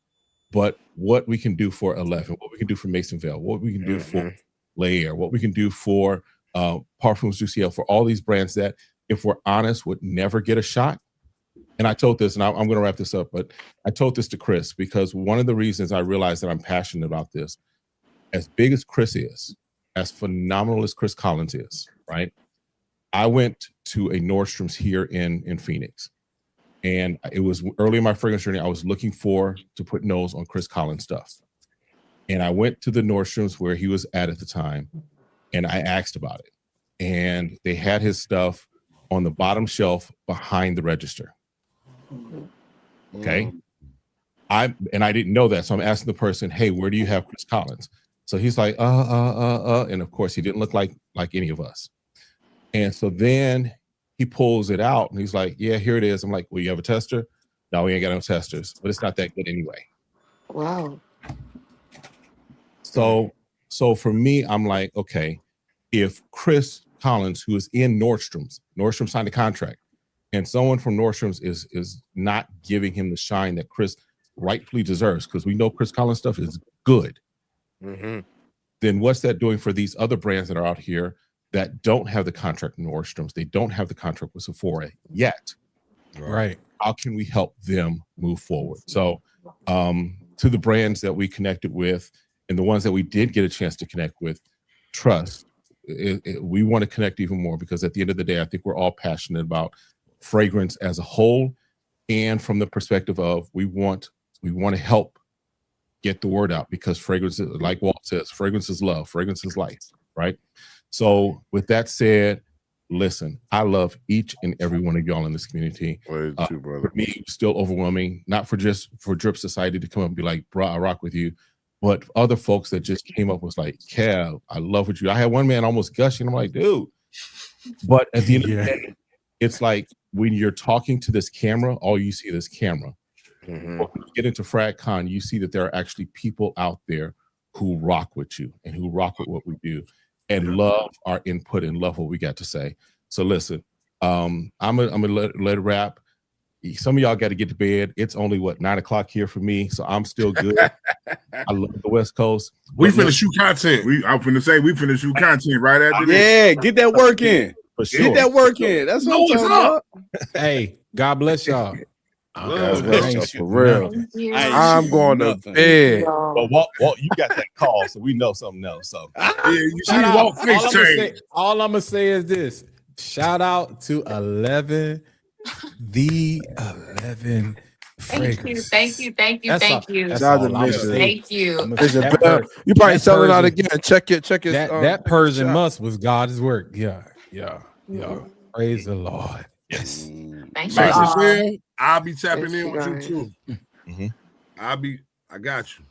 But what we can do for 11, what we can do for Masonville, what we can do for Layer, what we can do for Parfums du Ciel, for all these brands that, if we're honest, would never get a shot. And I told this, and I'm going to wrap this up, but I told this to Chris, because one of the reasons I realized that I'm passionate about this, as big as Chris is, as phenomenal as Chris Collins is, right? I went to a Nordstrom's here in Phoenix, And it was early in my fragrance journey. I was looking to put nose on Chris Collins stuff. And I went to the Nordstrom's where he was at the time, and I asked about it. And they had his stuff on the bottom shelf behind the register. Okay. I didn't know that. So I'm asking the person, hey, where do you have Chris Collins? So he's like, and of course he didn't look like any of us. And so then he pulls it out and he's like, yeah, here it is. I'm like, well, you have a tester? No, we ain't got no testers, but it's not that good anyway. Wow. So for me, I'm like, okay, if Chris Collins, who is in Nordstrom's signed a contract, and someone from Nordstrom's is not giving him the shine that Chris rightfully deserves, because we know Chris Collins stuff is good, then what's that doing for these other brands that are out here that don't have the contract with Nordstrom's? They don't have the contract with Sephora yet. Right. How can we help them move forward? So to the brands that we connected with and the ones that we did get a chance to connect with, trust. We want to connect even more, because at the end of the day, I think we're all passionate about fragrance as a whole, and from the perspective of we want to help get the word out, because fragrance, like Walt says, fragrance is love, fragrance is life, right? So with that said, listen, I love each and every one of y'all in this community. For me, it was still overwhelming, not for Drip Society to come up and be like, bro, I rock with you, but other folks that just came up was like, Kev, I love what you. I had one man almost gushing. I'm like, dude. But at the end of the day, it's like when you're talking to this camera, all you see is this camera. But when you get into FragCon, you see that there are actually people out there who rock with you and who rock with what we do and love our input and love what we got to say. So listen, I'm gonna let it wrap. Some of y'all got to get to bed. It's only 9 o'clock here for me, so I'm still good. I love the West Coast. We finna shoot content. I'm finna say we finna shoot content right after this. Yeah, get that work in. For sure. Get that work in. That's what I'm talking about. Hey, God bless y'all. For real. I'm going to bed. But Walt, you got that call, so we know something else. So you see Walt FaceTime. All I'm gonna say is this: shout out to 11, the 11 fragrance. Thank you. Thank you. Thank you. You That probably selling out Persian- again. Check it. That Persian musk was God's work. Yeah. Praise the Lord. Yes. Thank you. I'll be tapping in with you too. I got you.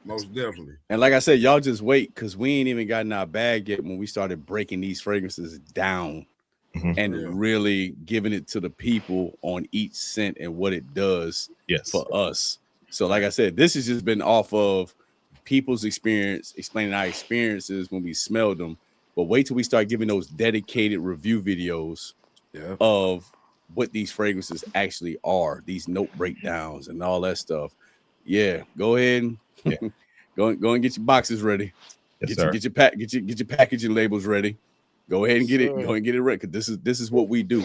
Most definitely. And like I said, y'all just wait, because we ain't even gotten our bag yet when we started breaking these fragrances down and really giving it to the people on each scent and what it does for us. So like I said, this has just been off of people's experience, explaining our experiences when we smelled them. But wait till we start giving those dedicated review videos of what these fragrances actually are, these note breakdowns and all that stuff. Yeah, go ahead and go and get your boxes ready. Get your packaging labels ready. Go ahead and get it. Go and get it ready, because this is what we do.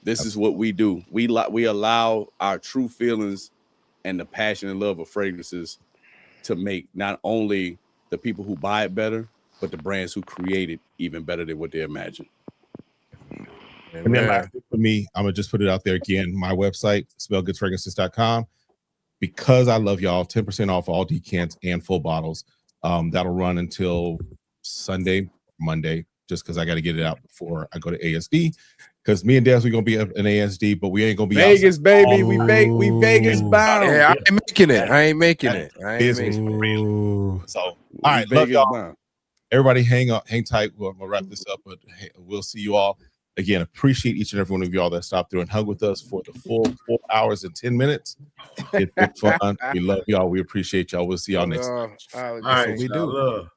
This is what we do. We allow our true feelings and the passion and love of fragrances to make not only the people who buy it better, but the brands who create it even better than what they imagine. And then lastly for me, I'm gonna just put it out there again. My website, smellgoodsfragrances.com. Because I love y'all, 10% off all decants and full bottles. That'll run until Sunday, Monday, just because I got to get it out before I go to ASD. Because me and Daz, we're gonna be up in ASD, but we ain't gonna be Vegas, baby. We Vegas bound. Yeah, I ain't making it. Business for real. So, all right, love y'all. Everybody, hang tight. We're gonna wrap this up, but we'll see you all again. Appreciate each and every one of y'all that stopped through and hung with us for the full 4 hours and 10 minutes. It's been fun. We love y'all. We appreciate y'all. We'll see y'all next time. All right, we do.